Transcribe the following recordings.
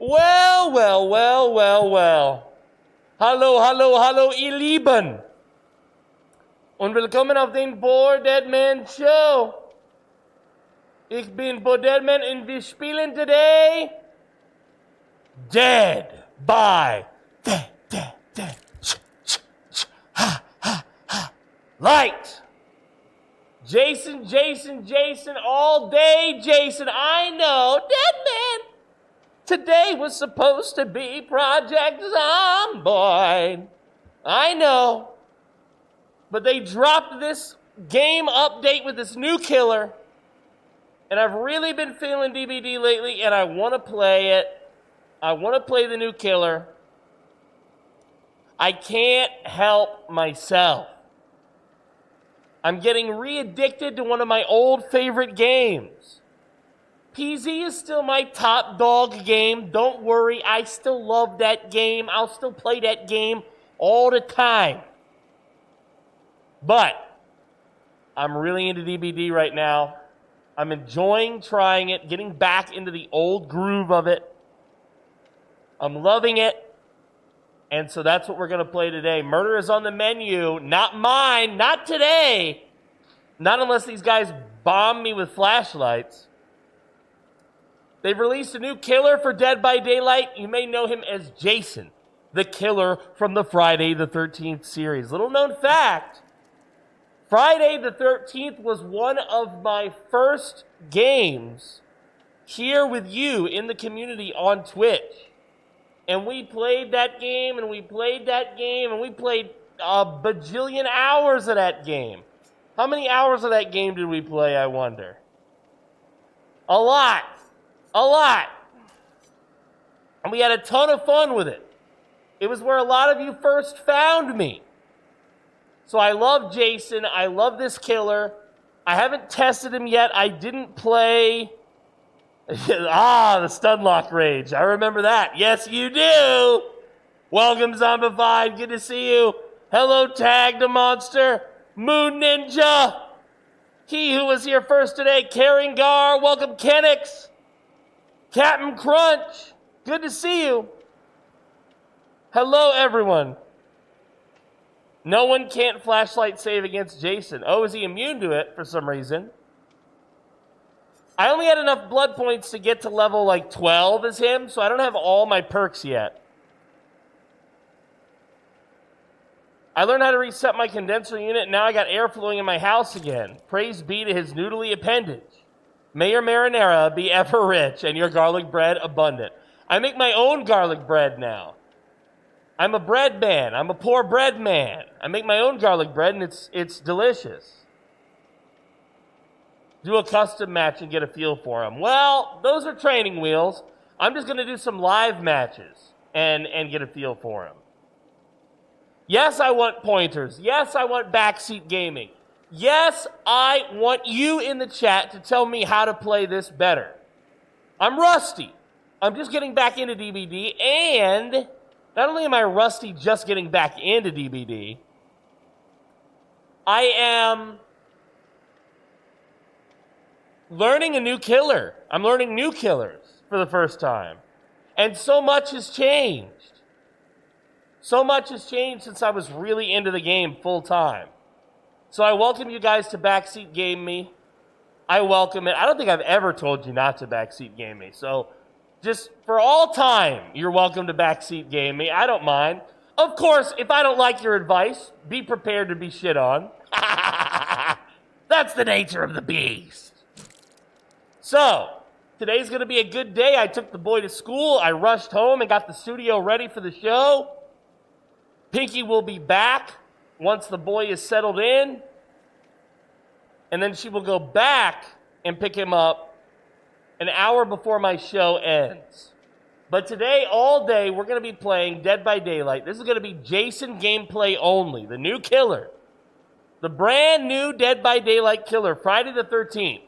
Well, well, well, well, well. Hallo, hallo, hallo, ihr Lieben. Und willkommen auf den PoorDeadMan Show. Ich bin PoorDeadMan und wir spielen today Dead by Light. Jason, all day, Jason. I know, Deadman. Today was supposed to be Project Zomboid. I know. But they dropped this game update with this new killer. And I've really been feeling DBD lately, and I want to play it. I want to play the new killer. I can't help myself. I'm getting re-addicted to one of my old favorite games. PZ is still my top dog game. Don't worry, I still love that game. I'll still play that game all the time. But I'm really into DBD right now. I'm enjoying trying it, getting back into the old groove of it. I'm loving it. And so that's what we're going to play today. Murder is on the menu. Not mine. Not today. Not unless these guys bomb me with flashlights. They've released a new killer for Dead by Daylight. You may know him as Jason, the killer from the Friday the 13th series. Little known fact, Friday the 13th was one of my first games here with you in the community on Twitch. And we played that game, and we played that game, and we played a bajillion hours of that game. How many hours of that game did we play, I wonder? A lot. A lot. And we had a ton of fun with it. It was where a lot of you first found me. So I love Jason. I love this killer. I haven't tested him yet. I didn't play... the stun lock rage. I remember that. Yes, you do. Welcome, Zombified. Good to see you. Hello, Tag the Monster. Moon Ninja. He who was here first today, Karingar. Welcome, Kenix. Captain Crunch. Good to see you. Hello, everyone. No one can't flashlight save against Jason. Oh, is he immune to it for some reason? I only had enough blood points to get to level like 12 as him, so I don't have all my perks yet. I learned how to reset my condenser unit, and now I got air flowing in my house again. Praise be to his noodly appendage. May your marinara be ever rich and your garlic bread abundant. I make my own garlic bread now. I'm a bread man. I'm a poor bread man. I make my own garlic bread, and it's delicious. Do a custom match and get a feel for them. Well, those are training wheels. I'm just going to do some live matches and get a feel for them. Yes, I want pointers. Yes, I want backseat gaming. Yes, I want you in the chat to tell me how to play this better. I'm rusty. I'm just getting back into DBD, and not only am I rusty just getting back into DBD, I am learning a new killer. I'm learning new killers for the first time. And so much has changed. So much has changed since I was really into the game full time. So I welcome you guys to backseat game me. I welcome it. I don't think I've ever told you not to backseat game me. So just for all time, you're welcome to backseat game me. I don't mind. Of course, if I don't like your advice, be prepared to be shit on. That's the nature of the beast. So, today's going to be a good day. I took the boy to school. I rushed home and got the studio ready for the show. Pinky will be back once the boy is settled in. And then she will go back and pick him up an hour before my show ends. But today, all day, we're going to be playing Dead by Daylight. This is going to be Jason gameplay only, the new killer. The brand new Dead by Daylight killer, Friday the 13th.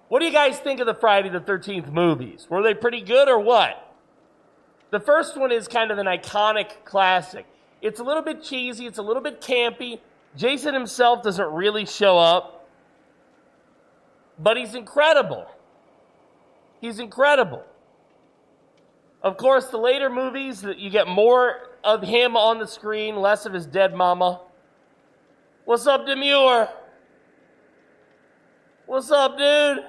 What do you guys think of the Friday the 13th movies? Were they pretty good or what? The first one is kind of an iconic classic. It's a little bit cheesy. It's a little bit campy. Jason himself doesn't really show up. But he's incredible. He's incredible. Of course, the later movies, that you get more of him on the screen, less of his dead mama. What's up, Demure? What's up, dude?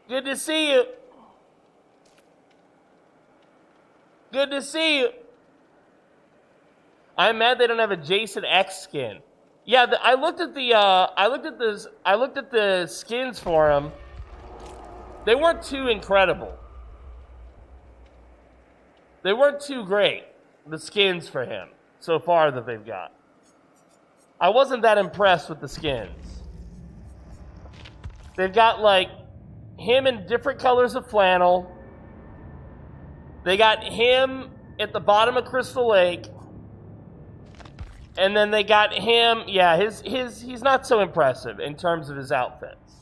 Good to see you. Good to see you. I'm mad they don't have a Jason X skin. Yeah, I looked at the skins for him. They weren't too incredible. They weren't too great, the skins for him, so far that they've got. I wasn't that impressed with the skins. They've got, like, him in different colors of flannel. They got him at the bottom of Crystal Lake. And then they got him, yeah, he's not so impressive in terms of his outfits.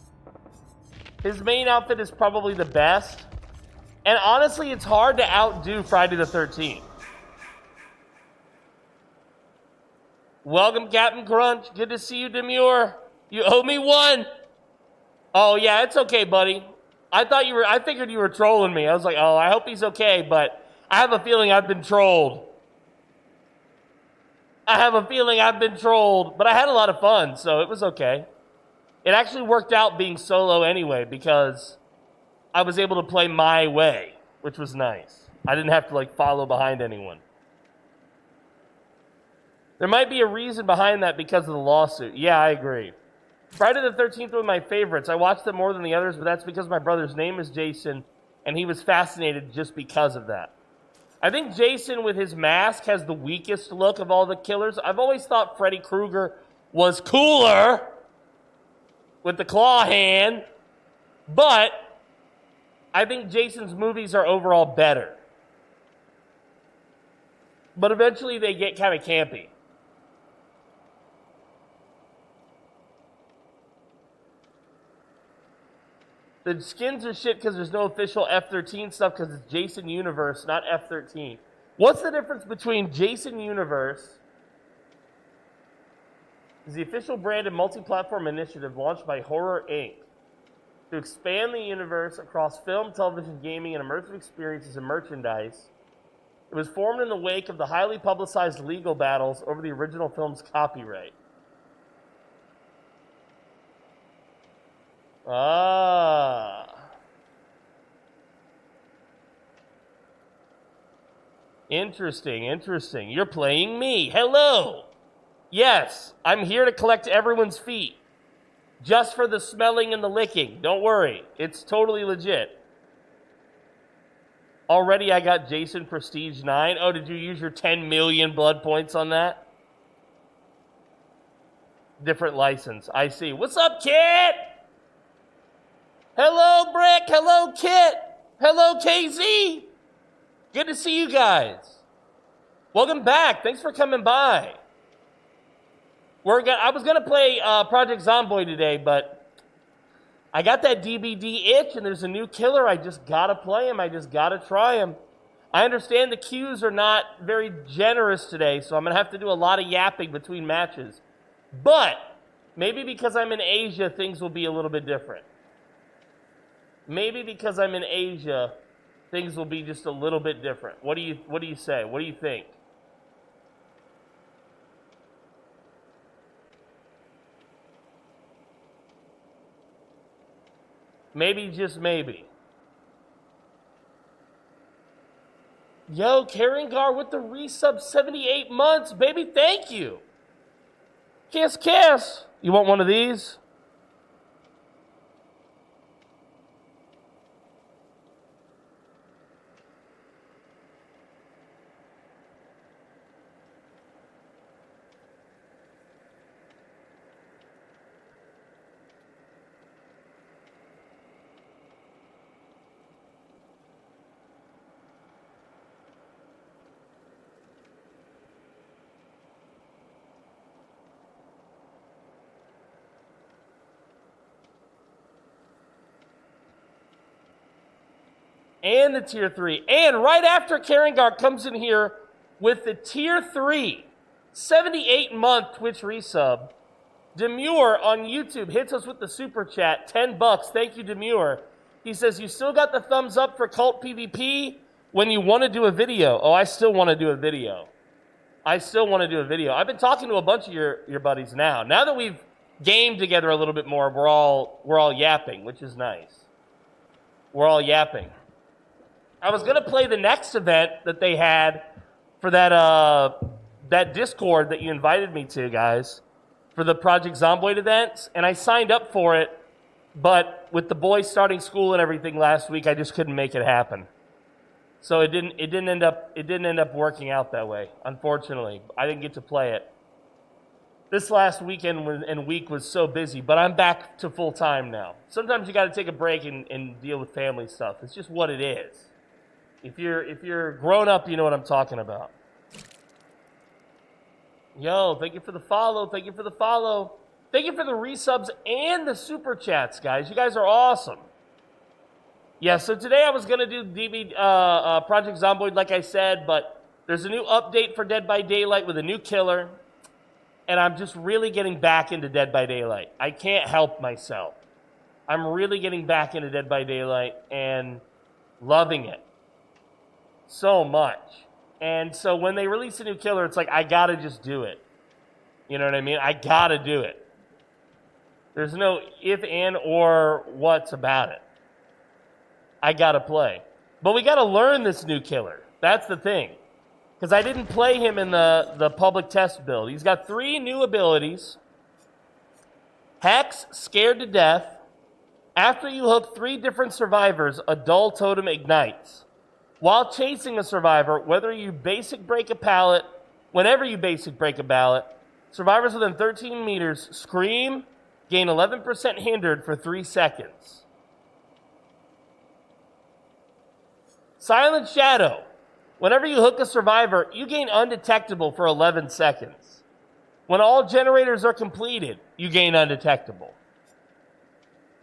His main outfit is probably the best. And honestly, it's hard to outdo Friday the 13th. Welcome, Captain Crunch. Good to see you, Demure. You owe me one. Oh, yeah, it's okay, buddy. I figured you were trolling me. I was like, oh, I hope he's okay, but I have a feeling I've been trolled. But I had a lot of fun, so it was okay. It actually worked out being solo anyway, because I was able to play my way, which was nice. I didn't have to, like, follow behind anyone. There might be a reason behind that because of the lawsuit. Yeah, I agree. Friday the 13th was my favorites. I watched them more than the others, but that's because my brother's name is Jason, and he was fascinated just because of that. I think Jason, with his mask, has the weakest look of all the killers. I've always thought Freddy Krueger was cooler with the claw hand, but I think Jason's movies are overall better. But eventually they get kind of campy. The skins are shit because there's no official F-13 stuff because it's Jason Universe, not F-13. What's the difference between Jason Universe? Is the official brand and multi-platform initiative launched by Horror Inc. to expand the universe across film, television, gaming, and immersive experiences and merchandise. It was formed in the wake of the highly publicized legal battles over the original film's copyright. Ah. Interesting. You're playing me. Hello. Yes, I'm here to collect everyone's feet. Just for the smelling and the licking. Don't worry. It's totally legit. Already I got Jason Prestige 9. Oh, did you use your 10 million blood points on that? Different license. I see. What's up, Kit? Hello, Brick. Hello, Kit. Hello, KZ. Good to see you guys. Welcome back. Thanks for coming by. I was going to play Project Zomboid today, but I got that DBD itch, and there's a new killer. I just got to play him. I just got to try him. I understand the queues are not very generous today, so I'm going to have to do a lot of yapping between matches. But maybe because I'm in Asia, things will be a little bit different. Maybe because I'm in Asia, things will be just a little bit different. What do you say? What do you think? Maybe, just maybe. Yo, Karingar with the resub 78 months. Baby, thank you. Kiss, kiss. You want one of these? And the tier 3. And right after Karingar comes in here with the tier 3, 78-month Twitch resub, Demure on YouTube hits us with the super chat, $10. Thank you, Demure. He says, you still got the thumbs up for Cult PvP when you want to do a video. Oh, I still want to do a video. I've been talking to a bunch of your buddies now. Now that we've gamed together a little bit more, we're all yapping, which is nice. We're all yapping. I was going to play the next event that they had for that Discord that you invited me to, guys, for the Project Zomboid events, and I signed up for it, but with the boys starting school and everything last week, I just couldn't make it happen. So it didn't end up working out that way, unfortunately. I didn't get to play it. This last weekend and week was so busy, but I'm back to full time now. Sometimes you got to take a break and deal with family stuff. It's just what it is. If you're grown up, you know what I'm talking about. Yo, thank you for the follow. Thank you for the follow. Thank you for the resubs and the super chats, guys. You guys are awesome. Yeah, so today I was going to do Project Zomboid, like I said, but there's a new update for Dead by Daylight with a new killer, and I'm just really getting back into Dead by Daylight. I can't help myself. I'm really getting back into Dead by Daylight and loving it so much. And so when they release a new killer, it's like, I got to just do it. You know what I mean? I got to do it. There's no if, and, or what's about it. I got to play. But we got to learn this new killer. That's the thing. Because I didn't play him in the public test build. He's got 3 new abilities. Hex, Scared to Death. After you hook 3 different survivors, a dull totem ignites. While chasing a survivor, whenever you basic break a pallet, survivors within 13 meters scream, gain 11% hindered for 3 seconds. Silent Shadow. Whenever you hook a survivor, you gain undetectable for 11 seconds. When all generators are completed, you gain undetectable.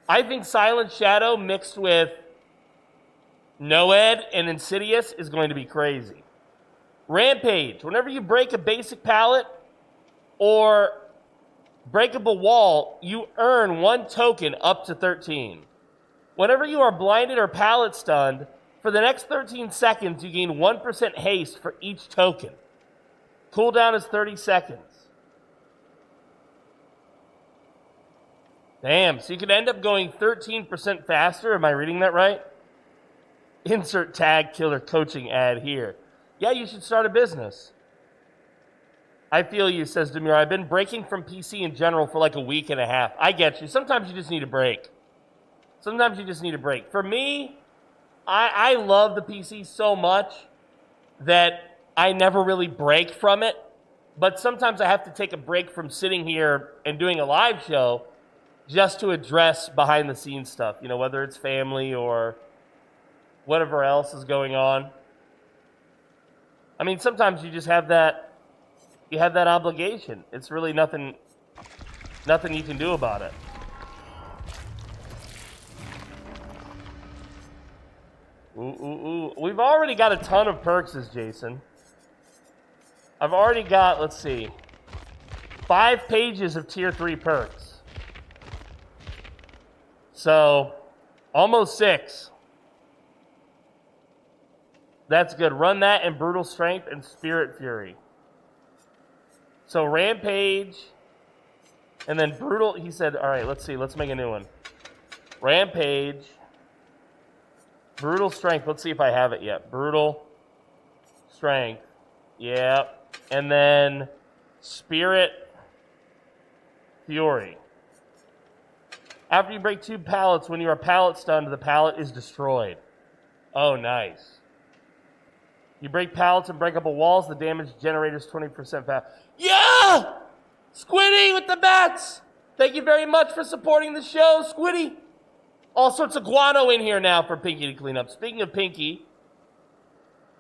I think Silent Shadow mixed with Noed and Insidious is going to be crazy. Rampage. Whenever you break a basic pallet or breakable wall, you earn 1 token up to 13. Whenever you are blinded or pallet stunned, for the next 13 seconds, you gain 1% haste for each token. Cooldown is 30 seconds. Damn, so you could end up going 13% faster. Am I reading that right? Insert tag killer coaching ad here. Yeah, you should start a business. I feel you, says Demir. I've been breaking from PC in general for like a week and a half. I get you. Sometimes you just need a break. For me, I love the PC so much that I never really break from it. But sometimes I have to take a break from sitting here and doing a live show just to address behind the scenes stuff. You know, whether it's family or whatever else is going on. I mean, sometimes you just have that, obligation. It's really nothing you can do about it. Ooh. We've already got a ton of perks, says Jason. I've already got, let's see, 5 pages of tier 3 perks. So, almost 6. That's good. Run that and Brutal Strength and Spirit Fury. So, Rampage, and then Brutal, he said, all right, let's see, let's make a new one. Rampage, Brutal Strength, let's see if I have it yet. Brutal Strength, yeah. And then Spirit Fury. After you break 2 pallets, when you are pallet stunned, the pallet is destroyed. Oh, nice. You break pallets and breakable walls, the damage generator is 20% fast. Yeah! Squiddy with the bats! Thank you very much for supporting the show, Squiddy. All sorts of guano in here now for Pinky to clean up. Speaking of Pinky,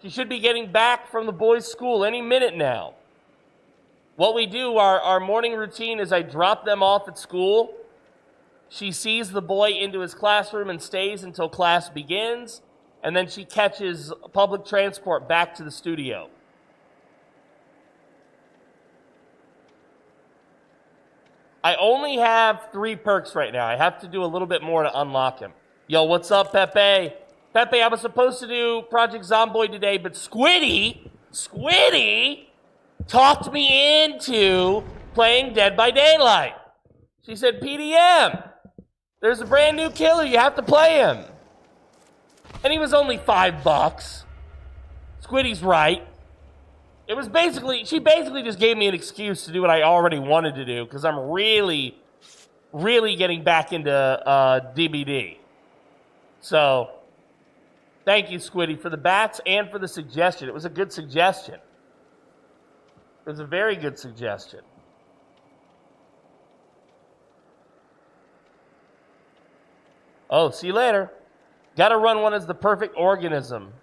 she should be getting back from the boys' school any minute now. What we do, our morning routine is I drop them off at school. She sees the boy into his classroom and stays until class begins, and then she catches public transport back to the studio. I only have 3 perks right now. I have to do a little bit more to unlock him. Yo, what's up, Pepe? Pepe, I was supposed to do Project Zomboid today, but Squiddy talked me into playing Dead by Daylight. She said, PDM, there's a brand new killer, you have to play him. And he was only $5. Squiddy's right. It was she basically just gave me an excuse to do what I already wanted to do, because I'm really getting back into DBD. So, thank you, Squiddy, for the bats and for the suggestion. It was a good suggestion. It was a very good suggestion. Oh, see you later. Gotta run one as the perfect organism,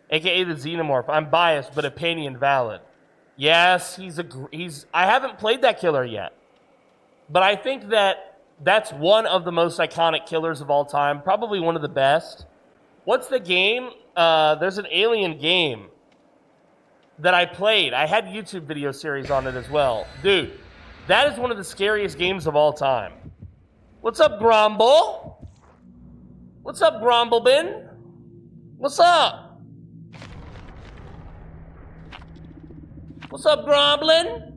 aka the xenomorph. I'm biased, but opinion valid. Yes, I haven't played that killer yet, but I think that's one of the most iconic killers of all time. Probably one of the best. What's the game? There's an alien game that I played. I had a YouTube video series on it as well. Dude, that is one of the scariest games of all time. What's up, Grumble? What's up, Grumblebin? What's up? What's up, Gromblin?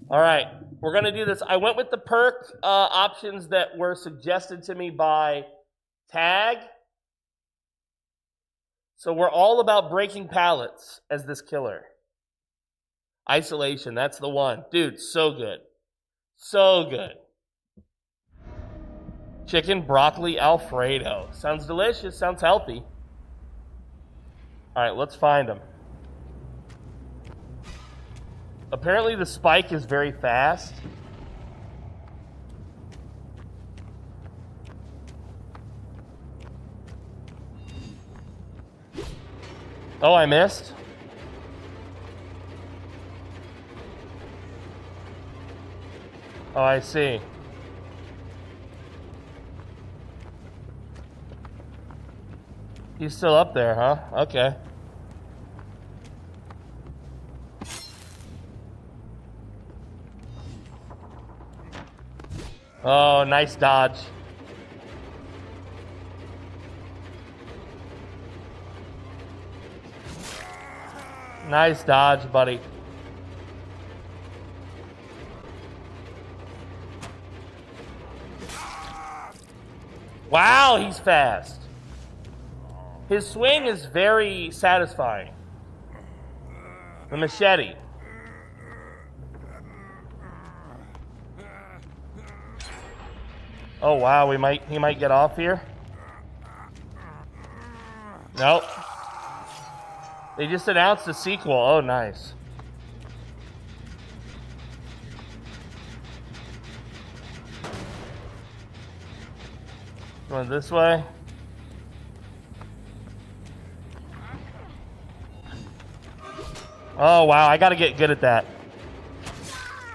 All right, we're going to do this. I went with the perk options that were suggested to me by Tag. So we're all about breaking pallets as this killer. Isolation, that's the one. Dude, so good. So good. Chicken broccoli Alfredo. Sounds delicious, sounds healthy. All right, let's find him. Apparently the spike is very fast. Oh, I missed. Oh, I see. He's still up there, huh? Okay. Oh, nice dodge. Nice dodge, buddy. Wow, he's fast. His swing is very satisfying. The machete. Oh wow, he might get off here. Nope. They just announced a sequel. Oh, nice. Going this way. Oh wow, I gotta get good at that.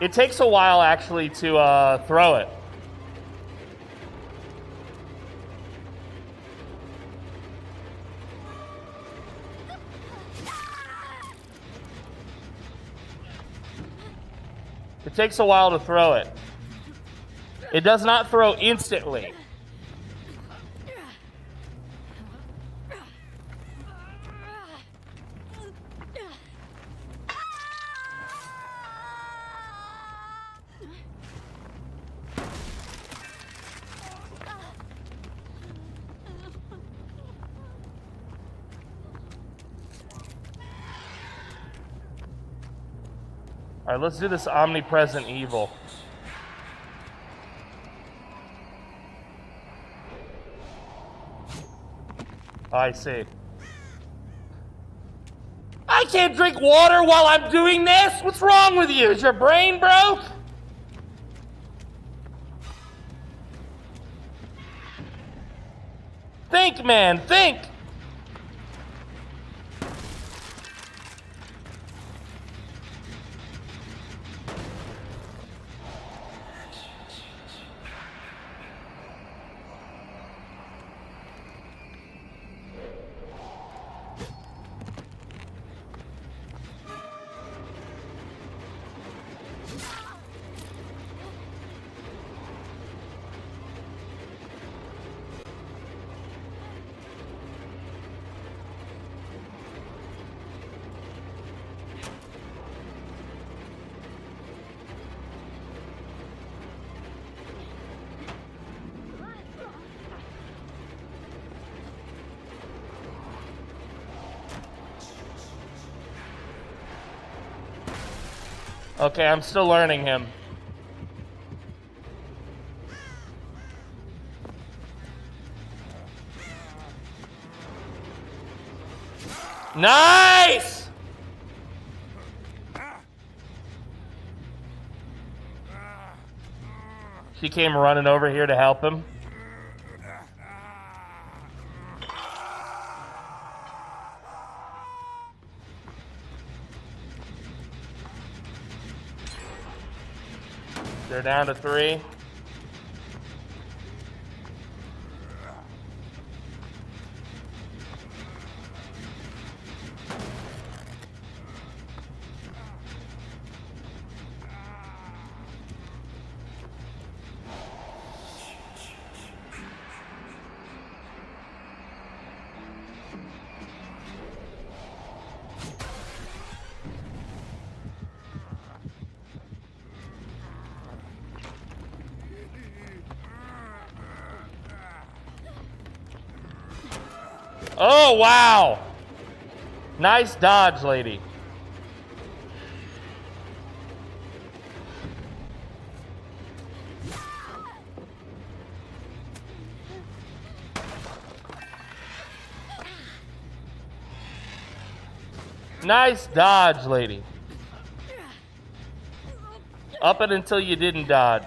It takes a while actually to throw it. It takes a while to throw it. It does not throw instantly. All right, let's do this omnipresent evil. Oh, I see. I can't drink water while I'm doing this? What's wrong with you? Is your brain broke? Think, man, think. Okay, I'm still learning him. Nice! She came running over here to help him. They're down to 3. Oh, wow. Nice dodge, lady. Nice dodge, lady. Up it until you didn't dodge.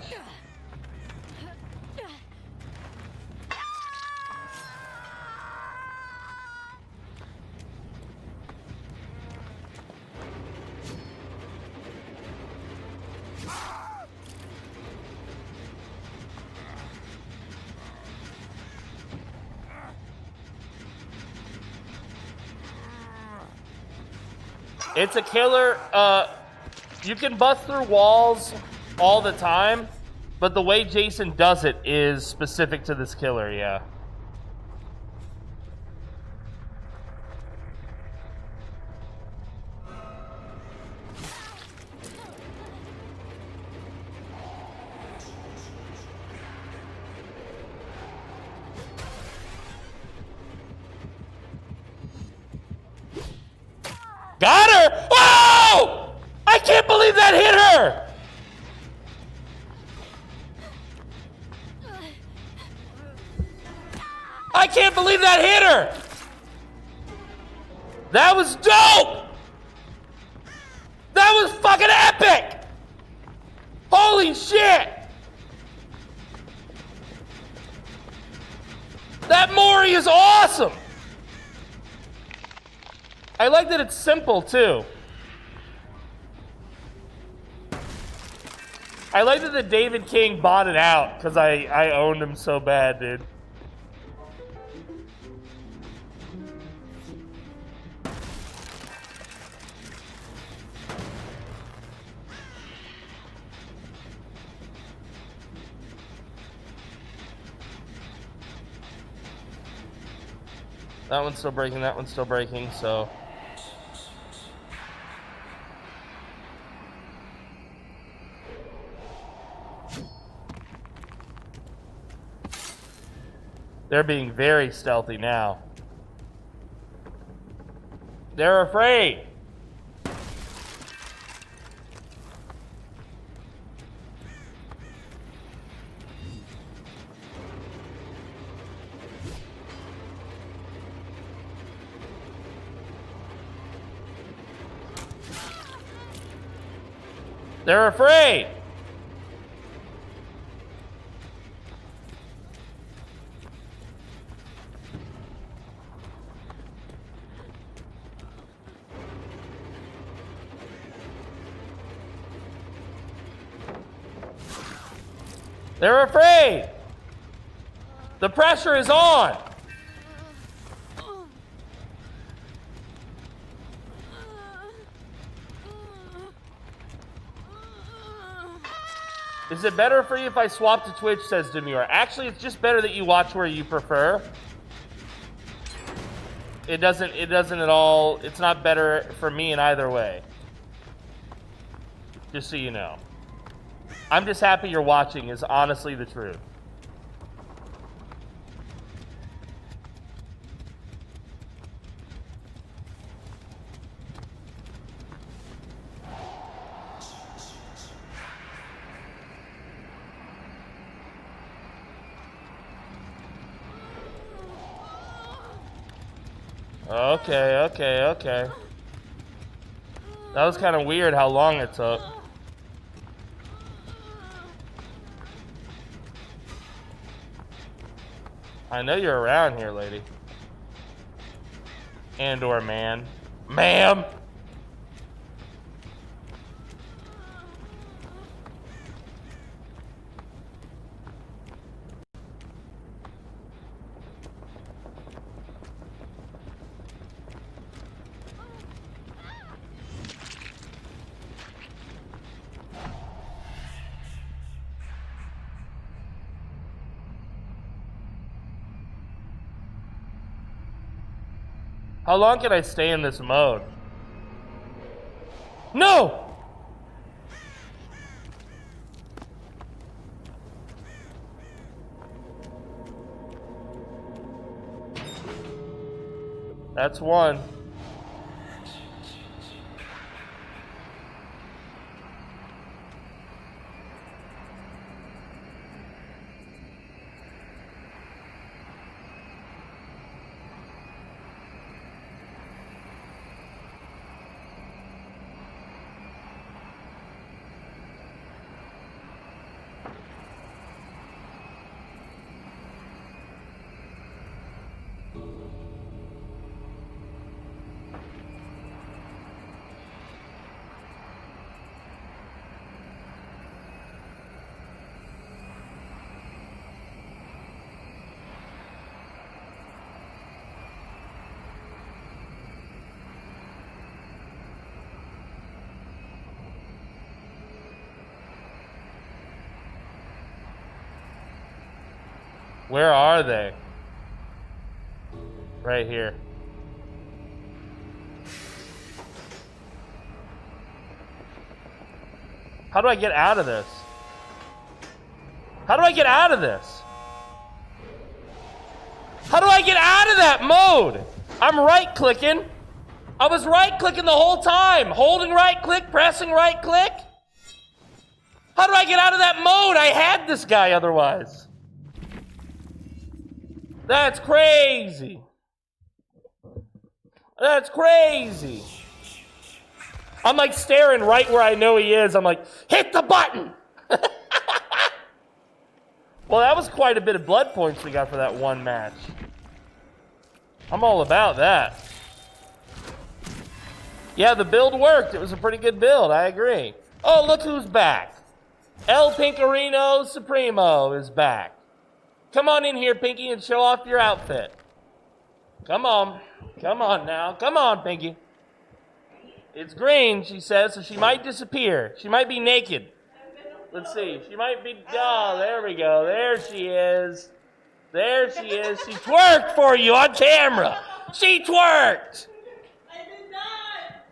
It's a killer. You can bust through walls all the time, but the way Jason does it is specific to this killer, yeah. Got her! Oh! I can't believe that hit her! I can't believe that hit her! That was dope! That was fucking epic! Holy shit! That Mori is awesome! I like that it's simple, too. I like that the David King bought it out, because I owned him so bad, dude. That one's still breaking, that one's still breaking, so... They're being very stealthy now. They're afraid. They're afraid. They're afraid. The pressure is on. Is it better for you if I swap to Twitch, says Demure? Actually, it's just better that you watch where you prefer. It doesn't at all, it's not better for me in either way. Just so you know. I'm just happy you're watching is honestly the truth. Okay. That was kind of weird how long it took. I know you're around here, lady. And/or man. Ma'am! How long can I stay in this mode? No! That's one. Where are they? Right here. How do I get out of this? How do I get out of this? How do I get out of that mode? I'm right-clicking. I was right-clicking the whole time. Holding right-click, pressing right-click. How do I get out of that mode? I had this guy otherwise. That's crazy. That's crazy. I'm like staring right where I know he is. I'm like, hit the button. Well, that was quite a bit of blood points we got for that one match. I'm all about that. Yeah, the build worked. It was a pretty good build. I agree. Oh, look who's back. El Pinkarino Supremo is back. Come on in here, Pinky, and show off your outfit. Come on. Come on now. Come on, Pinky. It's green, she says, so she might disappear. She might be naked. Let's see. She might be... Oh, there we go. There she is. There she is. She twerked for you on camera. She twerked. I did not.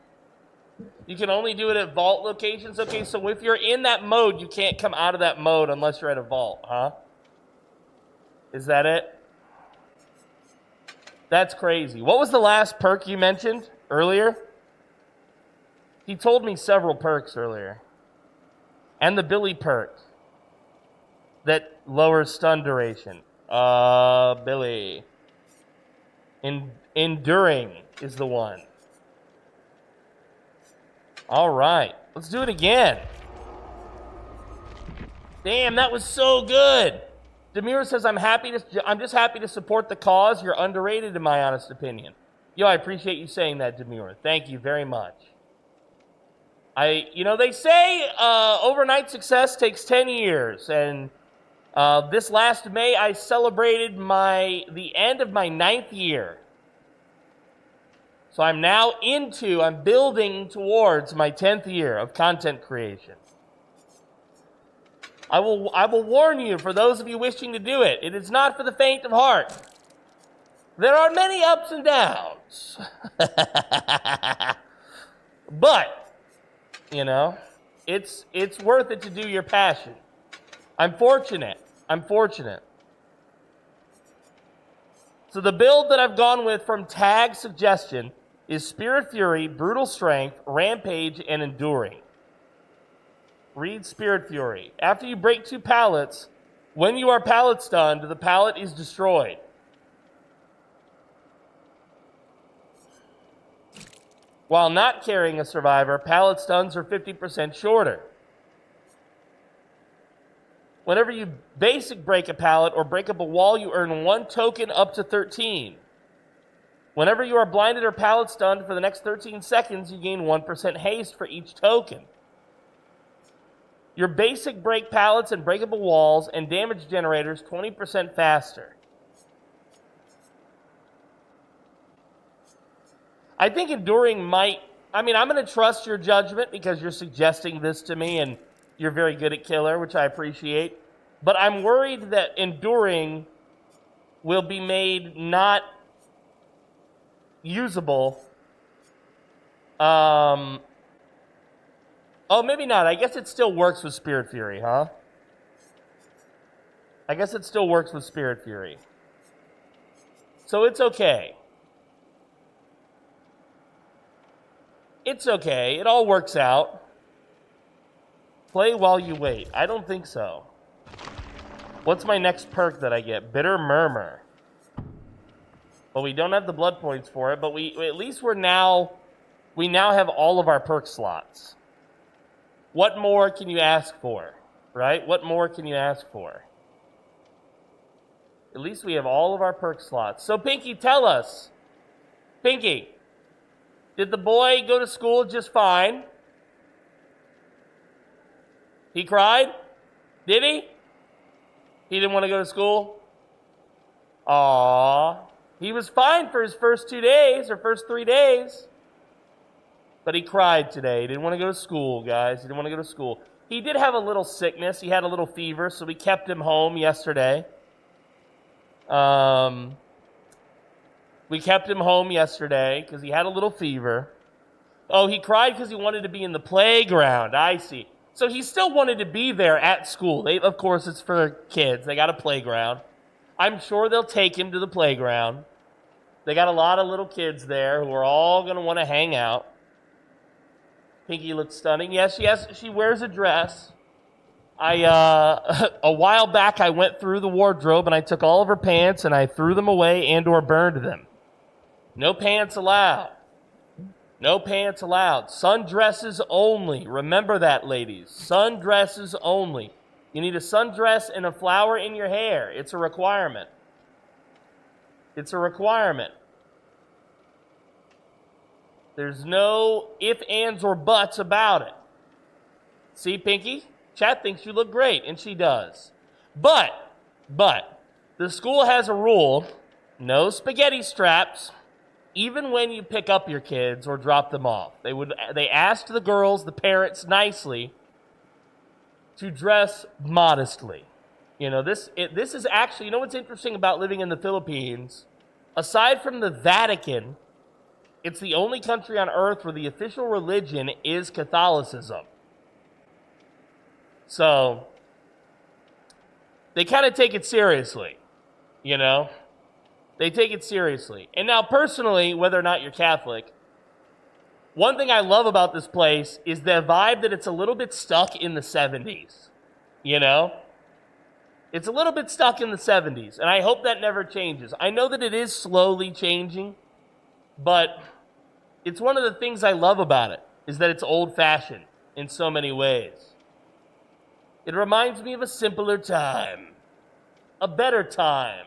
You can only do it at vault locations. Okay, so if you're in that mode, you can't come out of that mode unless you're at a vault, huh? Is that it? That's crazy. What was the last perk you mentioned earlier? He told me several perks earlier. And the Billy perk that lowers stun duration. Billy. Enduring is the one. All right. Let's do it again. Damn, that was so good. Demure says, I'm just happy to support the cause. You're underrated in my honest opinion. Yo, I appreciate you saying that, Demure. Thank you very much. They say overnight success takes 10 years, and this last May I celebrated the end of my 9th year. So I'm building towards my 10th year of content creation. I will warn you, for those of you wishing to do it, it is not for the faint of heart. There are many ups and downs. But it's worth it to do your passion. I'm fortunate. So the build that I've gone with from tag suggestion is Spirit Fury, Brutal Strength, Rampage, and Enduring. Read Spirit Fury. After you break 2 pallets, when you are pallet stunned, the pallet is destroyed. While not carrying a survivor, pallet stuns are 50% shorter. Whenever you basic break a pallet or break up a wall, you earn 1 token up to 13. Whenever you are blinded or pallet stunned for the next 13 seconds, you gain 1% haste for each token. Your basic break pallets and breakable walls and damage generators 20% faster. I think enduring might, I'm going to trust your judgment because you're suggesting this to me and you're very good at killer, which I appreciate. But I'm worried that enduring will be made not usable. Oh, maybe not. I guess it still works with Spirit Fury, huh? I guess it still works with Spirit Fury. So it's okay. It's okay. It all works out. Play while you wait. I don't think so. What's my next perk that I get? Bitter Murmur. Well, we don't have the blood points for it, but we now have all of our perk slots. What more can you ask for? Right? What more can you ask for? At least we have all of our perk slots. So Pinky, tell us. Pinky, did the boy go to school just fine? He cried? Did he? He didn't want to go to school? Aww. He was fine for his first 2 days or first 3 days. But he cried today. He didn't want to go to school, guys. He didn't want to go to school. He did have a little sickness. He had a little fever, so we kept him home yesterday. We kept him home yesterday because he had a little fever. Oh, he cried because he wanted to be in the playground. I see. So he still wanted to be there at school. Of course, it's for kids. They got a playground. I'm sure they'll take him to the playground. They got a lot of little kids there who are all going to want to hang out. Pinky looks stunning. Yes, she wears a dress. A while back, I went through the wardrobe and I took all of her pants and I threw them away and or burned them. No pants allowed. No pants allowed. Sundresses only. Remember that, ladies. Sundresses only. You need a sundress and a flower in your hair. It's a requirement. It's a requirement. There's no ifs, ands, or buts about it. See, Pinky? Chat thinks you look great, and she does. But, the school has a rule, no spaghetti straps, even when you pick up your kids or drop them off. They asked the girls, the parents, nicely to dress modestly. You know, this is actually, you know what's interesting about living in the Philippines? Aside from the Vatican, it's the only country on earth where the official religion is Catholicism. So, they kind of take it seriously, you know? They take it seriously. And now, personally, whether or not you're Catholic, one thing I love about this place is the vibe that it's a little bit stuck in the 70s, you know? It's a little bit stuck in the 70s, and I hope that never changes. I know that it is slowly changing, but it's one of the things I love about it, is that it's old-fashioned in so many ways. It reminds me of a simpler time, a better time.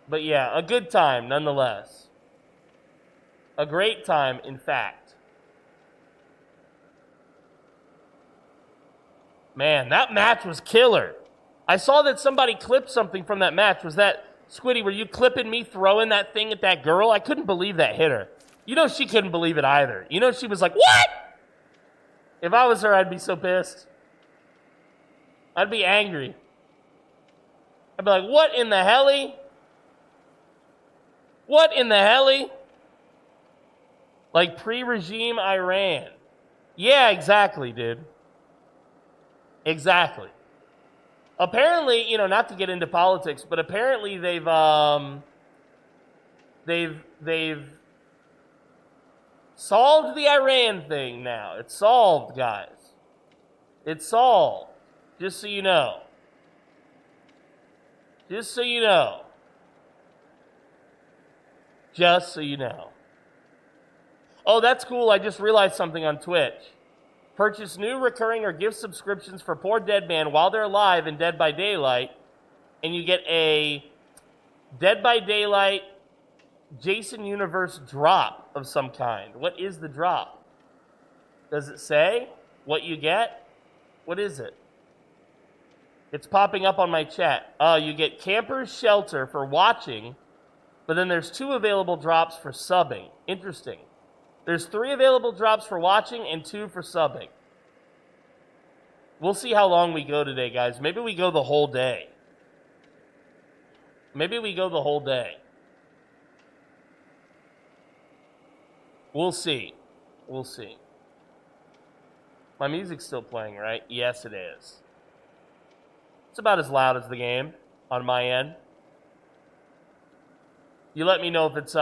But yeah, a good time nonetheless. A great time, in fact. Man, that match was killer. I saw that somebody clipped something from that match. Was that, Squiddy, were you clipping me throwing that thing at that girl? I couldn't believe that hit her. You know she couldn't believe it either. You know she was like, what? If I was her, I'd be so pissed. I'd be angry. I'd be like, what in the helly? What in the helly? Like pre-regime Iran. Yeah, exactly, dude. Exactly. Apparently, you know, not to get into politics, but apparently they've solved the Iran thing now. It's solved, guys. It's solved. Just so you know. Just so you know. Just so you know. Oh, that's cool. I just realized something on Twitch. Purchase new recurring or gift subscriptions for PoorDeadMan while they're live in Dead by Daylight, and you get a Dead by Daylight Jason Universe drop of some kind. What is the drop? Does it say what you get? What is it? It's popping up on my chat. You get Camper's Shelter for watching, but then there's 2 available drops for subbing. Interesting. There's 3 available drops for watching and 2 for subbing. We'll see how long we go today, guys. Maybe we go the whole day. Maybe we go the whole day. We'll see. We'll see. My music's still playing, right? Yes, it is. It's about as loud as the game on my end. You let me know if it's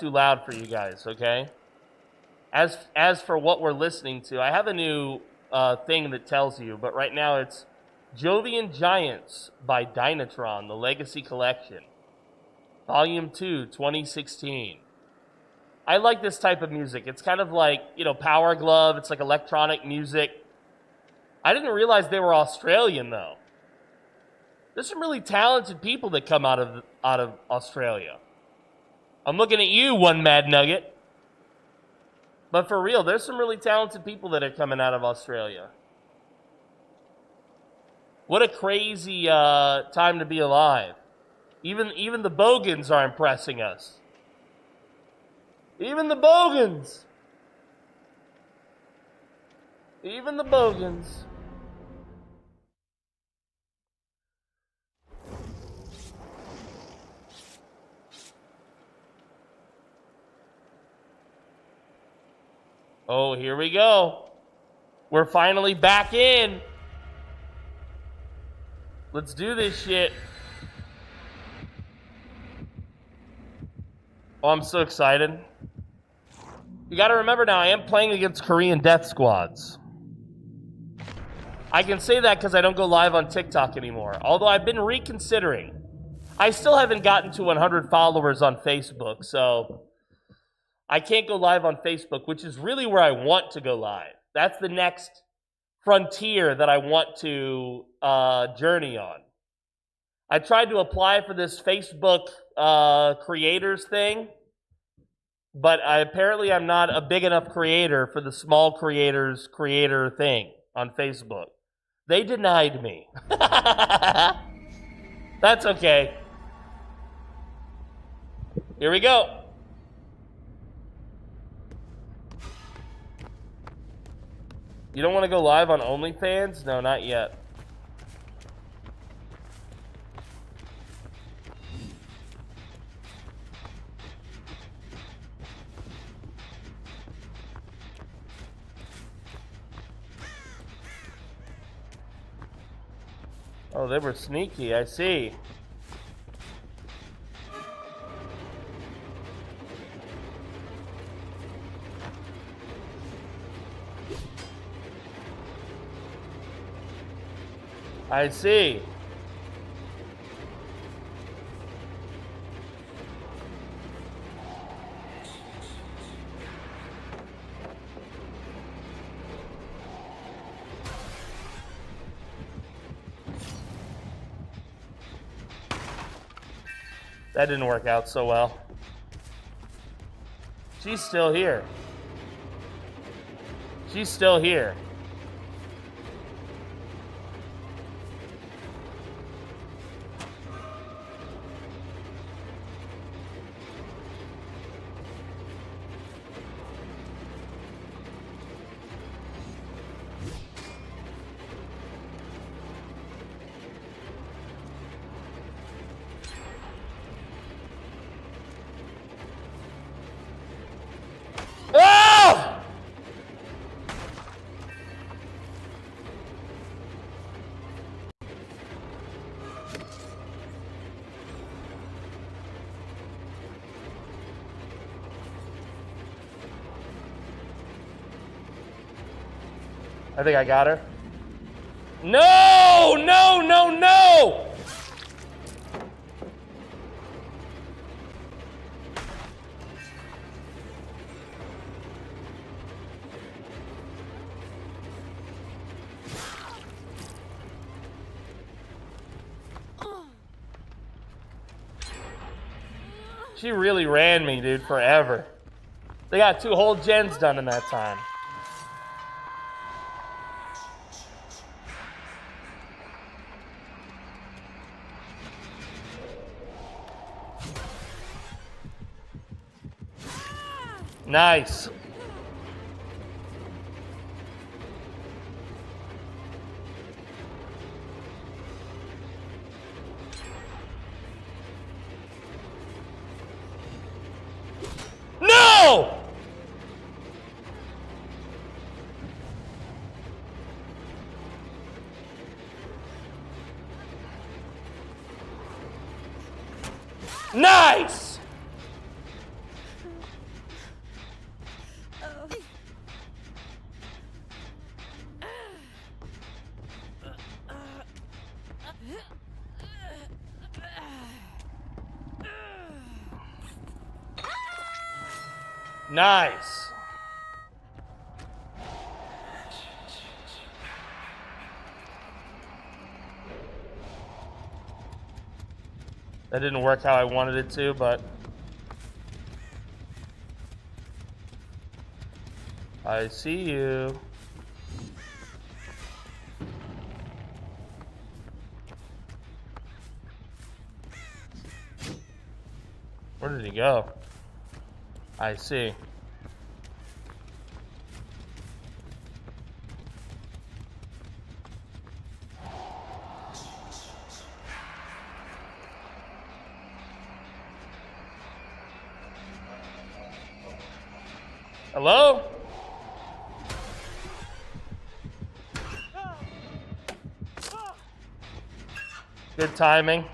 too loud for you guys, okay? As for what we're listening to, I have a new thing that tells you, but right now it's Jovian Giants by Dynatron, the Legacy Collection. Volume 2, 2016. I like this type of music. It's kind of like, Power Glove. It's like electronic music. I didn't realize they were Australian, though. There's some really talented people that come out of Australia. I'm looking at you, One Mad Nugget. But for real, there's some really talented people that are coming out of Australia. What a crazy time to be alive. Even the Bogans are impressing us. Even the Bogans. Even the Bogans. Oh, here we go. We're finally back in. Let's do this shit. Oh, I'm so excited. You got to remember now, I am playing against Korean death squads. I can say that because I don't go live on TikTok anymore. Although I've been reconsidering. I still haven't gotten to 100 followers on Facebook, so I can't go live on Facebook, which is really where I want to go live. That's the next frontier that I want to journey on. I tried to apply for this Facebook creators thing, but apparently I'm not a big enough creator for the small creators creator thing on Facebook. They denied me. That's okay. Here we go. You don't want to go live on OnlyFans? No, not yet. Oh, they were sneaky, I see. I see. That didn't work out so well. She's still here. She's still here. I think I got her. No! No, no, no! She really ran me, dude, forever. They got 2 whole gens done in that time. Nice. No! Nice! Nice. That didn't work how I wanted it to, but I see you. Where did he go? I see. Hello? Good timing.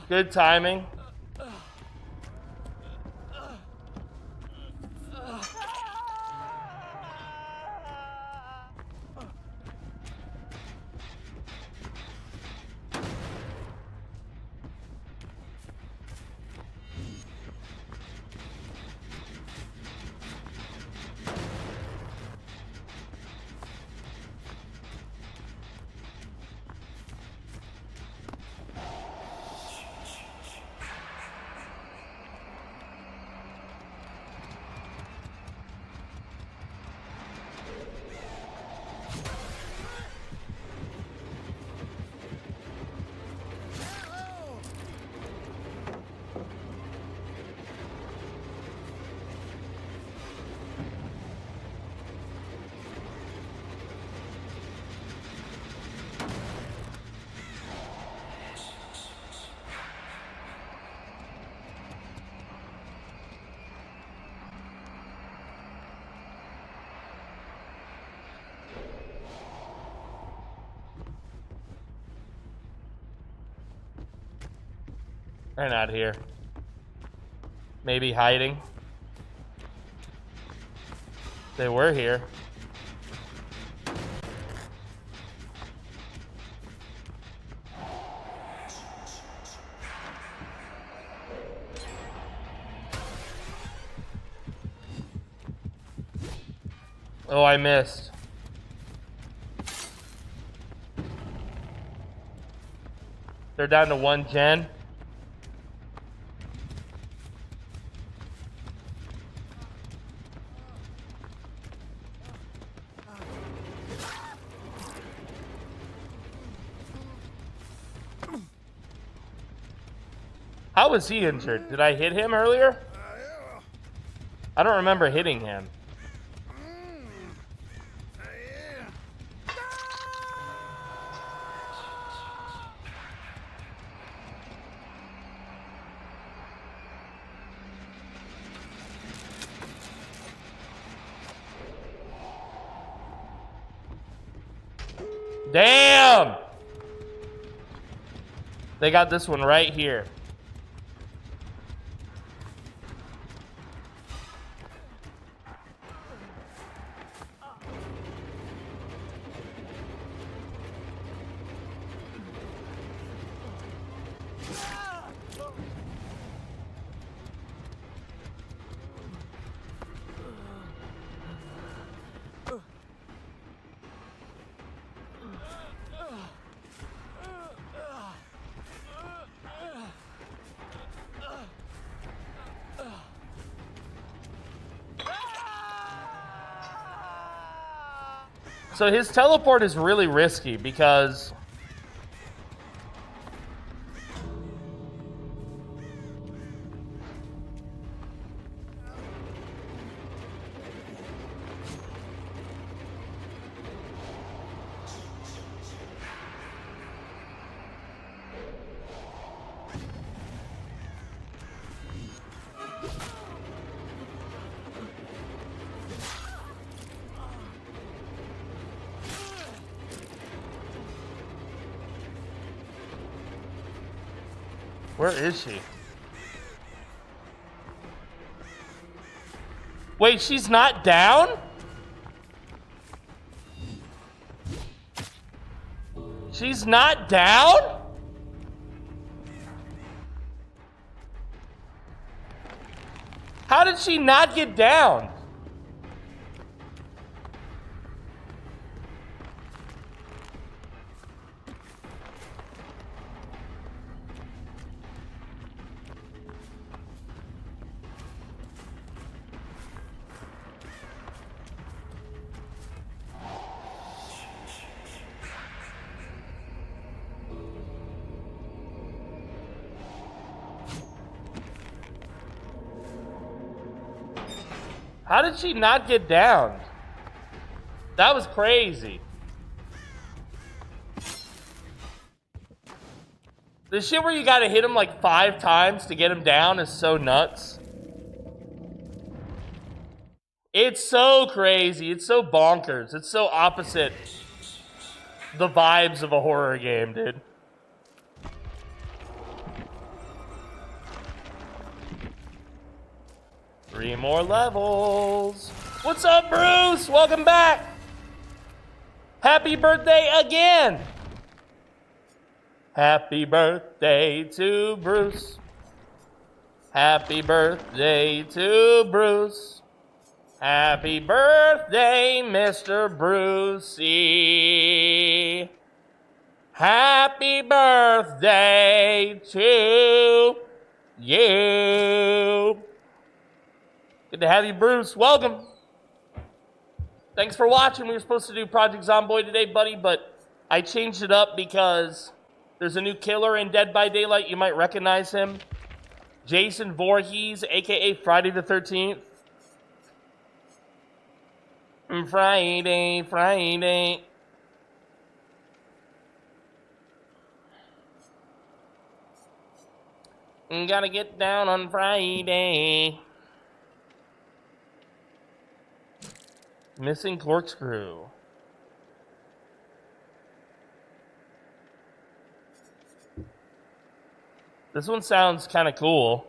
Good timing. They're not here. Maybe hiding. They were here. Oh, I missed. They're down to 1 gen. How was he injured? Did I hit him earlier? I don't remember hitting him. Damn! They got this one right here. So his teleport is really risky because where is she? Wait, she's not down? She's not down? How did she not get down? How did she not get down? That was crazy. The shit where you gotta hit him like 5 times to get him down is so nuts. It's so crazy. It's so bonkers. It's so opposite the vibes of a horror game, dude. Three more levels. What's up, Bruce? Welcome back. Happy birthday again. Happy birthday to Bruce. Happy birthday to Bruce. Happy birthday, Mr. Brucey. Happy birthday to you. Good to have you, Bruce. Welcome. Thanks for watching. We were supposed to do Project Zomboid today, buddy, but I changed it up because there's a new killer in Dead by Daylight. You might recognize him. Jason Voorhees, a.k.a. Friday the 13th. Friday. Gotta get down on Friday. Missing corkscrew. This one sounds kind of cool.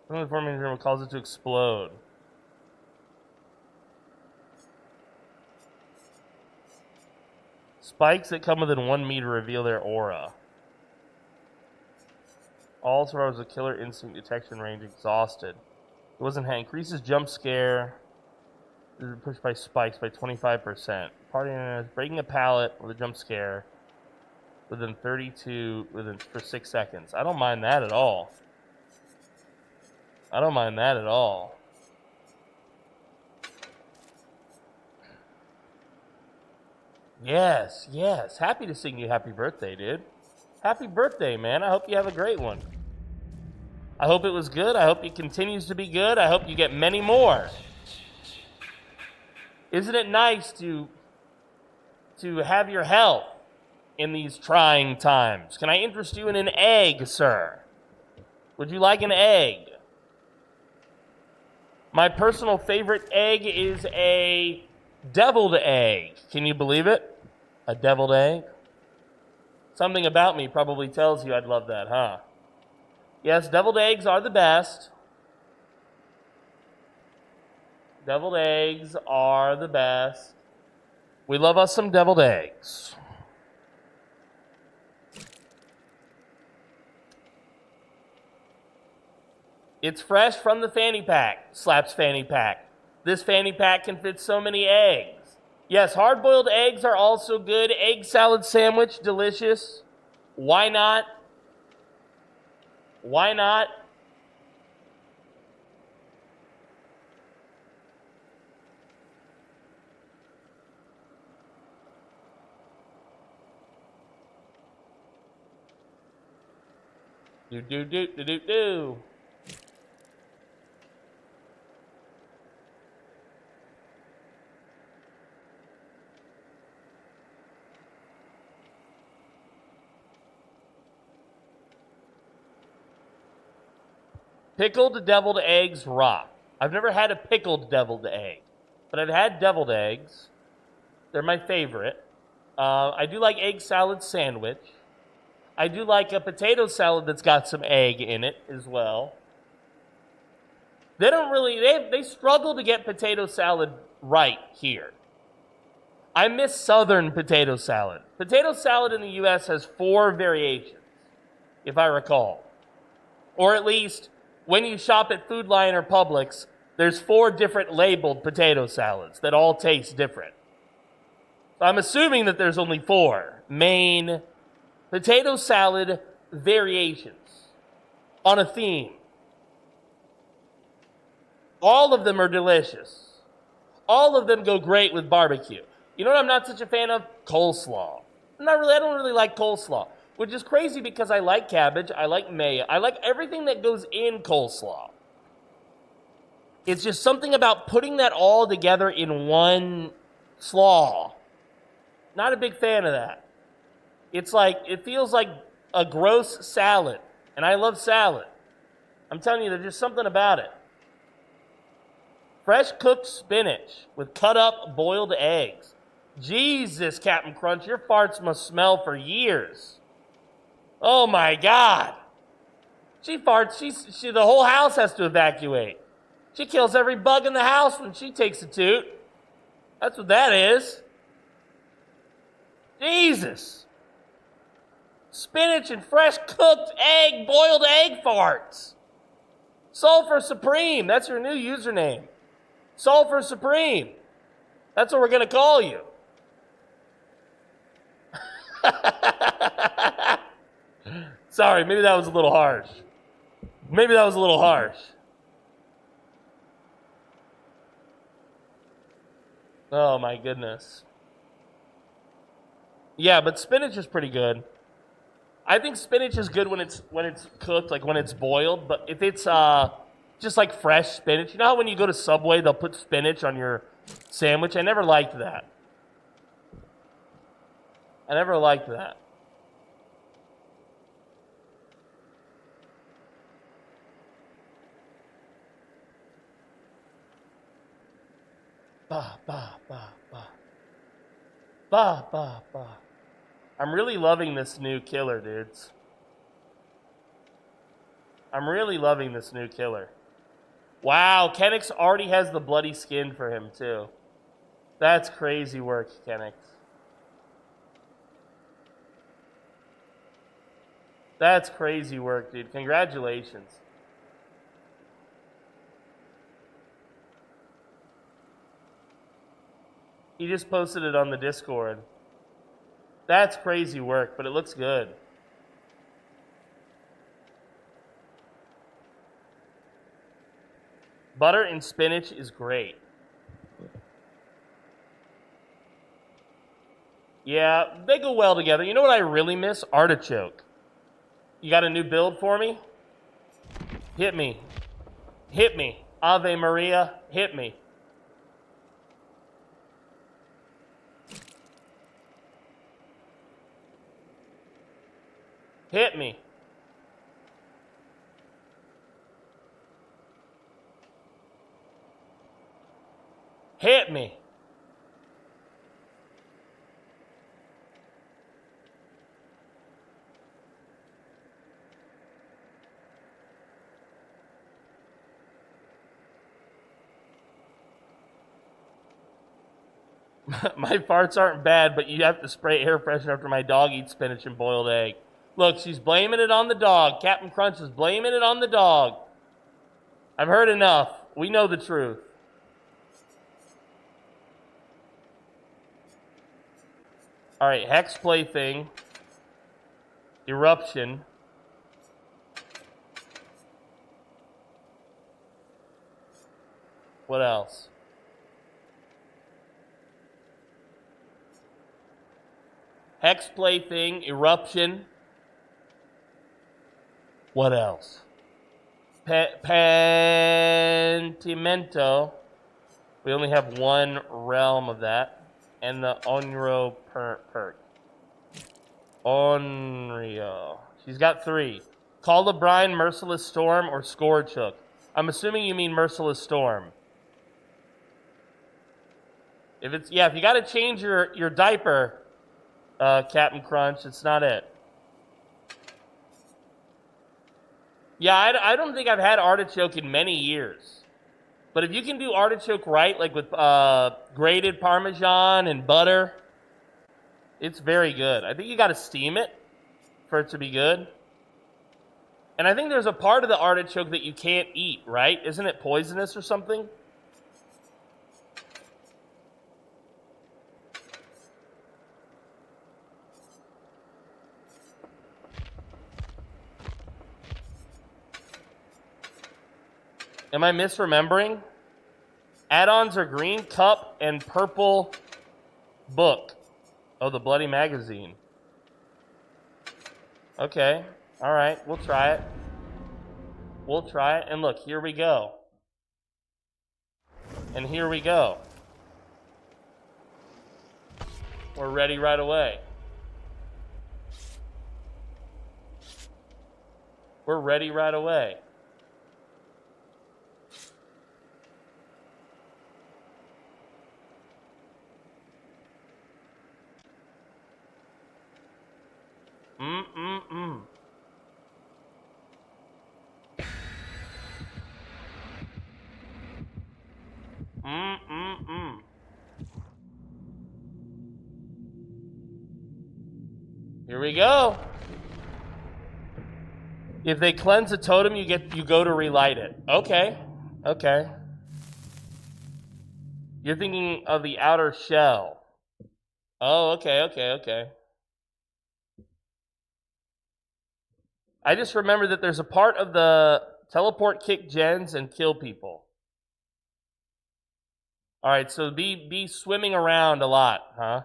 The forming room causes it to explode. Spikes that come within 1 meter reveal their aura. All survivors with killer instinct detection range exhausted. It wasn't increases jump scare. Pushed by spikes by 25%. Party is breaking a pallet with a jump scare for 6 seconds. I don't mind that at all. Yes. Happy to sing you happy birthday, dude. Happy birthday, man. I hope you have a great one. I hope it was good. I hope it continues to be good. I hope you get many more. Isn't it nice to have your help in these trying times? Can I interest you in an egg, sir? Would you like an egg? My personal favorite egg is a deviled egg. Can you believe it? A deviled egg? Something about me probably tells you I'd love that, huh? Yes, deviled eggs are the best. Deviled eggs are the best. We love us some deviled eggs. It's fresh from the fanny pack. Slaps fanny pack. This fanny pack can fit so many eggs. Yes, hard-boiled eggs are also good. Egg salad sandwich, delicious. Why not? Why not? Do. Pickled deviled eggs rock. I've never had a pickled deviled egg, but I've had deviled eggs. They're my favorite. I do like egg salad sandwich. I do like a potato salad that's got some egg in it as well. They don't really, they struggle to get potato salad right here. I miss Southern potato salad. Potato salad in the U.S. has 4 variations, if I recall. Or at least, when you shop at Food Lion or Publix, there's 4 different labeled potato salads that all taste different. So I'm assuming that there's only 4 main potato salad variations on a theme. All of them are delicious. All of them go great with barbecue. You know what I'm not such a fan of? Coleslaw. I don't really like coleslaw, which is crazy because I like cabbage, I like mayo, I like everything that goes in coleslaw. It's just something about putting that all together in one slaw. Not a big fan of that. It feels like a gross salad, and I love salad. I'm telling you, there's just something about it. Fresh cooked spinach with cut up boiled eggs. Jesus, Captain Crunch, your farts must smell for years. Oh my God. She farts, the whole house has to evacuate. She kills every bug in the house when she takes a toot. That's what that is. Jesus. Spinach and fresh cooked egg, boiled egg farts. Sulfur Supreme, that's your new username. Sulfur Supreme. That's what we're going to call you. Sorry, maybe that was a little harsh. Oh my goodness. Yeah, but spinach is pretty good. I think spinach is good when it's cooked, like when it's boiled. But if it's just like fresh spinach, you know how when you go to Subway they'll put spinach on your sandwich? I never liked that. Bah, bah, bah, bah. Bah, bah, bah. I'm really loving this new killer, dudes. Wow, Kenix already has the bloody skin for him, too. That's crazy work, Kenix. That's crazy work, dude. Congratulations. He just posted it on the Discord. That's crazy work, but it looks good. Butter and spinach is great. Yeah, they go well together. You know what I really miss? Artichoke. You got a new build for me? Hit me. Ave Maria, hit me. Hit me. Hit me. My farts aren't bad, but you have to spray air freshener after my dog eats spinach and boiled egg. Look, she's blaming it on the dog. Captain Crunch is blaming it on the dog. I've heard enough. We know the truth. All right, Hex Plaything. Eruption. What else? Hex Plaything, Eruption. What else? Pentimento. We only have one realm of that. And the Onryo perk. Onryo. She's got 3. Call the Brine, Merciless Storm, or Scourge Hook. I'm assuming you mean Merciless Storm. If you got to change your diaper, Captain Crunch, it's not it. Yeah, I don't think I've had artichoke in many years. But if you can do artichoke right, like with grated Parmesan and butter, it's very good. I think you got to steam it for it to be good. And I think there's a part of the artichoke that you can't eat, right? Isn't it poisonous or something? Am I misremembering? Add-ons are green cup and purple book. Oh, the bloody magazine. Okay. All right. We'll try it. We'll try it. And look, here we go. And here we go. We're ready right away. We're ready right away. Here we go. If they cleanse a totem, you go to relight it. Okay. Okay. You're thinking of the outer shell. Oh, okay. I just remember that there's a part of the teleport, kick gens, and kill people. All right, so be swimming around a lot, huh?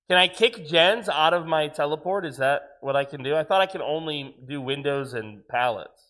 Can I kick gens out of my teleport? Is that what I can do? I thought I could only do windows and pallets.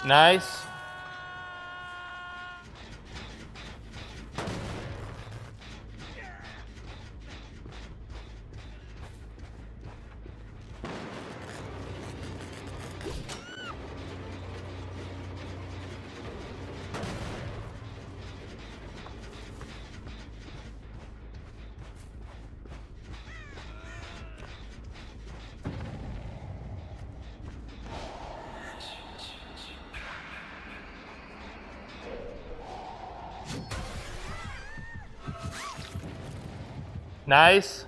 Nice. Nice.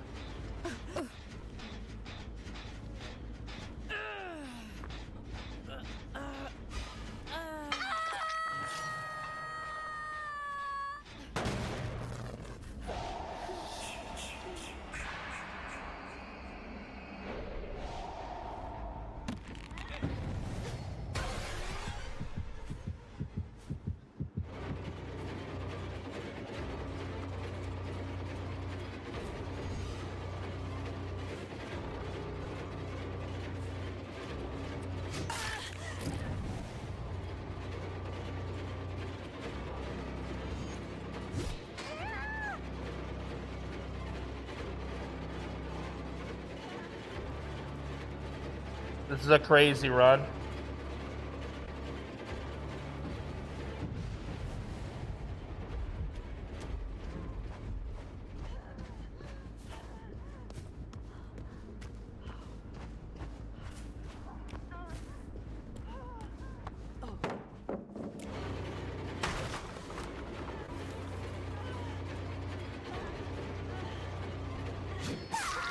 This is a crazy run.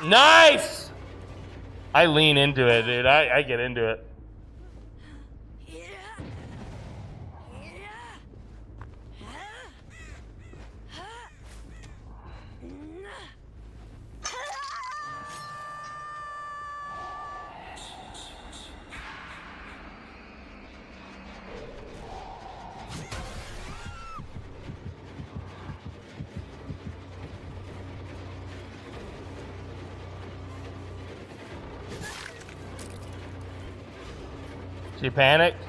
Nice! I lean into it, dude. I get into it. She panicked.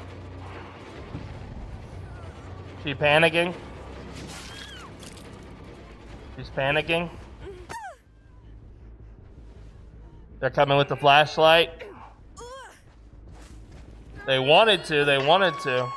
She panicking. She's panicking. They're coming with the flashlight. They wanted to. They wanted to.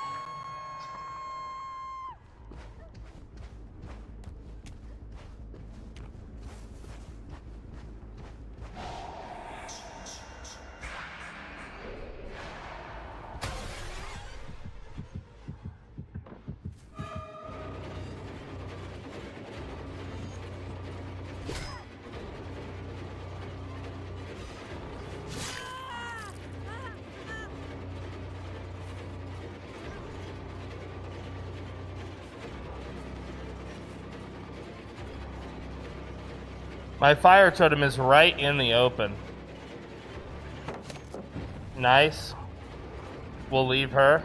My fire totem is right in the open. Nice. We'll leave her.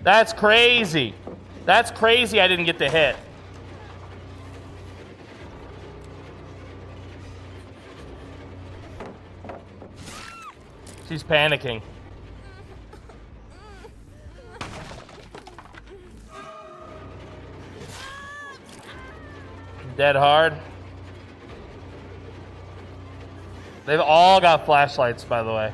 That's crazy. That's crazy I didn't get the hit. She's panicking. Dead hard. They've all got flashlights, by the way.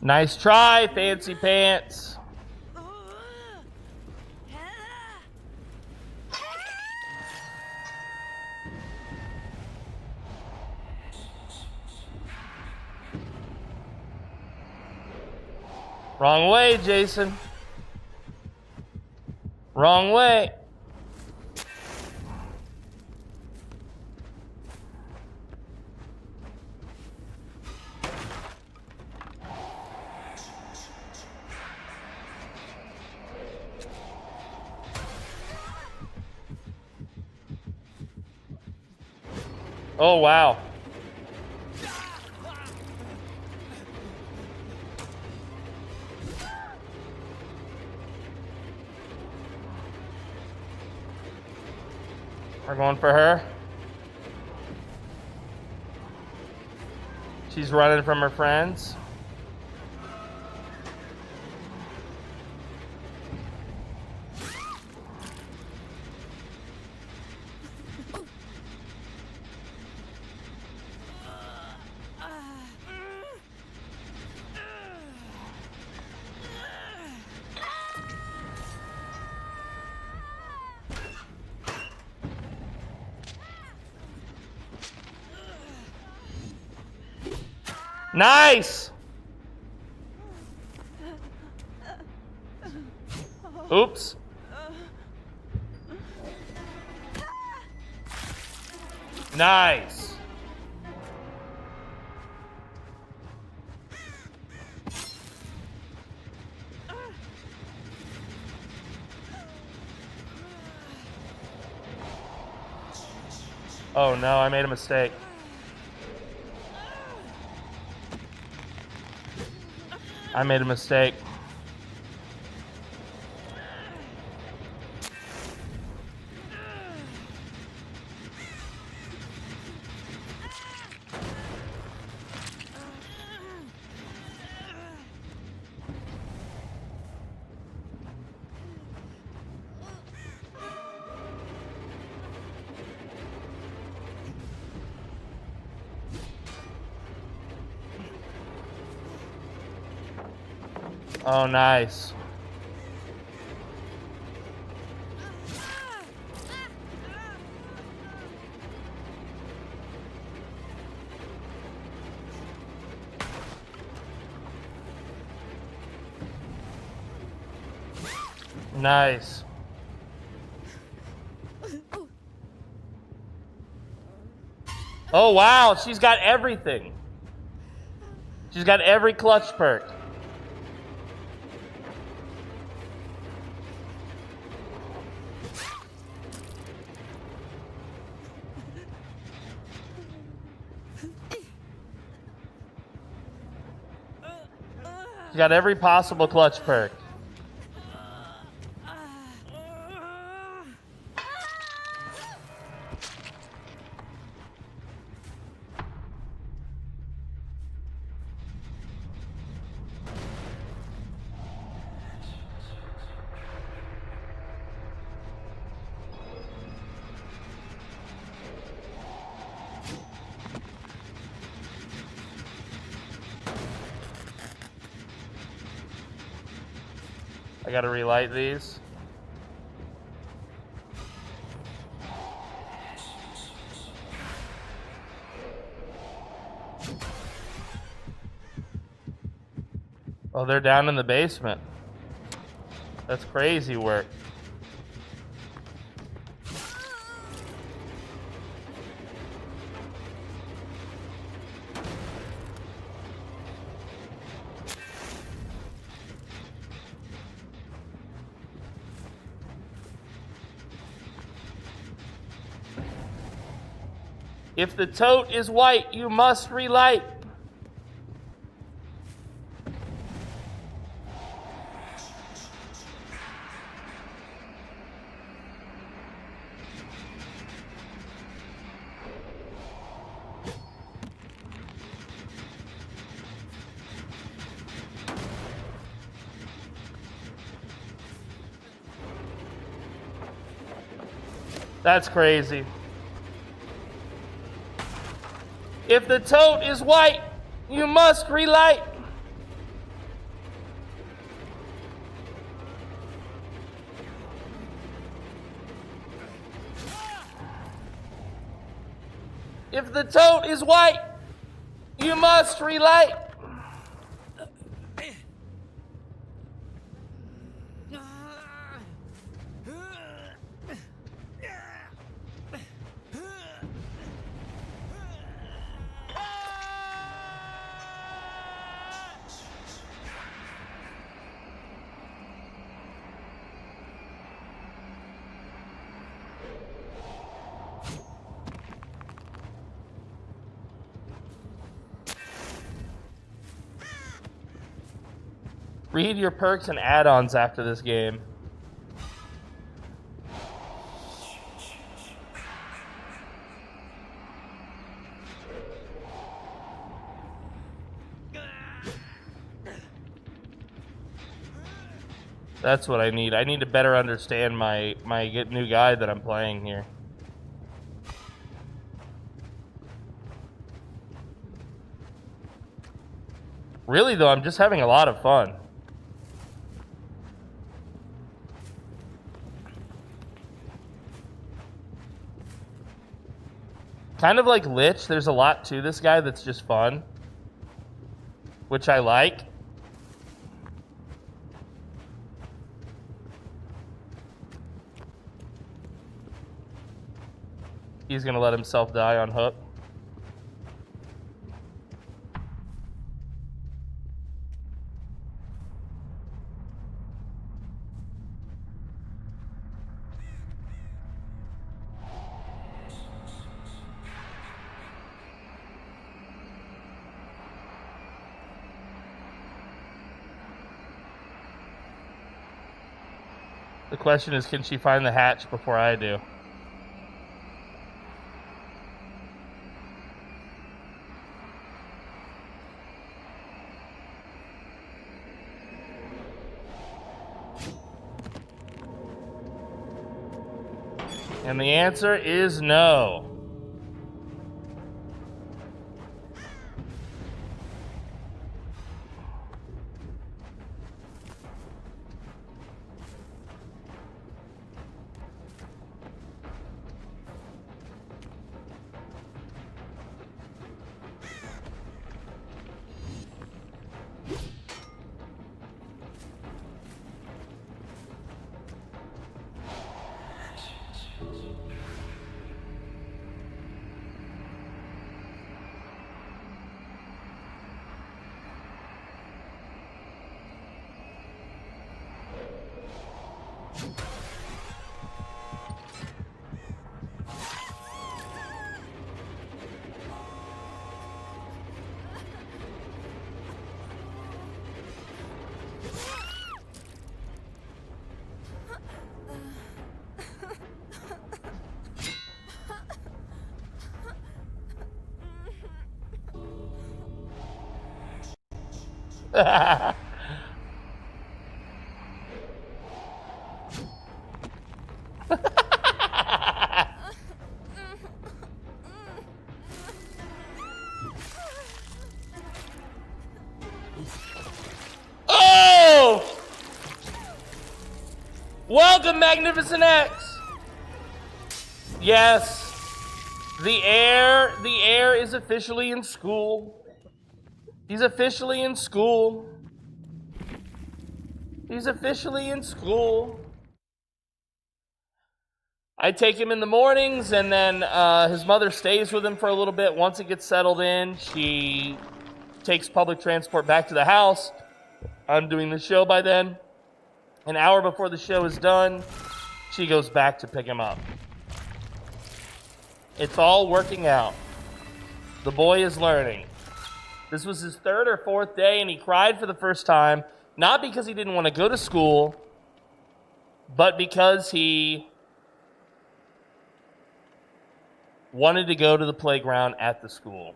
Nice try, Fancy Pants. Wrong way, Jason. Wrong way. Oh, wow. We're going for her. She's running from her friends. Nice! Oops. Nice. Oh no, I made a mistake. I made a mistake. Oh, nice. Nice. Oh, wow. She's got everything. She's got every clutch perk. She's got every possible clutch perk. I gotta relight these. Oh, they're down in the basement. That's crazy work. If the tote is white, you must relight. That's crazy. If the tote is white, you must relight. If the tote is white, you must relight. Read your perks and add-ons after this game. That's what I need. I need to better understand my new guy that I'm playing here. Really though, I'm just having a lot of fun. Kind of like Lich, there's a lot to this guy that's just fun. which I like. He's gonna let himself die on hook. The question is, can she find the hatch before I do? And the answer is no. Oh! Welcome, Magnificent X. Yes. The heir is officially in school. He's officially in school. He's officially in school. I take him in the mornings, and then his mother stays with him for a little bit. Once he gets settled in, she takes public transport back to the house. I'm doing the show by then. An hour before the show is done, she goes back to pick him up. It's all working out. The boy is learning. This was his third or fourth day, and he cried for the first time, not because he didn't want to go to school, but because he wanted to go to the playground at the school.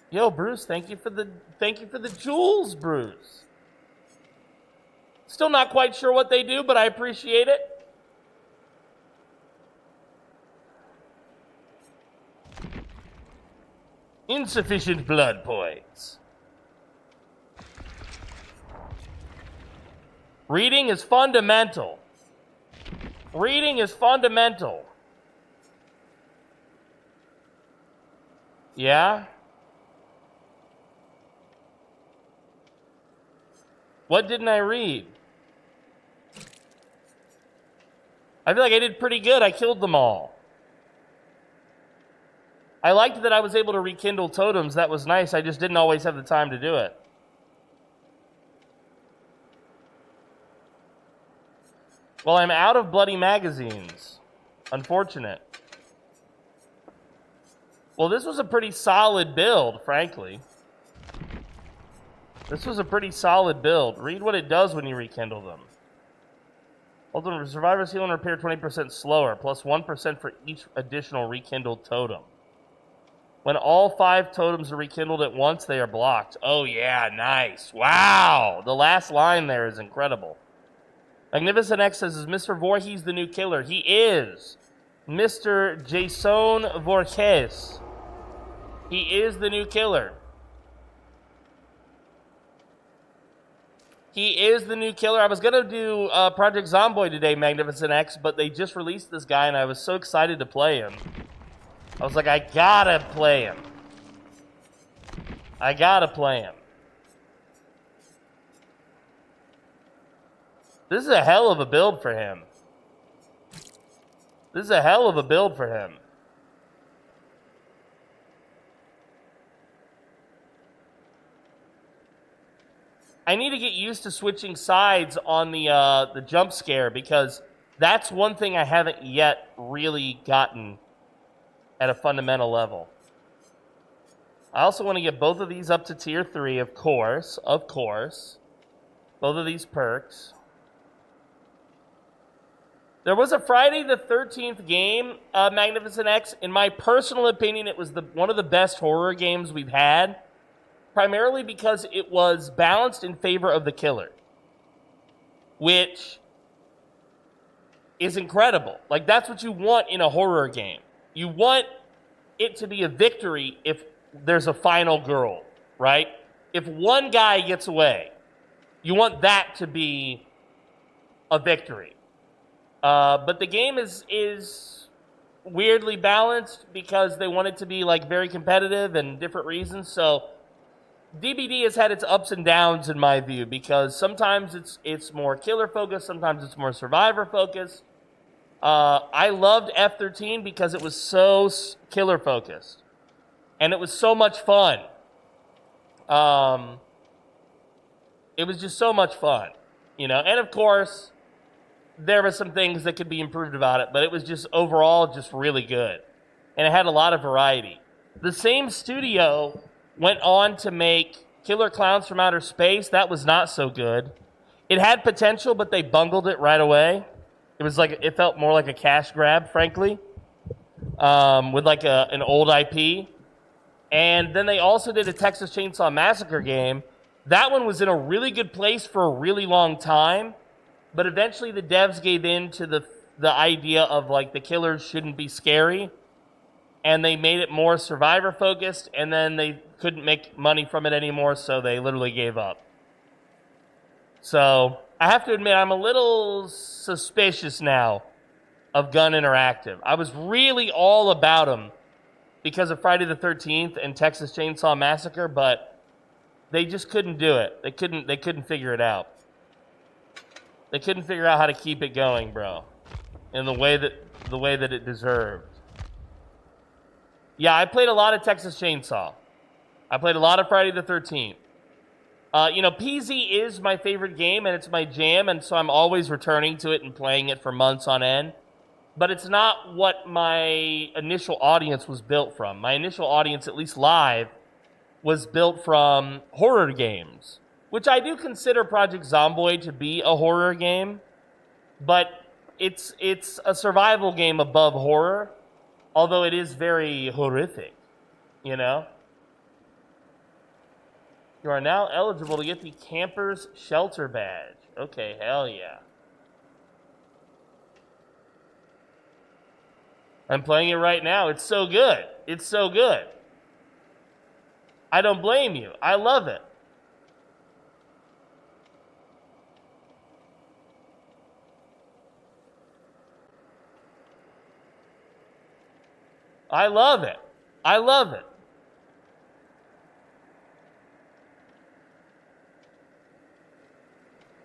Yo, Bruce, thank you for the jewels, Bruce. Still not quite sure what they do, but I appreciate it. Insufficient blood points. Reading is fundamental. Reading is fundamental. Yeah? What didn't I read? I feel like I did pretty good. I killed them all. I liked that I was able to rekindle totems. That was nice. I just didn't always have the time to do it. Well, I'm out of bloody magazines. Unfortunate. Well, this was a pretty solid build, frankly. This was a pretty solid build. Read what it does when you rekindle them. Ultimate Survivors heal and repair 20% slower, plus 1% for each additional rekindled totem. When all 5 totems are rekindled at once, they are blocked. Oh yeah, nice. Wow! The last line there is incredible. Magnificent X says, is Mr. Voorhees the new killer? He is. Mr. Jason Voorhees. He is the new killer. He is the new killer. I was going to do Project Zomboid today, Magnificent X, but they just released this guy, and I was so excited to play him. I was like, I gotta play him. I gotta play him. This is a hell of a build for him. This is a hell of a build for him. I need to get used to switching sides on the jump scare, because that's one thing I haven't yet really gotten at a fundamental level. I also want to get both of these up to tier 3, of course. Both of these perks. There was a Friday the 13th game, Magnificent X. In my personal opinion, it was one of the best horror games we've had, primarily because it was balanced in favor of the killer, which is incredible. Like, that's what you want in a horror game. You want it to be a victory if there's a final girl, right? If one guy gets away, you want that to be a victory. But the game is weirdly balanced because they want it to be like very competitive and different reasons. So DBD has had its ups and downs in my view, because sometimes it's more killer focused, sometimes it's more survivor focused. I loved F13 because it was so killer focused, and it was so much fun. It was just so much fun, you know. And of course, there were some things that could be improved about it, but it was just overall just really good, and it had a lot of variety. The same studio went on to make Killer Clowns from Outer Space. That was not so good. It had potential, but they bungled it right away. It felt more like a cash grab, frankly, with like an old IP. And then they also did a Texas Chainsaw Massacre game. That one was in a really good place for a really long time, but eventually the devs gave in to the idea of like the killers shouldn't be scary, and they made it more survivor focused, and then they couldn't make money from it anymore, so they literally gave up. So I have to admit, I'm a little suspicious now of Gun Interactive. I was really all about them because of Friday the 13th and Texas Chainsaw Massacre, but they just couldn't do it. They couldn't figure it out. They couldn't figure out how to keep it going, bro, in the way that it deserved. Yeah, I played a lot of Texas Chainsaw. I played a lot of Friday the 13th. PZ is my favorite game, and it's my jam, and so I'm always returning to it and playing it for months on end. But it's not what my initial audience was built from. My initial audience, at least live, was built from horror games, which I do consider Project Zomboid to be a horror game, but it's a survival game above horror, although it is very horrific, you know? You are now eligible to get the Camper's Shelter Badge. Okay, hell yeah. I'm playing it right now. It's so good. It's so good. I don't blame you. I love it. I love it. I love it.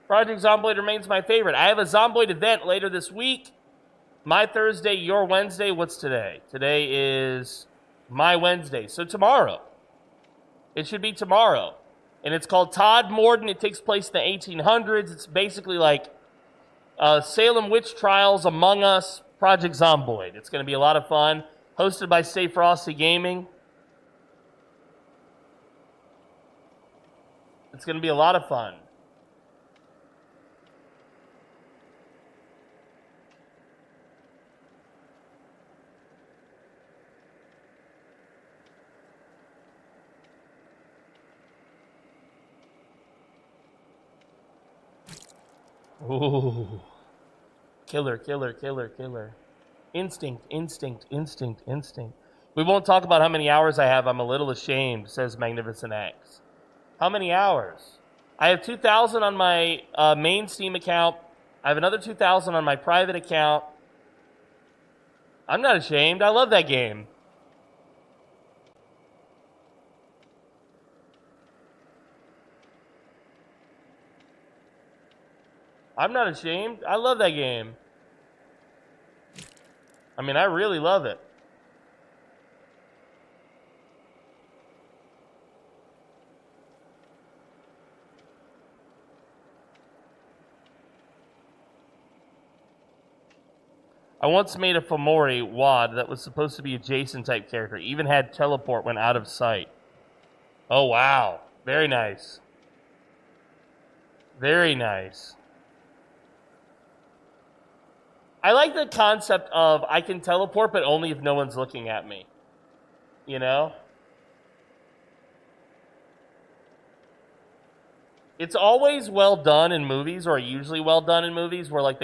Project Zomboid remains my favorite. I have a Zomboid event later this week. My Thursday, your Wednesday. What's today? Today is my Wednesday. So tomorrow. It should be tomorrow. And it's called Todd Morden. It takes place in the 1800s. It's basically like Salem Witch Trials, Among Us, Project Zomboid. It's going to be a lot of fun. Hosted by Stay Frosty Gaming. It's going to be a lot of fun. Ooh. Killer, killer, killer, killer. Instinct, instinct, instinct, instinct. We won't talk about how many hours I have. I'm a little ashamed, says Magnificent X. How many hours? I have 2,000 on my main Steam account. I have another 2,000 on my private account. I'm not ashamed. I love that game. I'm not ashamed. I love that game. I mean, I really love it. I once made a Fomori WAD that was supposed to be a Jason type character. Even had teleport when out of sight. Oh, wow. Very nice. Very nice. I like the concept of I can teleport, but only if no one's looking at me. You know? It's always well done in movies, or usually well done in movies, where like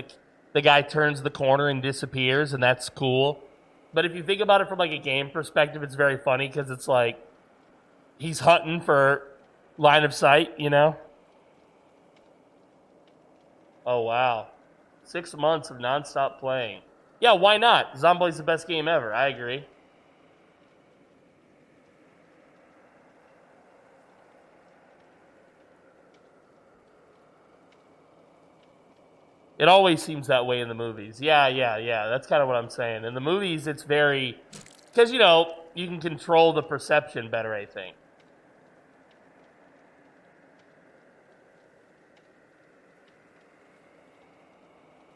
the guy turns the corner and disappears, and that's cool. But if you think about it from like a game perspective, it's very funny because it's like he's hunting for line of sight, you know? Oh, wow. 6 months of nonstop playing. Yeah, why not? Zomboid's the best game ever. I agree. It always seems that way in the movies. Yeah. That's kind of what I'm saying. In the movies, it's very... Because, you know, you can control the perception better, I think.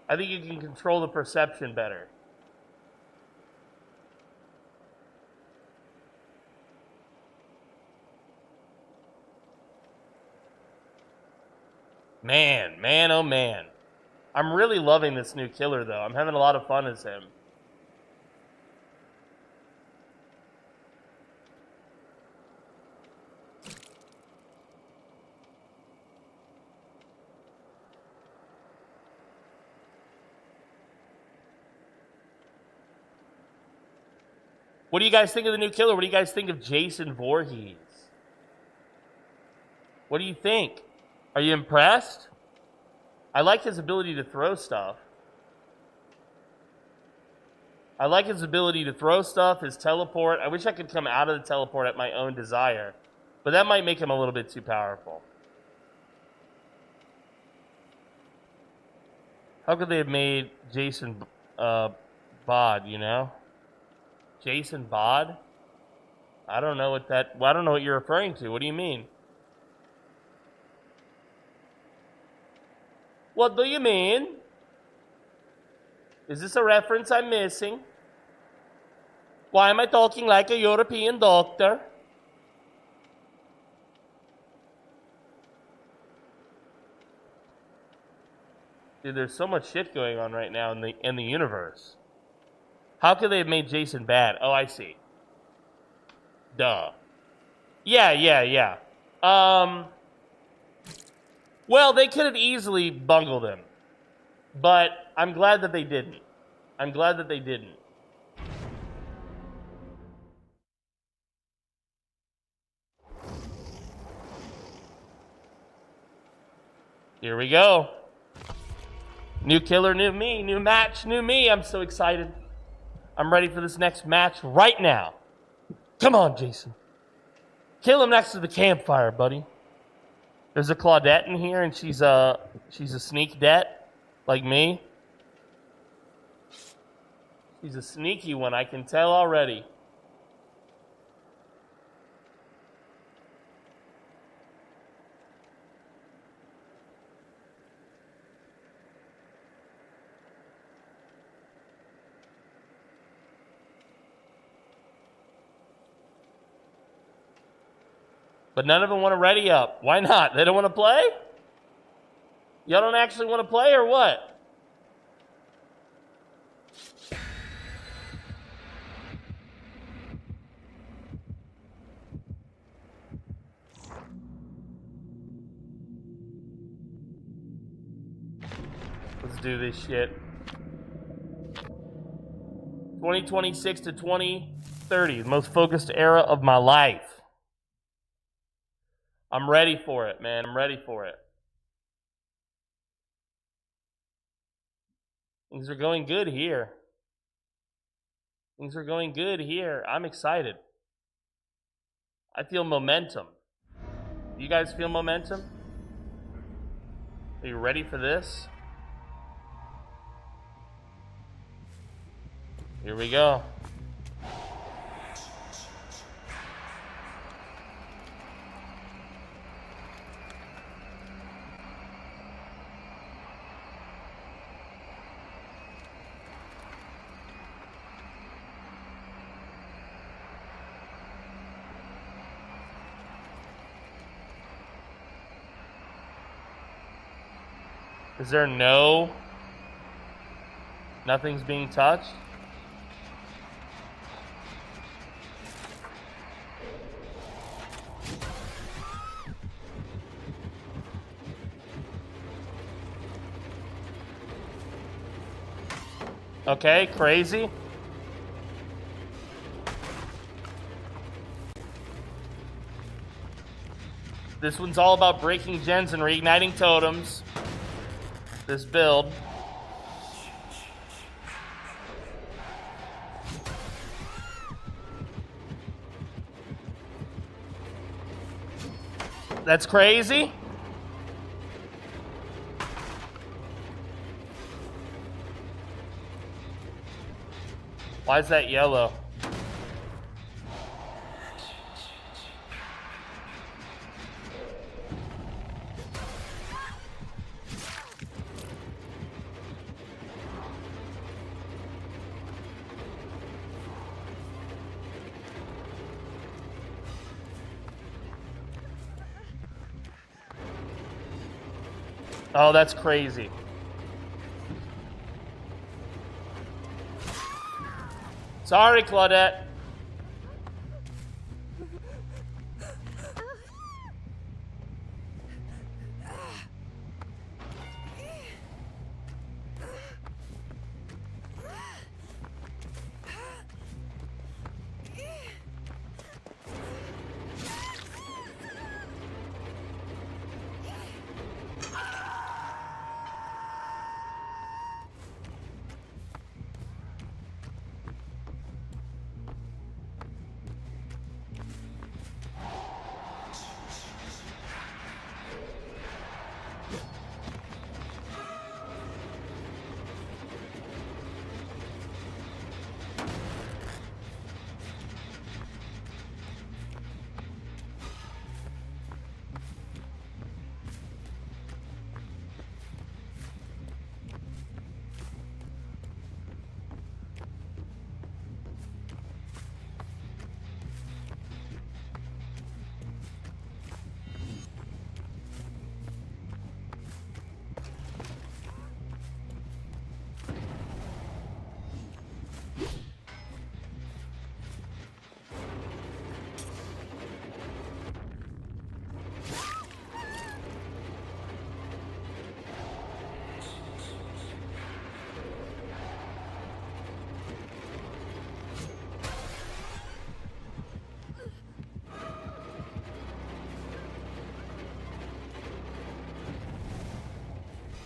I think you can control the perception better. Man, oh man. I'm really loving this new killer, though. I'm having a lot of fun as him. What do you guys think of the new killer? What do you guys think of Jason Voorhees? What do you think? Are you impressed? I like his ability to throw stuff. I like his ability to throw stuff, his teleport. I wish I could come out of the teleport at my own desire. But that might make him a little bit too powerful. How could they have made Jason Bod, you know? Jason Bod? I don't know what you're referring to. What do you mean? What do you mean? Is this a reference I'm missing? Why am I talking like a European doctor? Dude, there's so much shit going on right now in the universe. How could they have made Jason bad? Oh, I see. Duh. Yeah. Well, they could have easily bungled him. But I'm glad that they didn't. Here we go. New killer, new me. New match, new me. I'm so excited. I'm ready for this next match right now. Come on, Jason. Kill him next to the campfire, buddy. There's a Claudette in here, and she's a sneak det, like me. She's a sneaky one, I can tell already. But none of them want to ready up. Why not? They don't want to play? Y'all don't actually want to play or what? Let's do this shit. 2026 to 2030, the most focused era of my life. I'm ready for it, man. I'm ready for it. Things are going good here. I'm excited. I feel momentum. You guys feel momentum? Are you ready for this? Here we go. Is there nothing's being touched? Okay, crazy. This one's all about breaking gens and reigniting totems. This build. That's crazy. Why is that yellow? Oh, that's crazy. Sorry, Claudette.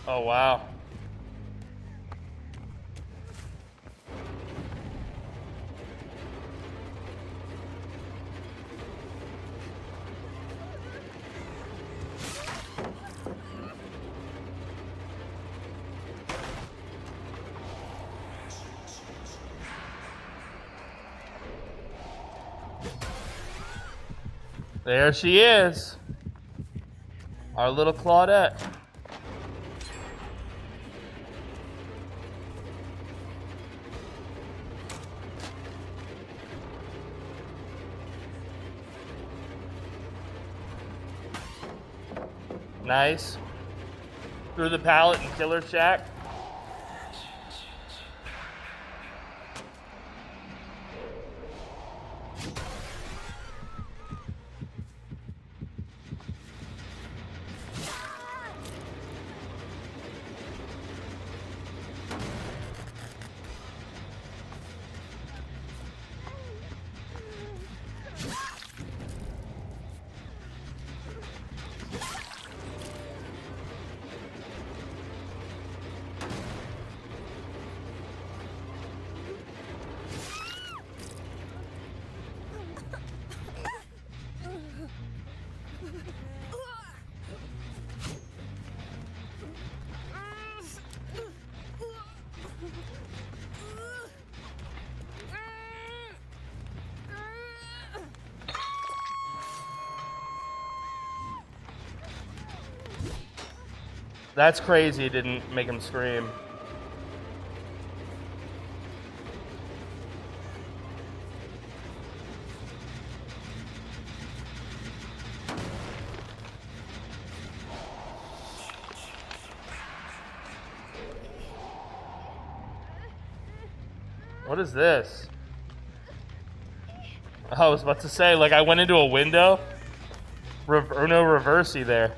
Oh, wow. There she is. Our little Claudette. Nice. Through the pallet and Killer Shack. That's crazy. It didn't make him scream. What is this? I was about to say, like, I went into a window. No reversey there.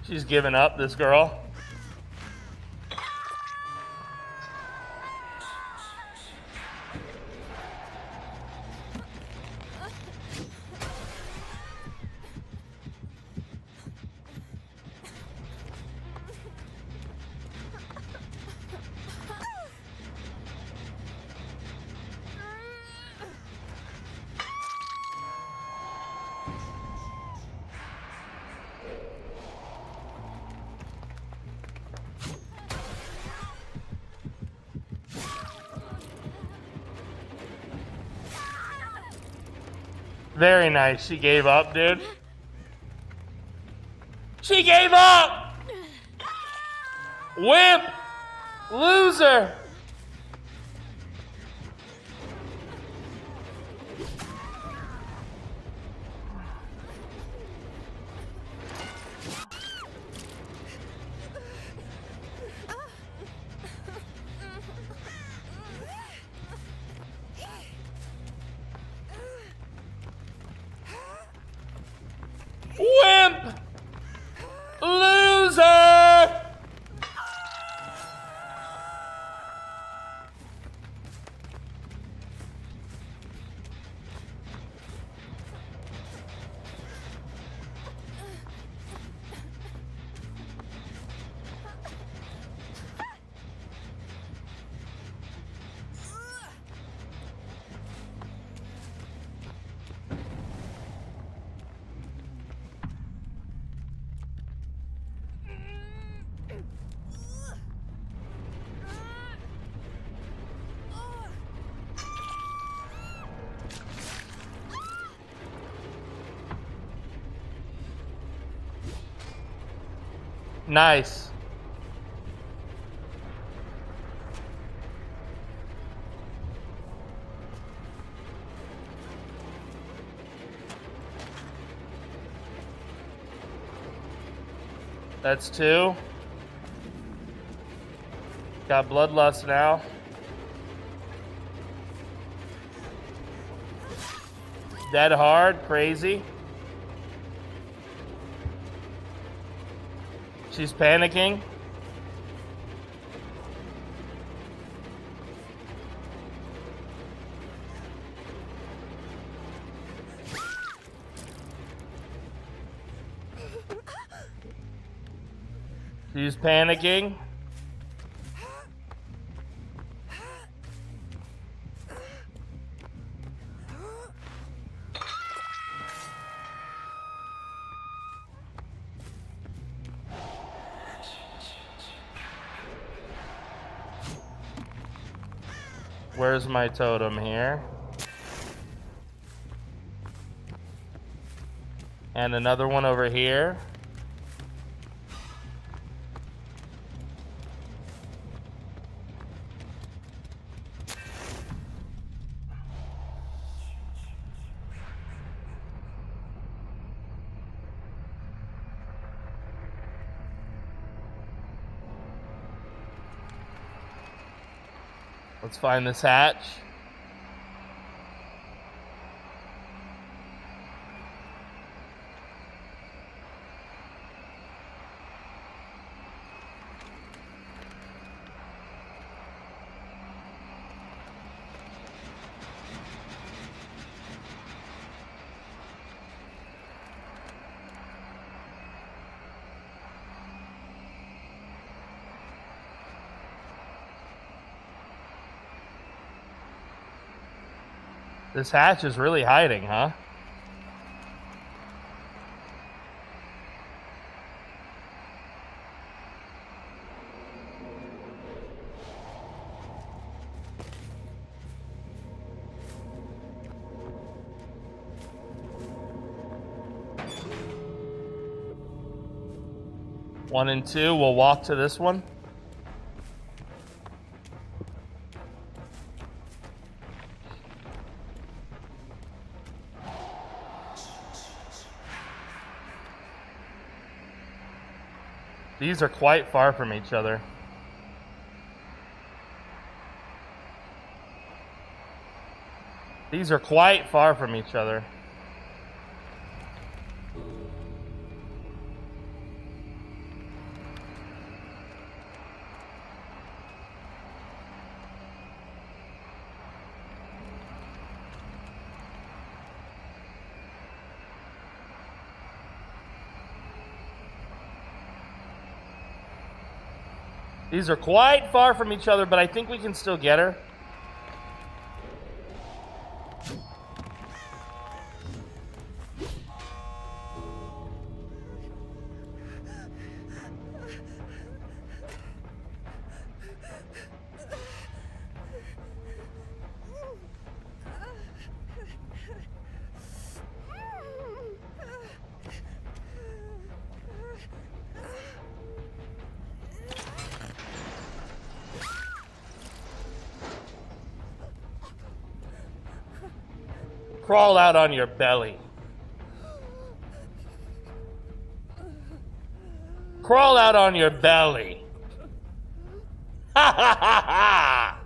She's giving up, this girl. Very nice. She gave up, dude. She gave up! Wimp! Loser! Wimp! Loser! Nice. That's 2. Got bloodlust now. Dead hard, crazy. She's panicking. She's panicking. Where's my totem here? And another one over here. Let's find this hatch. This hatch is really hiding, huh? One and two, we'll walk to this one. These are quite far from each other. These are quite far from each other. These are quite far from each other, but I think we can still get her. Crawl out on your belly. Crawl out on your belly. Ha ha ha ha!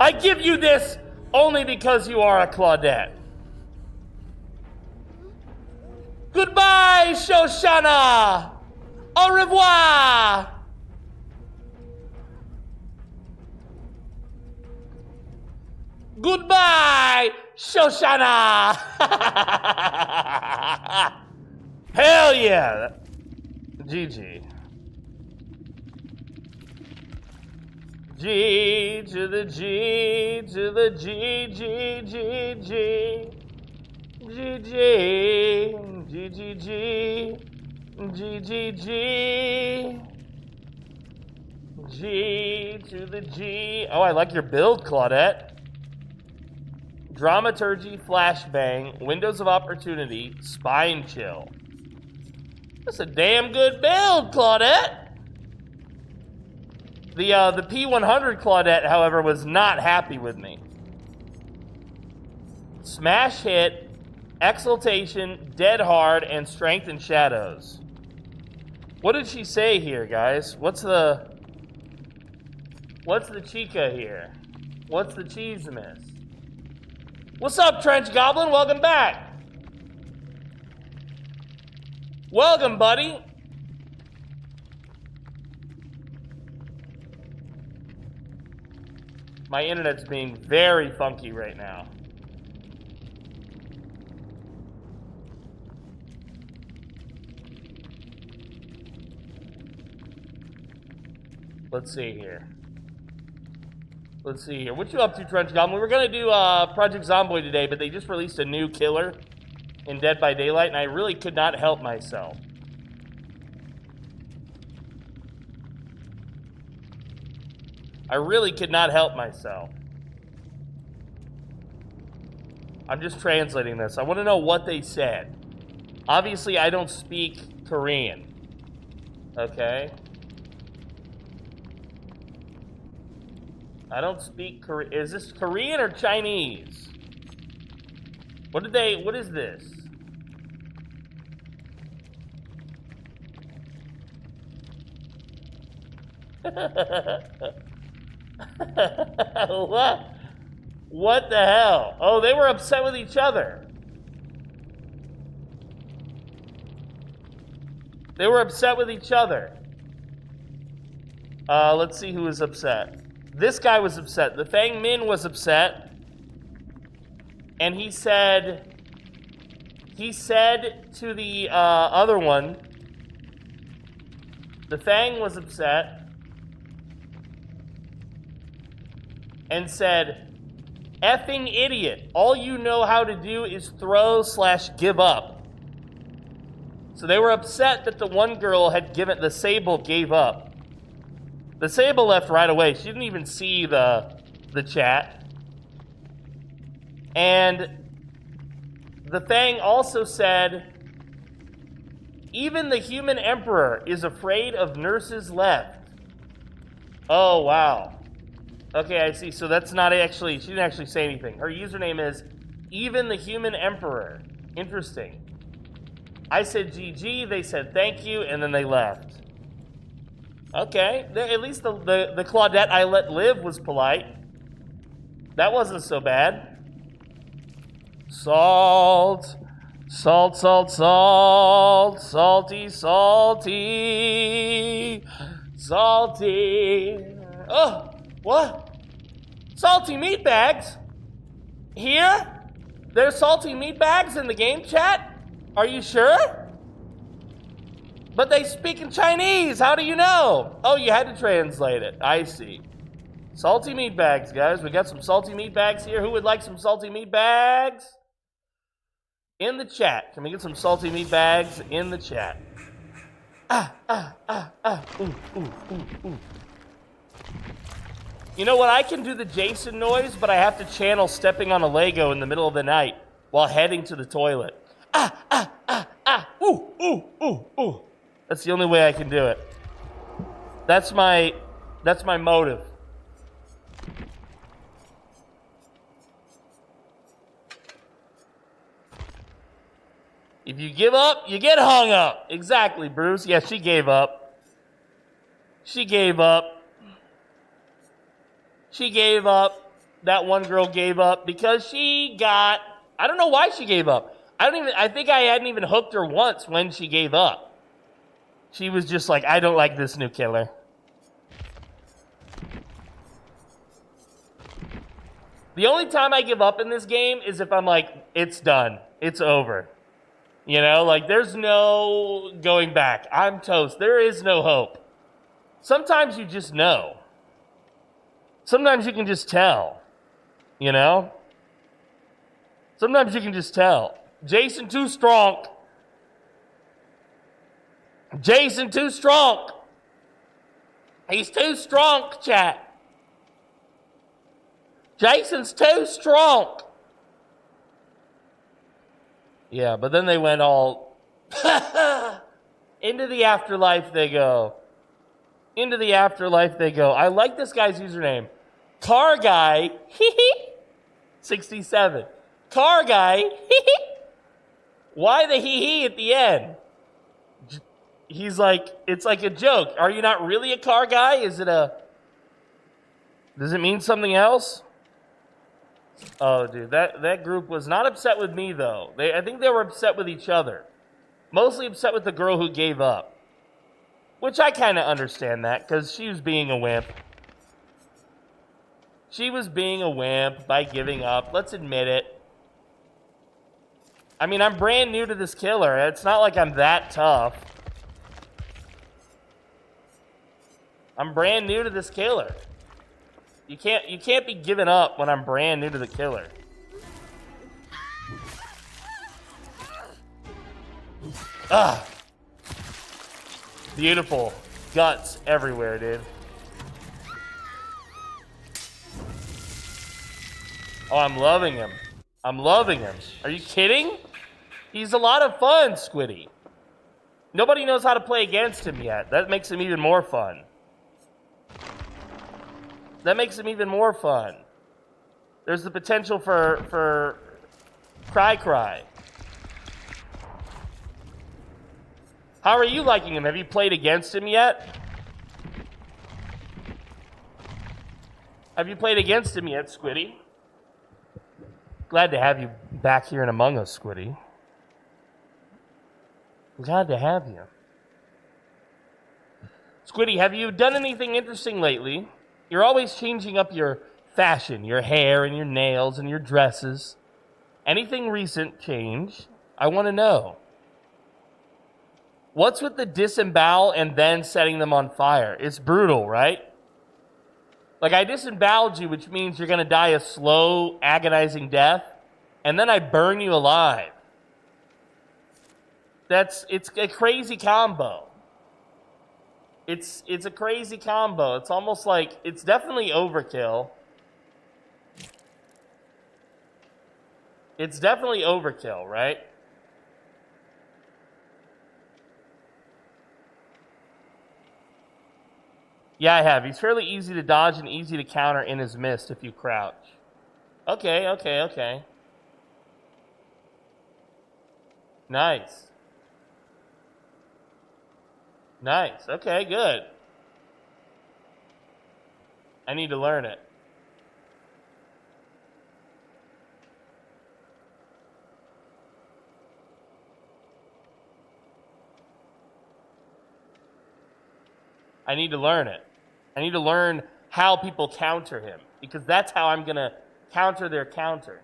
I give you this only because you are a Claudette. Goodbye, Shoshana! Au revoir! Goodbye, Shoshana! Hell yeah! GG. G to the G to the G, G, G, G. G, G, G, G, G. G, G, G. G to the G. Oh, I like your build, Claudette. Dramaturgy, flashbang, windows of opportunity, spine chill. That's a damn good build, Claudette. The P100 Claudette, however, was not happy with me. Smash hit, exaltation, dead hard, and strength and shadows. What did she say here, guys? What's the chica here? What's the cheese miss? What's up, Trench Goblin? Welcome back. Welcome, buddy. My internet's being very funky right now. Let's see here. Let's see here. What you up to, Trench Goblin? We were going to do Project Zomboid today, but they just released a new killer in Dead by Daylight, and I really could not help myself. I really could not help myself. I'm just translating this. I want to know what they said. Obviously, I don't speak Korean. Okay? I don't speak Korean. Is this Korean or Chinese? What is this? What? What the hell? Oh, they were upset with each other. They were upset with each other. Let's see who was upset. This guy was upset. The Fang Min was upset. And he said to the other one, the Fang was upset and said, effing idiot. All you know how to do is throw/give up. So they were upset that the one girl had given, the Sable gave up. The Sable left right away. She didn't even see the chat. And the Fang also said, even the human emperor is afraid of nurses left. Oh, wow. Okay, I see. So that's not actually, she didn't actually say anything. Her username is even the human emperor. Interesting. I said GG, they said thank you, and then they left. Okay, at least the Claudette I let live was polite. That wasn't so bad. Salt, salt, salt, salt, salty, salty, salty. Oh, what? Salty meat bags? Here? There's salty meat bags in the game chat? Are you sure? But they speak in Chinese. How do you know? Oh, you had to translate it. I see. Salty meat bags, guys. We got some salty meat bags here. Who would like some salty meat bags? In the chat. Can we get some salty meat bags in the chat? Ooh, ooh, ooh, ooh. You know what? I can do the Jason noise, but I have to channel stepping on a Lego in the middle of the night while heading to the toilet. Ooh, ooh, ooh, ooh. That's the only way I can do it. That's my motive. If you give up, you get hung up. Exactly, Bruce. Yeah, she gave up. She gave up. She gave up. That one girl gave up because she got, I don't know why she gave up. I think I hadn't even hooked her once when she gave up. She was just like, I don't like this new killer. The only time I give up in this game is if I'm like, it's done. It's over. You know, like there's no going back. I'm toast. There is no hope. Sometimes you just know. Sometimes you can just tell. You know? Sometimes you can just tell. Jason too strong. Jason too strong. He's too strong, chat. Jason's too strong. Yeah, but then they went all into the afterlife they go. Into the afterlife they go. I like this guy's username. Car guy 67. Car guy Why the hee at the end? He's like, it's like a joke. Are you not really a car guy? Does it mean something else? Oh, dude, that group was not upset with me, though. I think they were upset with each other. Mostly upset with the girl who gave up. Which I kind of understand that, because she was being a wimp. She was being a wimp by giving up. Let's admit it. I mean, I'm brand new to this killer. It's not like I'm that tough. I'm brand new to this killer. You can't be giving up when I'm brand new to the killer. Ah. Beautiful. Guts everywhere, dude. Oh, I'm loving him. I'm loving him. Are you kidding? He's a lot of fun, Squiddy. Nobody knows how to play against him yet. That makes him even more fun. That makes him even more fun. There's the potential for cry. How are you liking him? Have you played against him yet? Have you played against him yet, Squiddy? Glad to have you back here and among us, Squiddy. Glad to have you. Squiddy, have you done anything interesting lately? You're always changing up your fashion, your hair and your nails and your dresses. Anything recent change? I want to know. What's with the disembowel and then setting them on fire? It's brutal, right? Like, I disemboweled you, which means you're going to die a slow, agonizing death, and then I burn you alive. It's a crazy combo. It's a crazy combo. It's almost like, it's definitely overkill. It's definitely overkill, right? Yeah, I have. He's fairly easy to dodge and easy to counter in his mist if you crouch. Okay. Nice. Okay, good. I need to learn it. I need to learn it. I need to learn how people counter him, because that's how I'm going to counter their counter.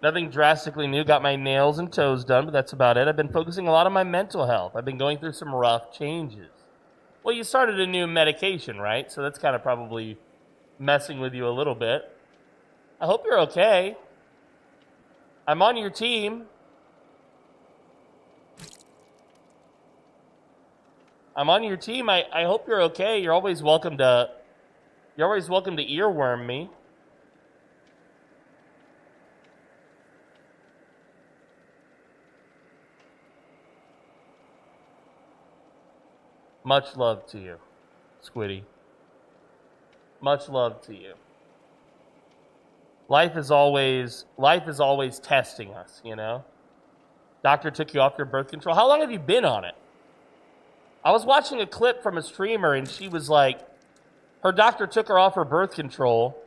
Nothing drastically new. Got my nails and toes done, but that's about it. I've been focusing a lot on my mental health. I've been going through some rough changes. Well, you started a new medication, right? So that's kind of probably messing with you a little bit. I hope you're okay. I'm on your team. I'm on your team. I hope you're okay. You're always welcome to earworm me. Much love to you, Squiddy. Much love to you. Life is always testing us, you know? Doctor took you off your birth control. How long have you been on it? I was watching a clip from a streamer, and she was like, her doctor took her off her birth control,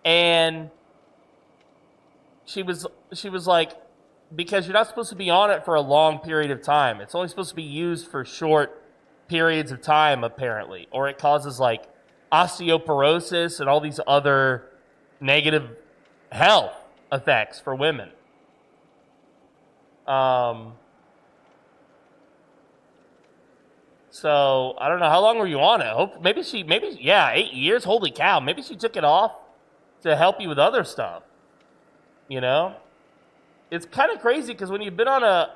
and she was like, because you're not supposed to be on it for a long period of time. It's only supposed to be used for short periods of time, apparently, or it causes like osteoporosis and all these other negative health effects for women. So I don't know, how long were you on it? Maybe 8 years. Holy cow! Maybe she took it off to help you with other stuff. You know, it's kind of crazy because when you've been on a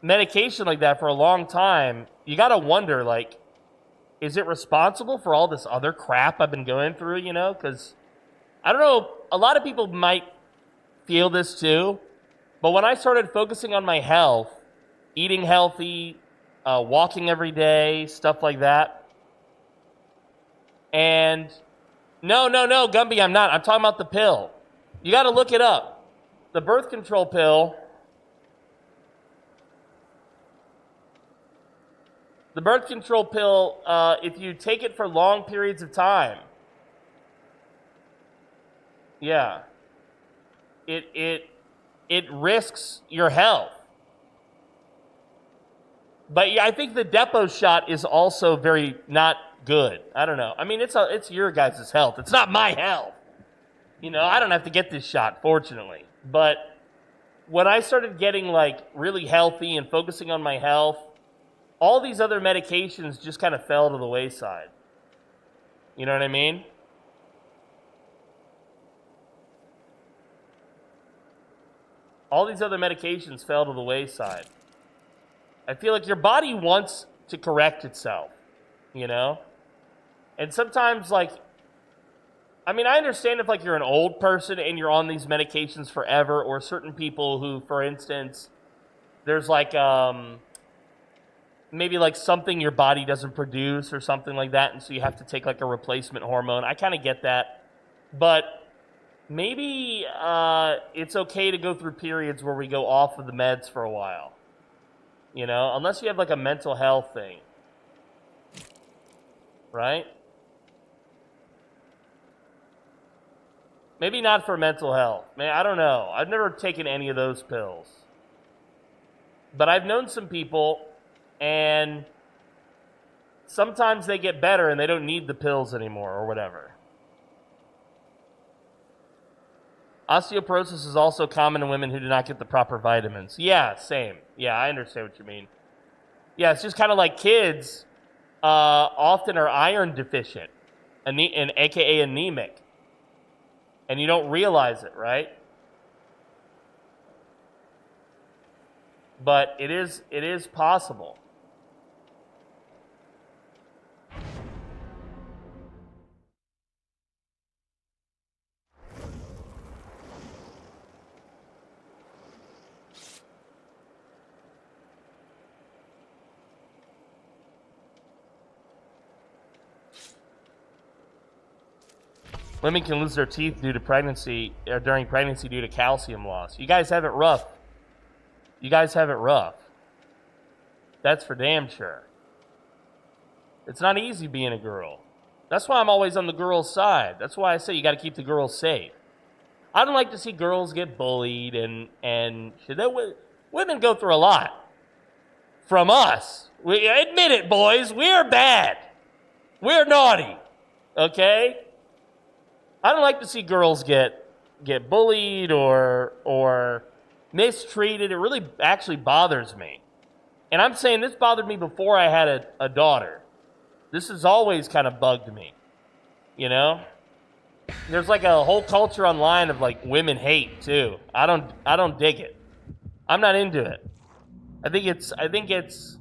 medication like that for a long time, you got to wonder, like, is it responsible for all this other crap I've been going through, you know? Because, I don't know, a lot of people might feel this too, but when I started focusing on my health, eating healthy, walking every day, stuff like that, and no, Gumby, I'm not. I'm talking about the pill. You got to look it up. The birth control pill. The birth control pill, if you take it for long periods of time, yeah, it risks your health. But yeah, I think the depot shot is also very not good. I don't know. I mean, it's your guys' health. It's not my health. You know, I don't have to get this shot, fortunately. But when I started getting like really healthy and focusing on my health, all these other medications just kind of fell to the wayside. You know what I mean? All these other medications fell to the wayside. I feel like your body wants to correct itself, you know? And sometimes, like, I mean, I understand if, like, you're an old person and you're on these medications forever, or certain people who, for instance, there's, like, maybe like something your body doesn't produce or something like that, and so you have to take like a replacement hormone. I kind of get that, but maybe it's okay to go through periods where we go off of the meds for a while. You know, unless you have like a mental health thing, right? Maybe not for mental health. Man, I don't know. I've never taken any of those pills. But I've known some people, and sometimes they get better and they don't need the pills anymore or whatever. Osteoporosis is also common in women who do not get the proper vitamins. Yeah, same. Yeah, I understand what you mean. Yeah, it's just kind of like kids often are iron deficient, and aka anemic. And you don't realize it, right? But it is possible. Women can lose their teeth due to pregnancy or during pregnancy due to calcium loss. You guys have it rough. You guys have it rough. That's for damn sure. It's not easy being a girl. That's why I'm always on the girls' side. That's why I say you got to keep the girls safe. I don't like to see girls get bullied and shit. Women go through a lot. From us. We admit it, boys. We're bad. We're naughty. Okay? I don't like to see girls get bullied or mistreated. It really actually bothers me. And I'm saying this bothered me before I had a daughter. This has always kind of bugged me. You know? There's like a whole culture online of like women hate too. I don't dig it. I'm not into it. I think it's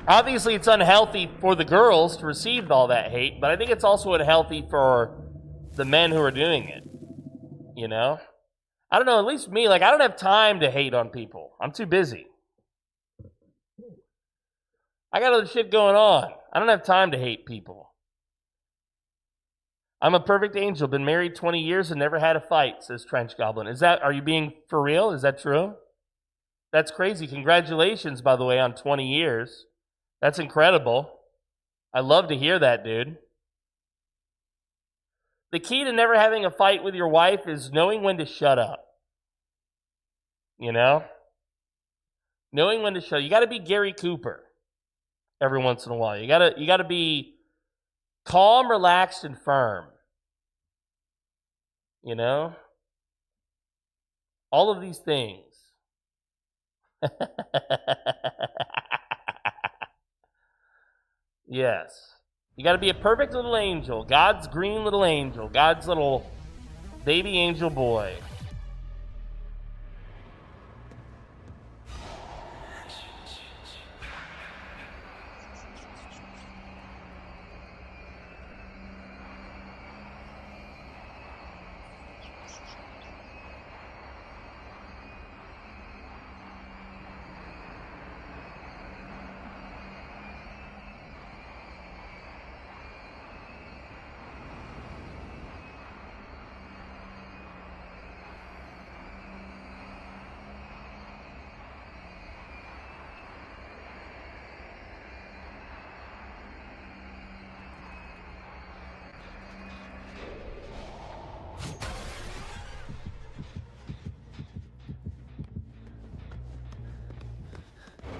obviously it's unhealthy for the girls to receive all that hate, but I think it's also unhealthy for the men who are doing it. You know? I don't know, at least me, like I don't have time to hate on people. I'm too busy. I got other shit going on. I don't have time to hate people. I'm a perfect angel, been married 20 years and never had a fight, says Trench Goblin. Are you being for real? Is that true? That's crazy. Congratulations, by the way, on 20 years. That's incredible. I love to hear that, dude. The key to never having a fight with your wife is knowing when to shut up. You know? Knowing when to shut up. You got to be Gary Cooper every once in a while. You got to be calm, relaxed, and firm. You know? All of these things. Yes. You got to be a perfect little angel. God's green little angel. God's little baby angel boy.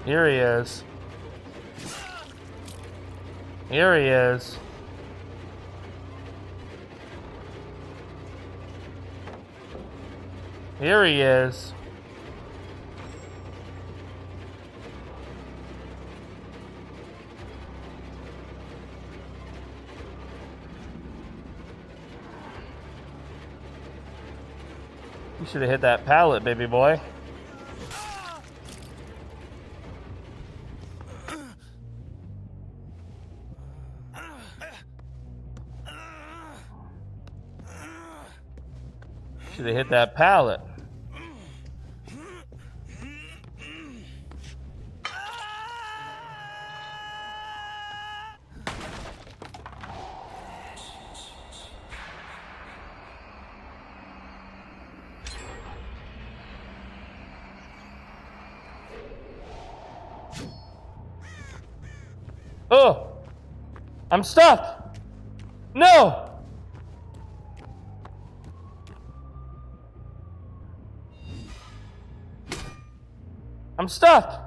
Here he is. Here he is. Here he is. You should have hit that pallet, baby boy. Should have hit that pallet. I'm stuck. No. I'm stuck.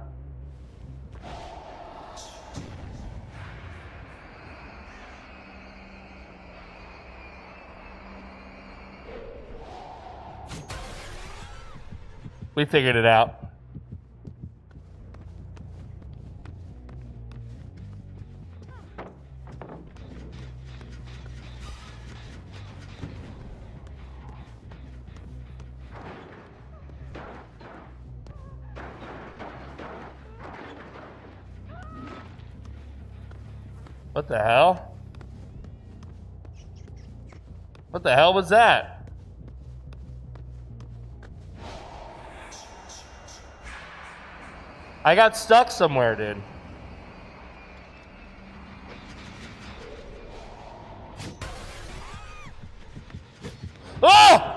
We figured it out. What the hell? What the hell was that? I got stuck somewhere, dude. Oh!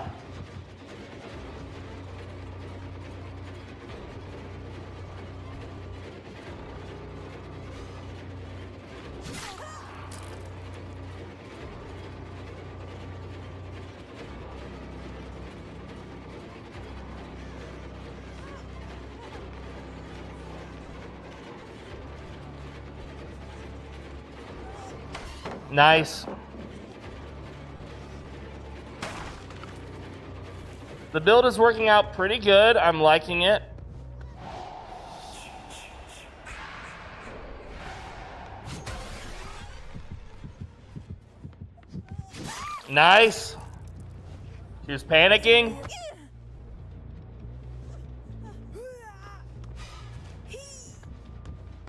Nice. The build is working out pretty good. I'm liking it. Nice. She was panicking.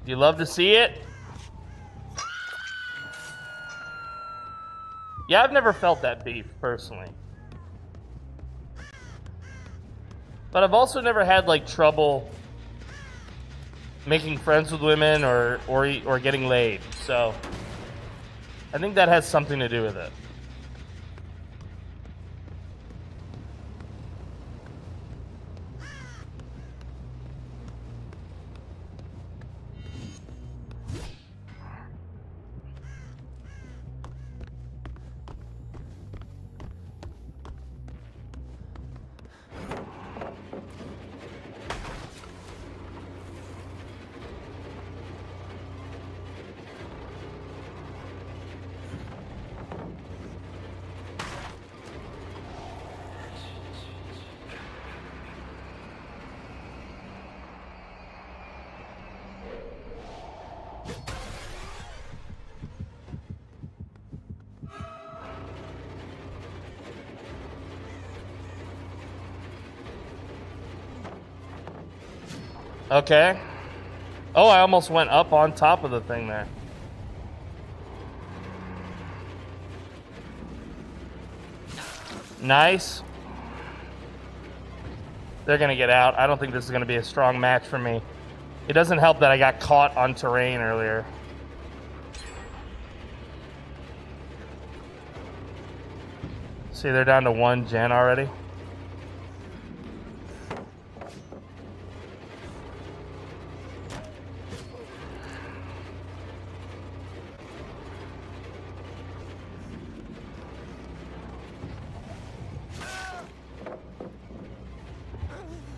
You love to see it? Yeah, I've never felt that beef, personally. But I've also never had, like, trouble making friends with women or getting laid. So, I think that has something to do with it. Okay. Oh, I almost went up on top of the thing there. Nice. They're gonna get out. I don't think this is gonna be a strong match for me. It doesn't help that I got caught on terrain earlier. See, they're down to 1 gen already.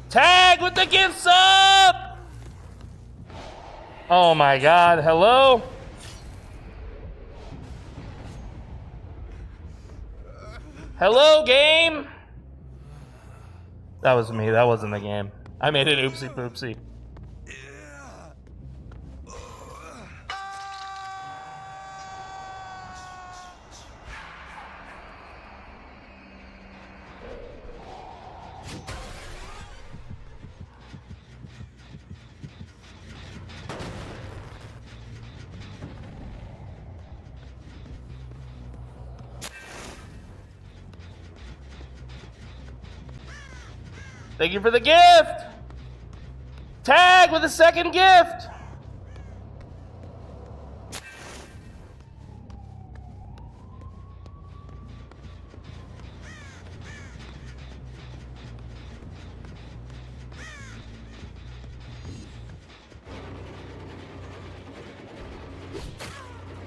Tag with the gift sub! Oh my god, hello? Hello, game? That was me, that wasn't the game. I made an oopsie poopsie. Thank you for the gift! Tag with a second gift!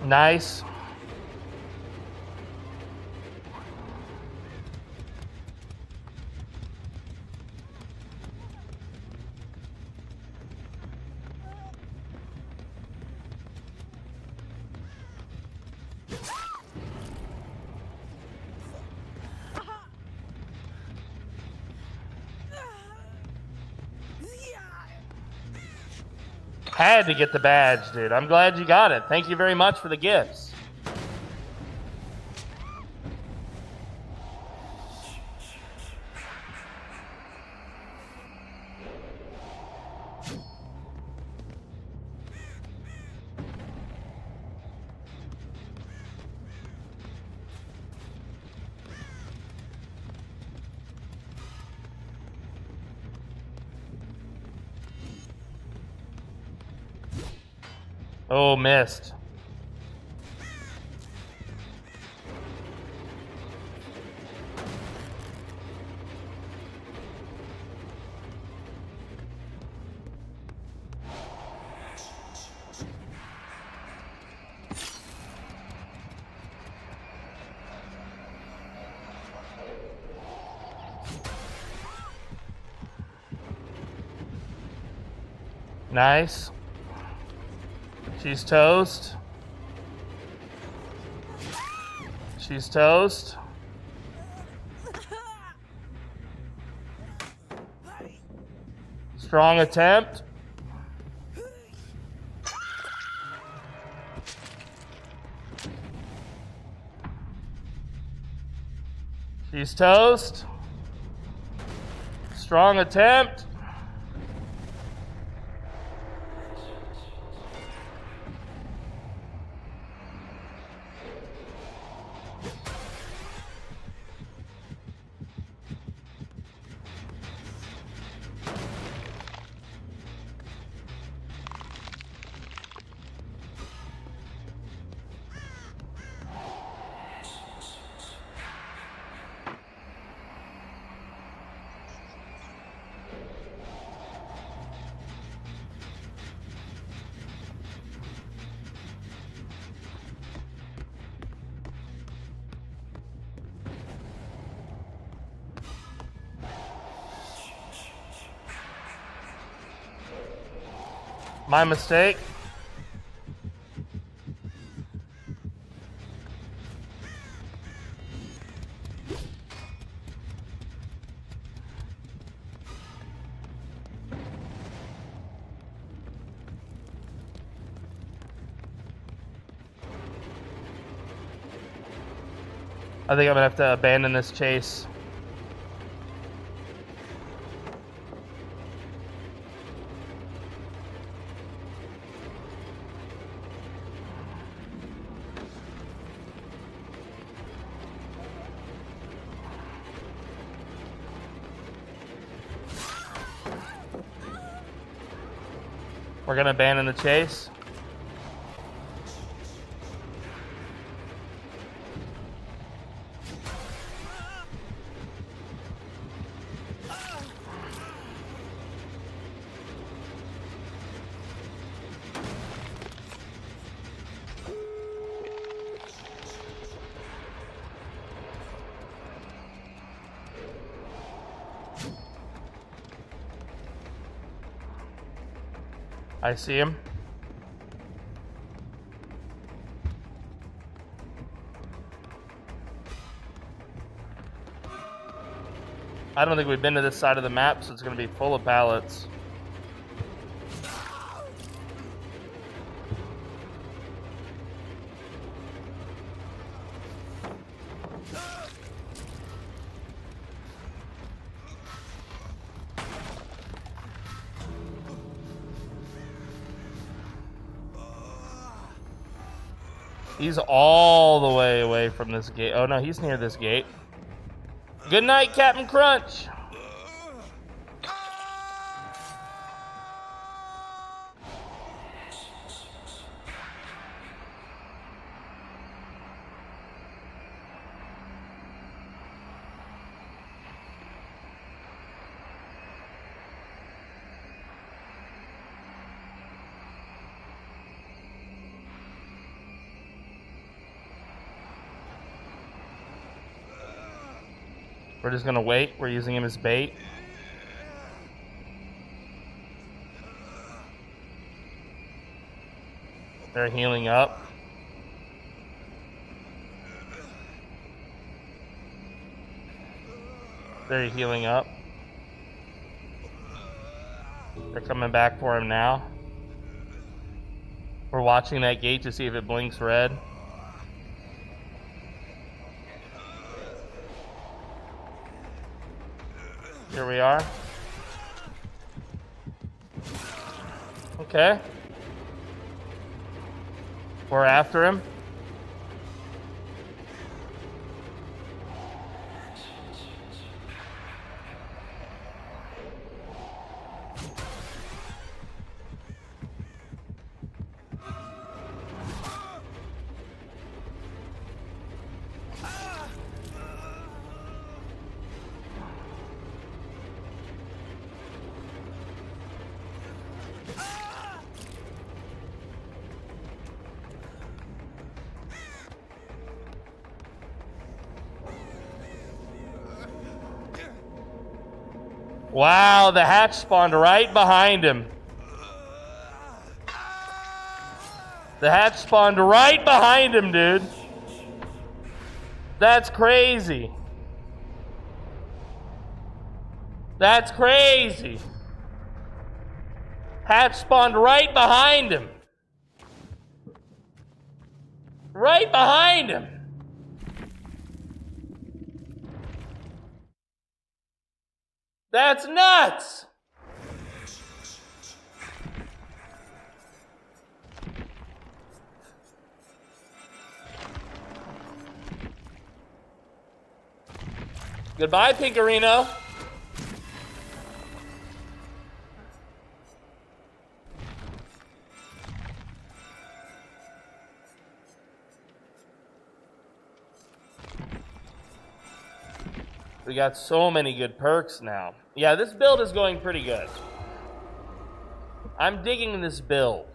Nice. Had to get the badge, dude. I'm glad you got it. Thank you very much for the gifts. Oh, missed. Nice. She's toast. She's toast. Strong attempt. She's toast. Strong attempt. My mistake. I think I'm gonna have to abandon this chase. We're gonna abandon the chase. I see him. I don't think we've been to this side of the map, so it's going to be full of pallets. He's all the way away from this gate. Oh no, he's near this gate. Good night, Captain Crunch. We're just gonna wait. We're using him as bait. They're healing up. They're healing up. They're coming back for him now. We're watching that gate to see if it blinks red. Here we are. Okay. We're after him. Wow, the hatch spawned right behind him. The hatch spawned right behind him, dude. That's crazy. That's crazy. Hatch spawned right behind him. Right behind him. That's nuts. Goodbye, Pinkerino. We got so many good perks now. Yeah, this build is going pretty good. I'm digging this build.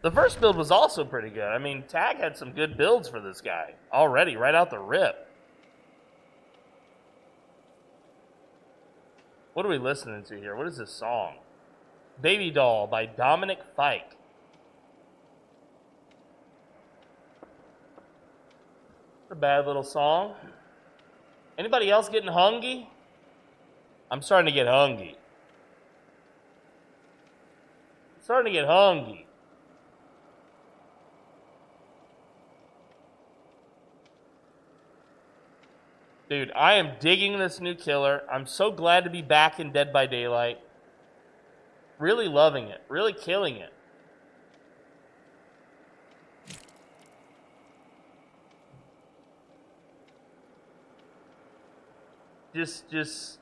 The first build was also pretty good. I mean, Tag had some good builds for this guy already, right out the rip. What are we listening to here? What is this song? Baby Doll by Dominic Fike. It's a bad little song. Anybody else getting hungry? I'm starting to get hungry. Starting to get hungry. Dude, I am digging this new killer. I'm so glad to be back in Dead by Daylight. Really loving it. Really killing it. Just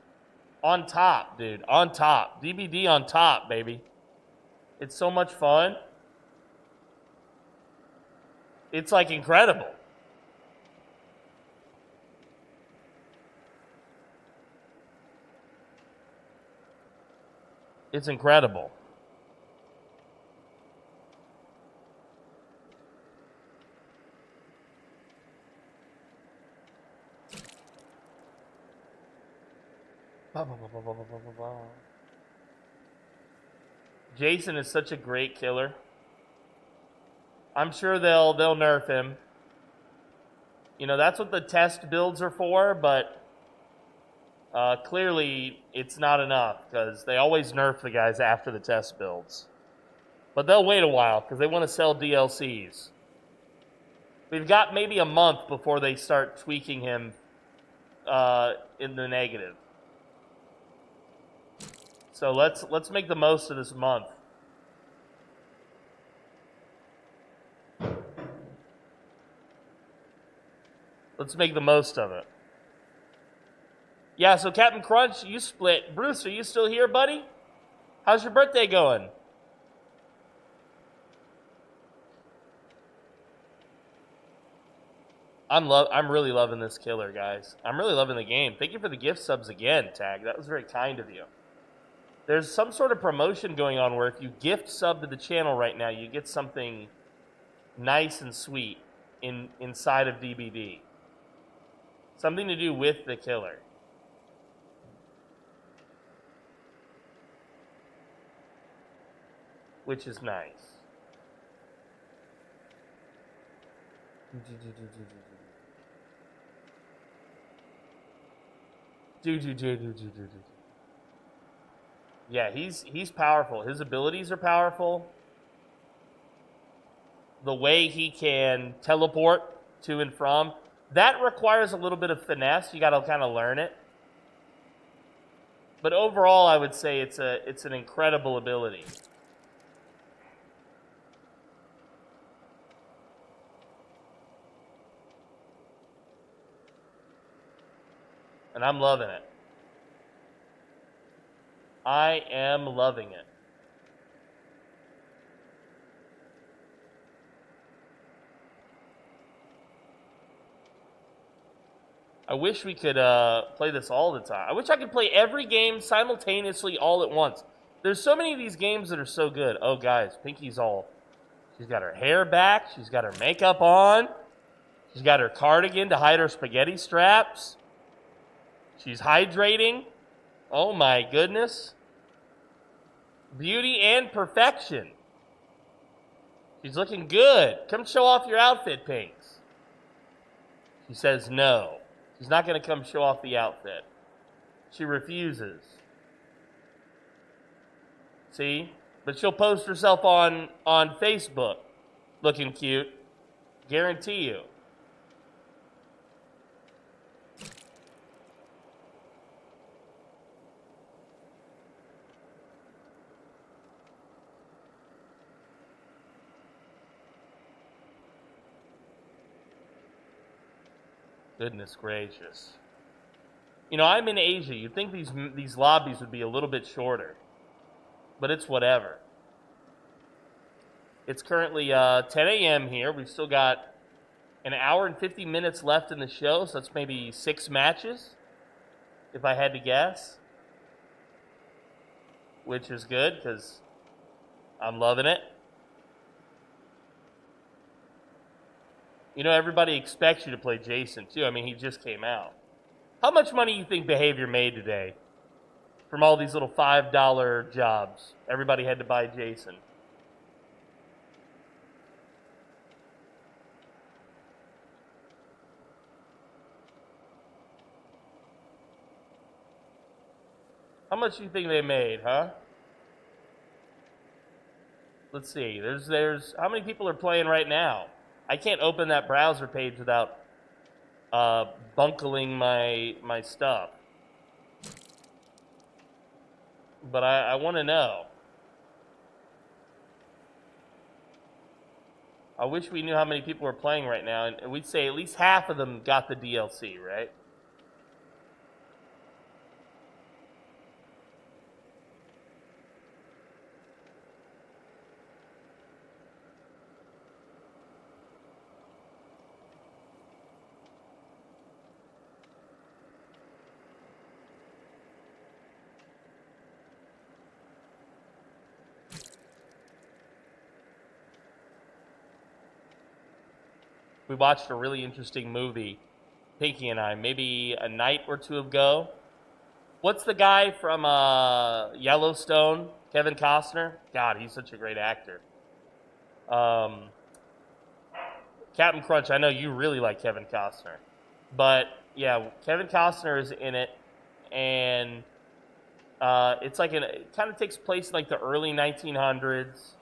on top, dude. On top. DBD on top, baby. It's so much fun. It's like incredible. It's incredible. Jason is such a great killer. I'm sure they'll nerf him. You know, that's what the test builds are for, but clearly it's not enough because they always nerf the guys after the test builds. But they'll wait a while because they want to sell DLCs. We've got maybe a month before they start tweaking him in the negative. So let's make the most of this month. Let's make the most of it. Yeah, so Captain Crunch, you split. Bruce, are you still here, buddy? How's your birthday going? I'm really loving this killer, guys. I'm really loving the game. Thank you for the gift subs again, Tag. That was very kind of you. There's some sort of promotion going on where if you gift sub to the channel right now, you get something nice and sweet inside of DBD. Something to do with the killer. Which is nice. Yeah, he's powerful. His abilities are powerful. The way he can teleport to and from, that requires a little bit of finesse. You got to kind of learn it. But overall, I would say it's an incredible ability. And I'm loving it. I am loving it. I wish we could play this all the time. I wish I could play every game simultaneously all at once. There's so many of these games that are so good. Oh, guys, Pinky's all... She's got her hair back. She's got her makeup on. She's got her cardigan to hide her spaghetti straps. She's hydrating. Oh, my goodness. Beauty and perfection. She's looking good. Come show off your outfit, Pinks. She says no. She's not going to come show off the outfit. She refuses. See? But she'll post herself on Facebook looking cute. Guarantee you. Goodness gracious. You know, I'm in Asia. You'd think these lobbies would be a little bit shorter. But it's whatever. It's currently 10 a.m. here. We've still got an hour and 50 minutes left in the show, so that's maybe 6 matches, if I had to guess. Which is good, because I'm loving it. You know, everybody expects you to play Jason, too. I mean, he just came out. How much money do you think Behavior made today from all these little $5 jobs? Everybody had to buy Jason. How much do you think they made, huh? Let's see. There's how many people are playing right now? I can't open that browser page without bunkling my stuff. But I want to know. I wish we knew how many people were playing right now, and we'd say at least half of them got the DLC, right? We watched a really interesting movie, Pinky and I, maybe a night or two ago. What's the guy from Yellowstone? Kevin Costner? God, he's such a great actor. Captain Crunch, I know you really like Kevin Costner. But, yeah, Kevin Costner is in it, and it's like it kind of takes place in like the early 1900s.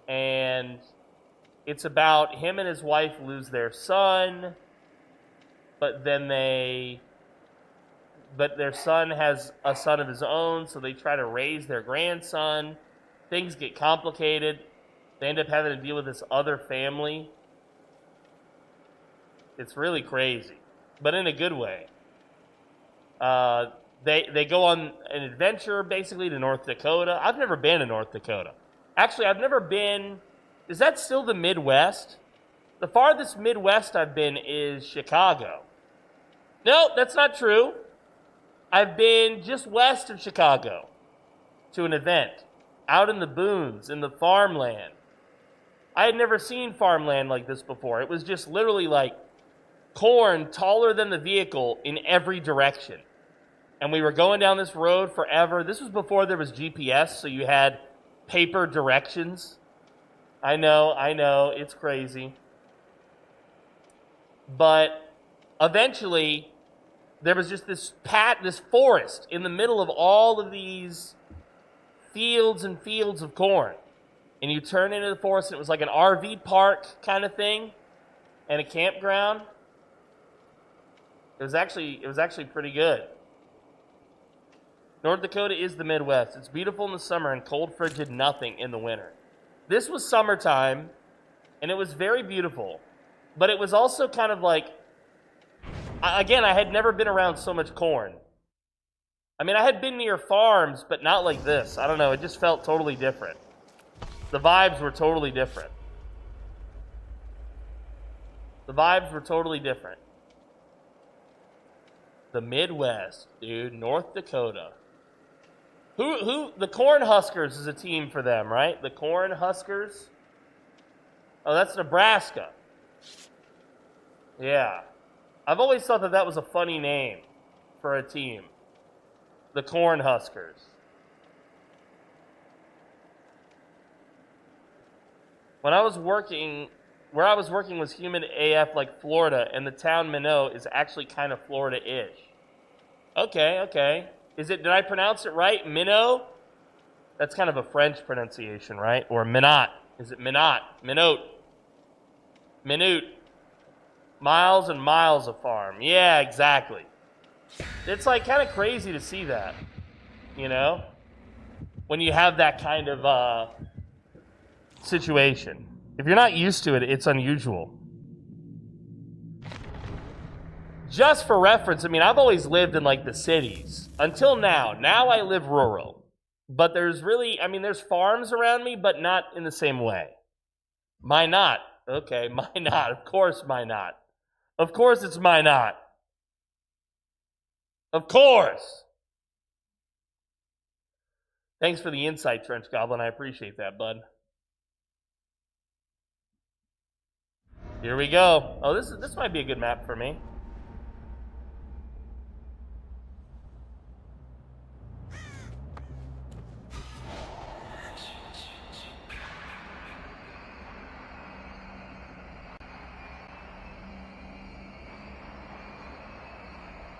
And it's about him and his wife lose their son, but their son has a son of his own, so they try to raise their grandson. Things get complicated. They end up having to deal with this other family. It's really crazy, but in a good way. They go on an adventure, basically, to North Dakota. I've never been to North Dakota. Actually, I've never been... Is that still the Midwest? The farthest Midwest I've been is Chicago. No, that's not true. I've been just west of Chicago to an event out in the boons, in the farmland. I had never seen farmland like this before. It was just literally like corn taller than the vehicle in every direction. And we were going down this road forever. This was before there was GPS, so you had paper directions. I know, it's crazy. But eventually, there was just this forest in the middle of all of these fields and fields of corn. And you turn into the forest, and it was like an RV park kind of thing, and a campground. It was actually pretty good. North Dakota is the Midwest. It's beautiful in the summer and cold, frigid nothing in the winter. This was summertime, and it was very beautiful. But it was also kind of like, again, I had never been around so much corn. I mean, I had been near farms, but not like this. I don't know, it just felt totally different. The vibes were totally different. The vibes were totally different. The Midwest, dude, North Dakota. The Corn Huskers is a team for them, right? The Corn Huskers. Oh, that's Nebraska. Yeah. I've always thought that was a funny name for a team. The Corn Huskers. Where I was working was humid AF like Florida, and the town Minot is actually kind of Florida-ish. Okay. Did I pronounce it right? Minot? That's kind of a French pronunciation, right? Or Minot. Is it Minot? Minot. Minute. Miles and miles of farm. Yeah, exactly. It's like kind of crazy to see that, you know? When you have that kind of situation. If you're not used to it, it's unusual. Just for reference, I mean, I've always lived in like the cities. Until now. Now I live rural. But there's farms around me, but not in the same way. My not. Okay, my not. Of course, my not. Of course it's my not. Of course. Thanks for the insight, Trench Goblin. I appreciate that, bud. Here we go. Oh, this might be a good map for me.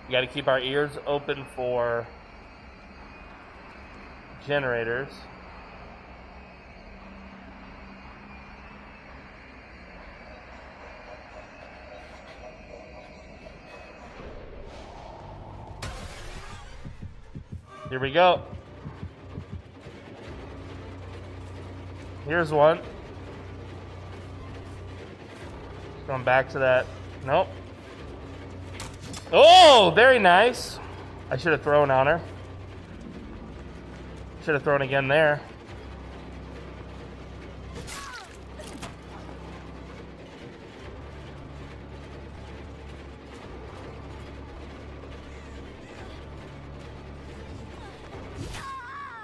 We got to keep our ears open for generators. Here we go. Here's one. Just going back to that. Nope. Oh, very nice. I should have thrown on her. Should have thrown again there.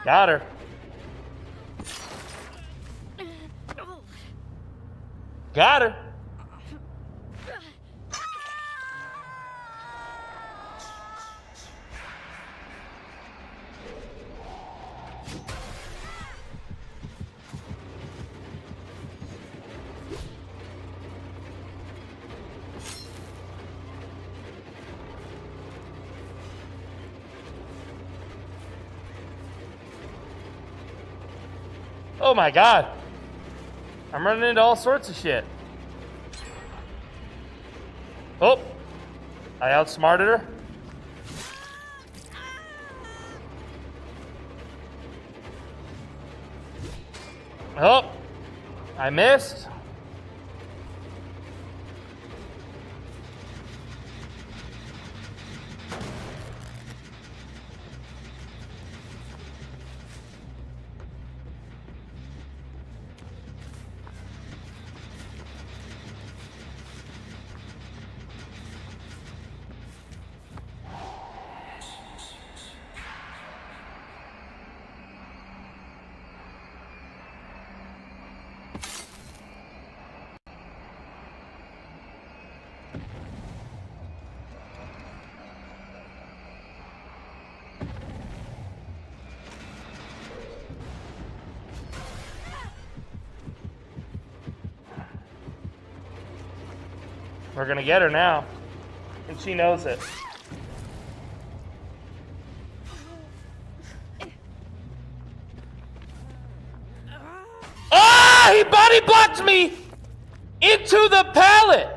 Got her. Got her. Oh my God. I'm running into all sorts of shit. Oh, I outsmarted her. Oh, I missed. We're gonna get her now. And she knows it. Ah! He body blocked me into the pallet!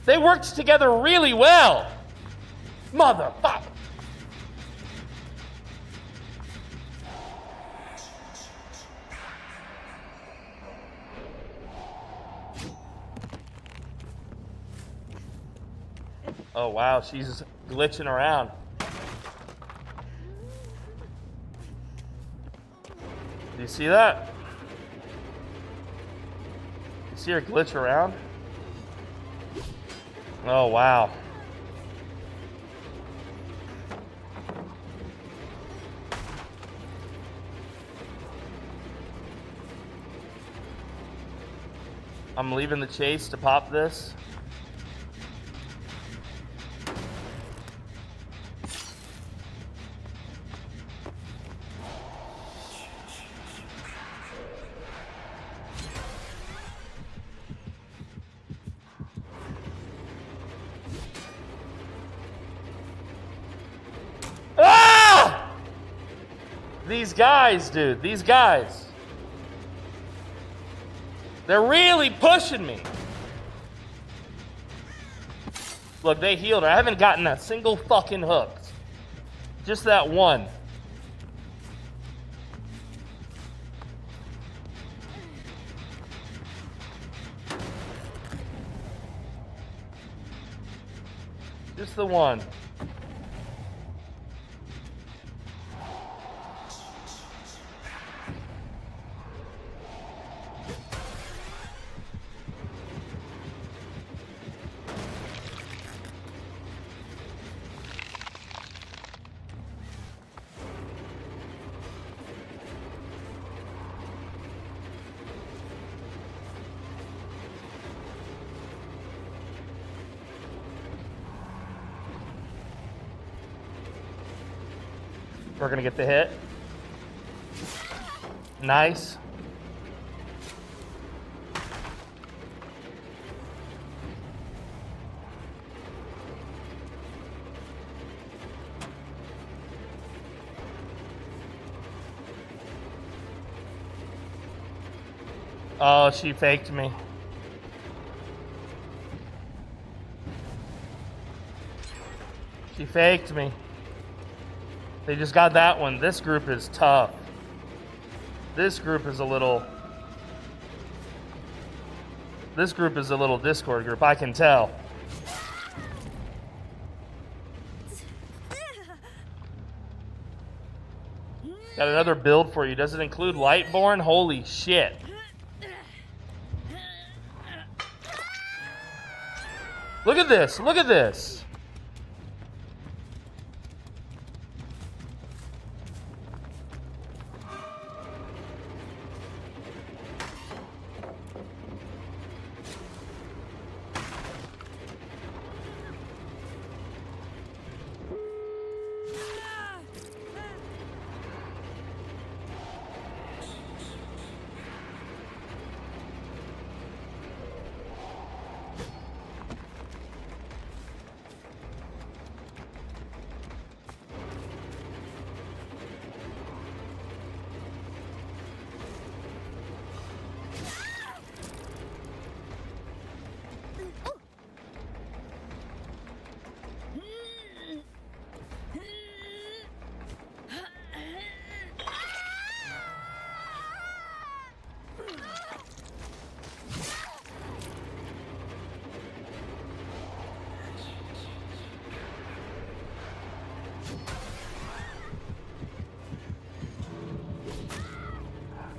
They worked together really well. Motherfucker. Oh wow, she's glitching around. Do you see that? You see her glitch around? Oh wow. I'm leaving the chase to pop this. Ah! These guys, dude, these guys. They're really pushing me. Look, they healed her. I haven't gotten a single fucking hook. Just that one. Just the one. We're gonna get the hit. Nice. Oh, she faked me. She faked me. They just got that one. This group is tough. This group is a little Discord group, I can tell. Got another build for you. Does it include Lightborn? Holy shit. Look at this. Look at this.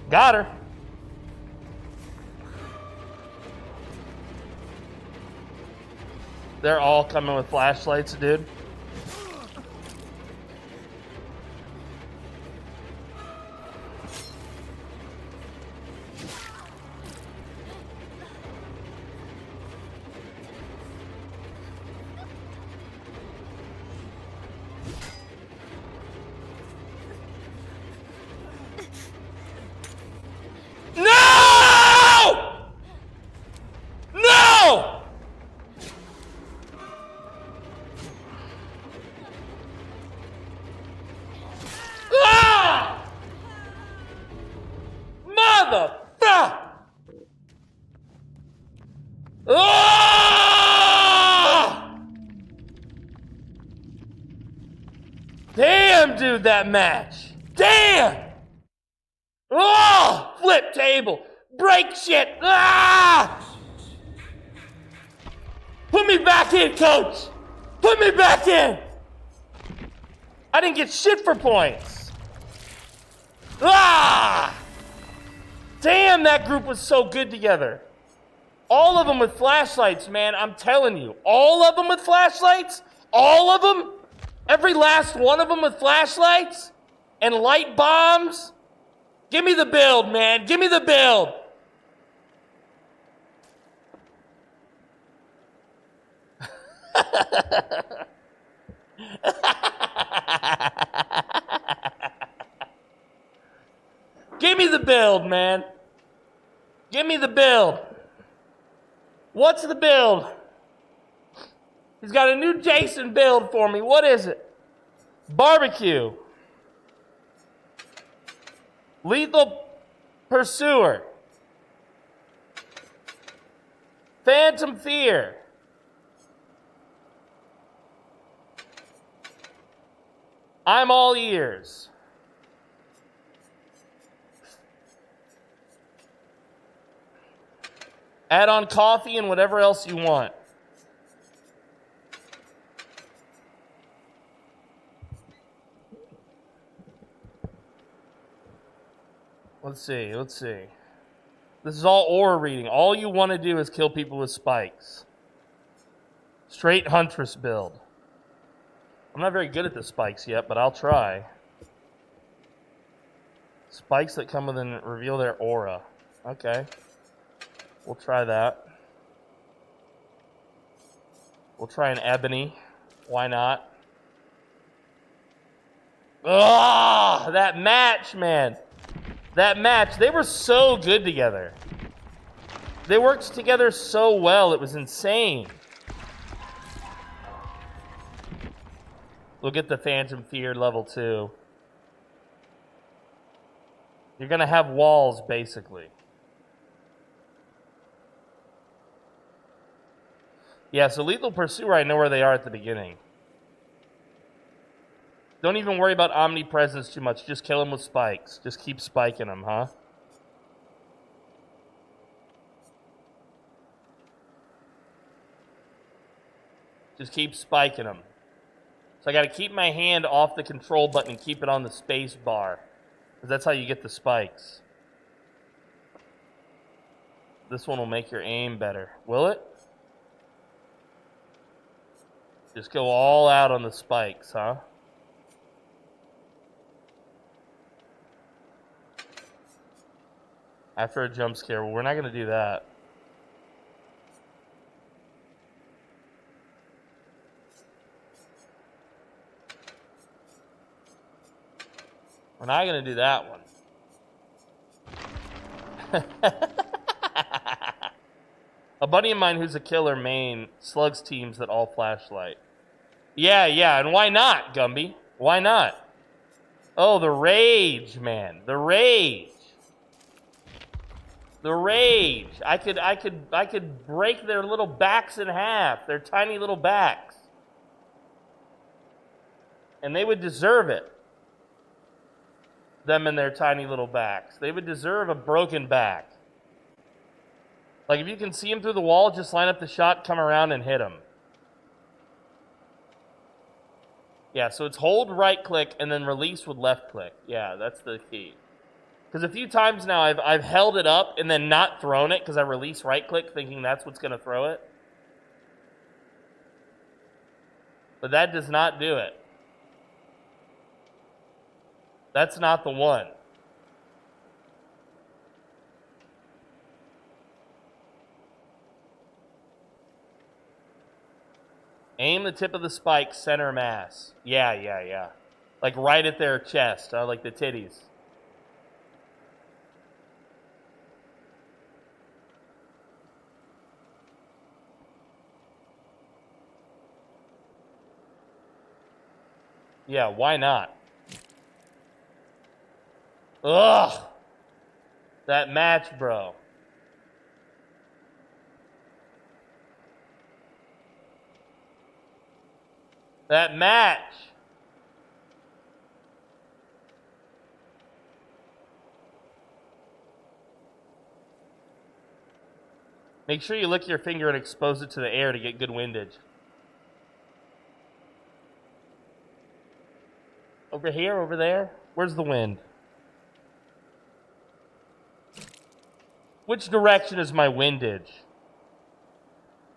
Got her. They're all coming with flashlights, dude. Damn, dude, that match. Damn! Oh! Flip table. Break shit. Ah! Put me back in, coach. Put me back in. I didn't get shit for points. Ah! Damn, that group was so good together. All of them with flashlights, man. I'm telling you. All of them with flashlights? All of them? Every last one of them with flashlights? And light bombs? Give me the build, man. Give me the build. Give me the build, man. Give me the build. What's the build? He's got a new Jason build for me. What is it? Barbecue. Lethal Pursuer. Phantom Fear. I'm all ears. Add on coffee and whatever else you want. Let's see. This is all aura reading. All you want to do is kill people with spikes. Straight Huntress build. I'm not very good at the spikes yet, but I'll try. Spikes that come with and reveal their aura. Okay. We'll try that. We'll try an ebony. Why not? Ah, that match, man. That match. They were so good together. They worked together so well. It was insane. We'll get the Phantom Fear level 2. You're going to have walls, basically. Yeah, so Lethal Pursuer, I know where they are at the beginning. Don't even worry about omnipresence too much. Just kill them with spikes. Just keep spiking them, huh? Just keep spiking them. So I got to keep my hand off the control button and keep it on the space bar. Because that's how you get the spikes. This one will make your aim better. Will it? Just go all out on the spikes, huh? After a jump scare. Well, we're not going to do that. We're not going to do that one. A buddy of mine who's a killer main slugs teams that all flashlight. Yeah, and why not, Gumby? Why not? Oh, the rage, man. The rage. The rage. I could break their little backs in half. Their tiny little backs. And they would deserve it. Them and their tiny little backs. They would deserve a broken back. Like, if you can see them through the wall, just line up the shot, come around, and hit them. Yeah, so it's hold right-click and then release with left-click. Yeah, that's the key. Because a few times now I've held it up and then not thrown it because I release right-click thinking that's what's going to throw it. But that does not do it. That's not the one. Aim the tip of the spike, center mass. Yeah. Like right at their chest, like the titties. Yeah, why not? Ugh! That match, bro. That match. Make sure you lick your finger and expose it to the air to get good windage. Over here, over there? Where's the wind? Which direction is my windage?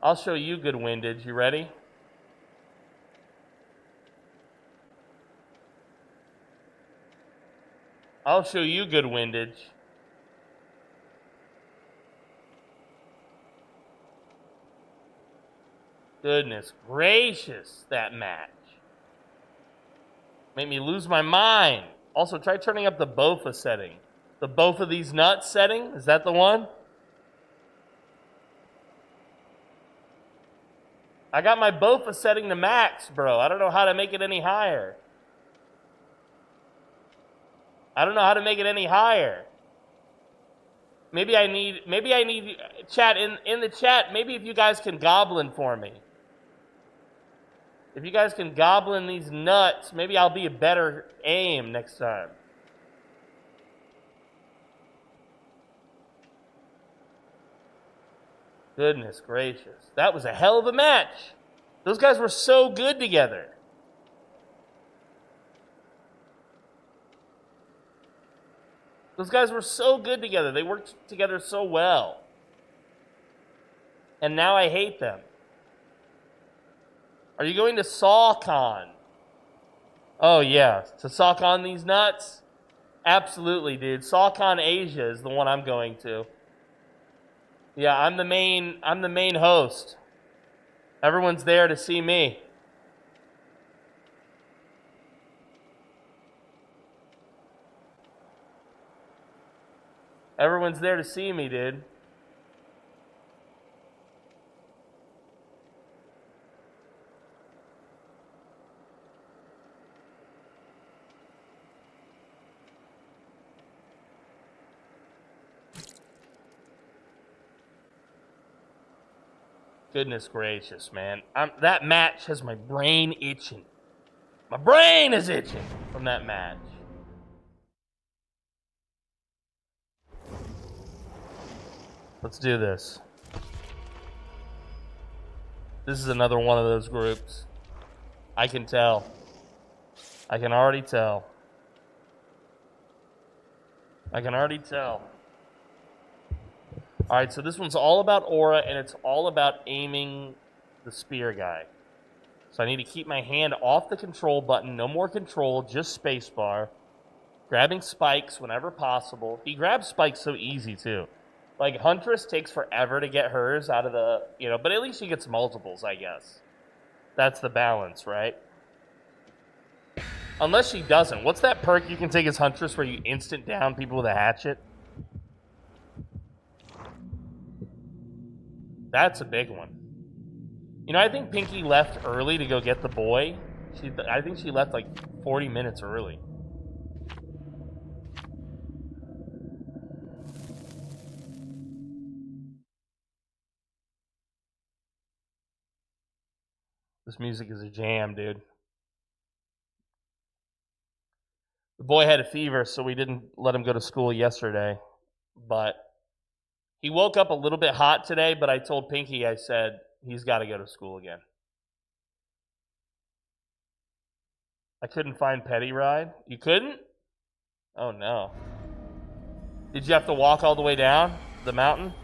I'll show you good windage. You ready? I'll show you good windage. Goodness gracious, that match. Made me lose my mind. Also, try turning up the BOFA setting. The both of these nuts setting, is that the one? I got my BOFA setting to max, bro. I don't know how to make it any higher. I don't know how to make it any higher. Maybe I need chat in the chat, maybe if you guys can goblin for me. If you guys can goblin these nuts, maybe I'll be a better aim next time. Goodness gracious. That was a hell of a match. Those guys were so good together. Those guys were so good together. They worked together so well. And now I hate them. Are you going to SawCon? Oh, yeah. To SawCon these nuts? Absolutely, dude. SawCon Asia is the one I'm going to. Yeah, I'm the main host. Everyone's there to see me. Everyone's there to see me, dude. Goodness gracious, man. That match has my brain itching. My brain is itching from that match. Let's do this. This is another one of those groups. I can tell. I can already tell. I can already tell. All right, so this one's all about aura, and it's all about aiming the spear guy. So I need to keep my hand off the control button. No more control, just spacebar. Grabbing spikes whenever possible. He grabs spikes so easy, too. Like, Huntress takes forever to get hers out of the, but at least she gets multiples, I guess. That's the balance, right? Unless she doesn't. What's that perk you can take as Huntress where you instant down people with a hatchet? That's a big one. I think Pinky left early to go get the boy. I think she left like 40 minutes early. This music is a jam, dude. The boy had a fever, so we didn't let him go to school yesterday. But he woke up a little bit hot today, but I told Pinky, I said, he's got to go to school again. I couldn't find Petty Ride. You couldn't? Oh, no. Did you have to walk all the way down the mountain?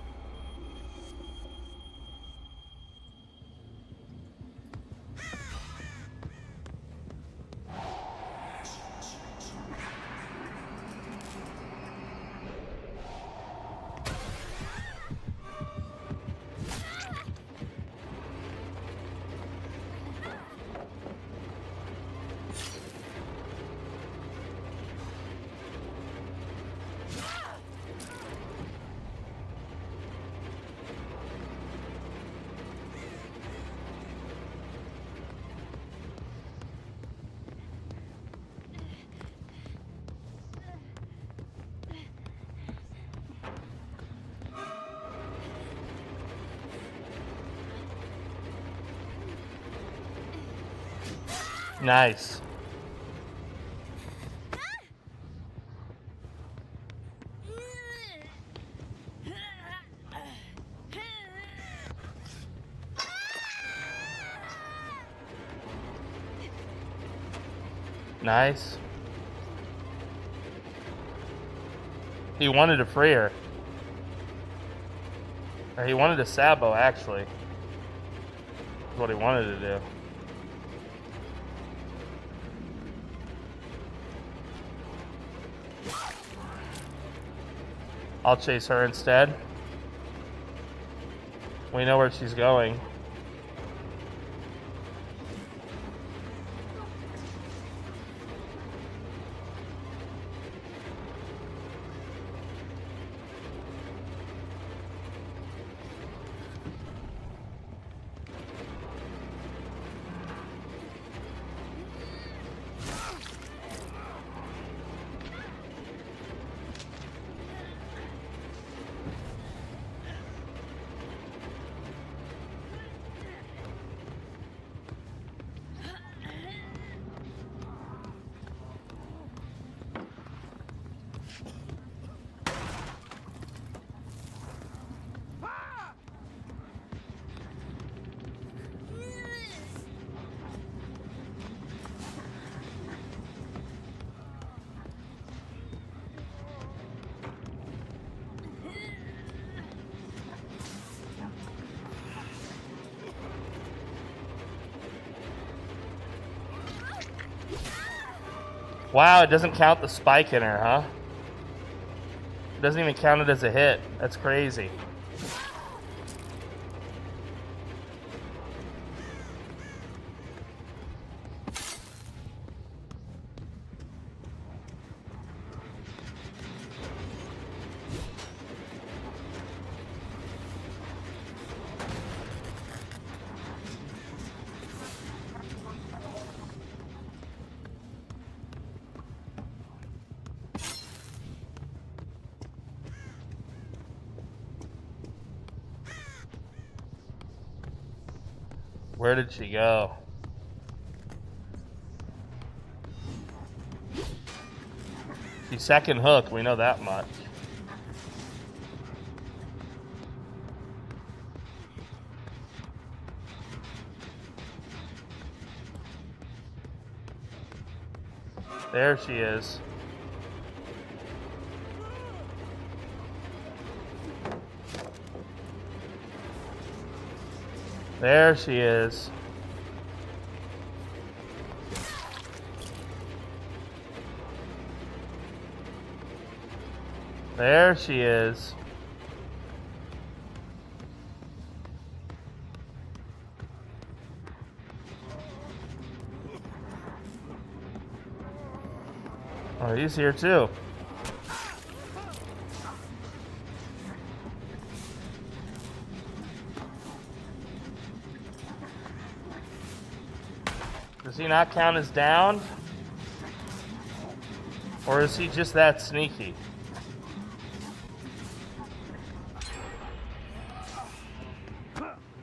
Nice. Nice. He wanted to free her. Or he wanted to Sabo, actually. That's what he wanted to do. I'll chase her instead. We know where she's going. Wow, it doesn't count the spike in her, huh? It doesn't even count it as a hit. That's crazy. Where did she go? She's second hook, we know that much. There she is. There she is. There she is. Oh, he's here too. Does he not count as down? Or is he just that sneaky?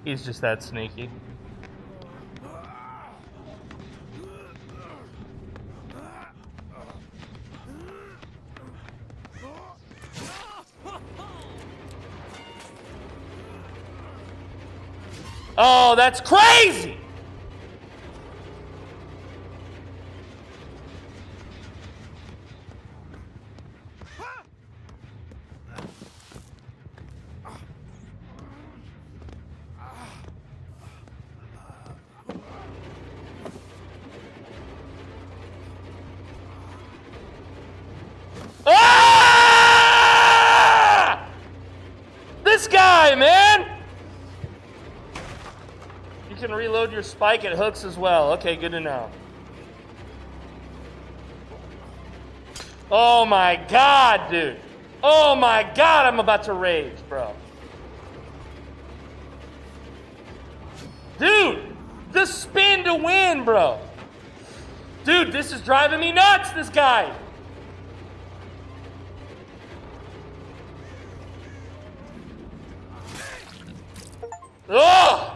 He's just that sneaky. Oh, that's crazy! Ah! This guy, man! You can reload your spike at hooks as well. Okay, good to know. Oh my god, dude. Oh my god, I'm about to rage, bro. Dude, the spin to win, bro. Dude, this is driving me nuts, this guy. Ugh!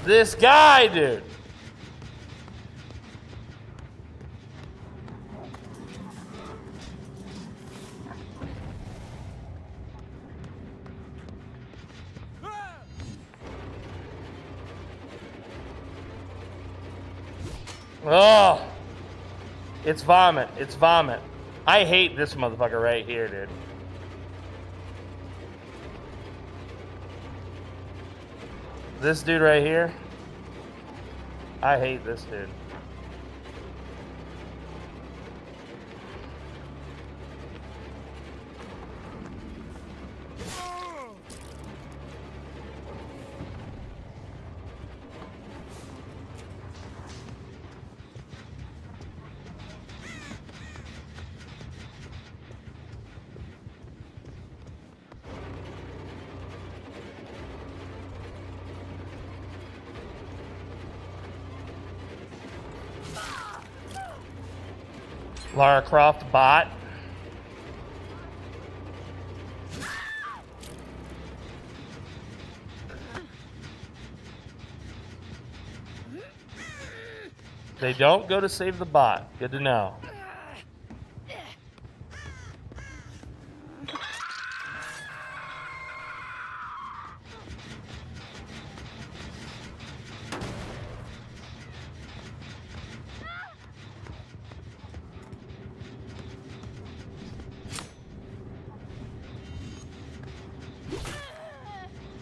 This guy, dude. Oh, it's vomit. It's vomit. I hate this motherfucker right here, dude. This dude right here. I hate this dude. Lara Croft bot. They don't go to save the bot. Good to know.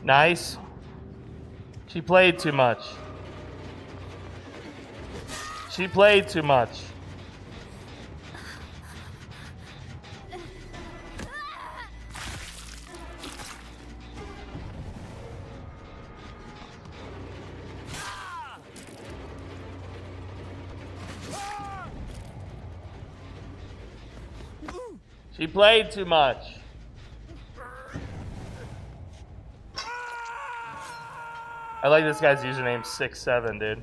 Nice. She played too much. She played too much. She played too much. I like this guy's username 6'7", dude.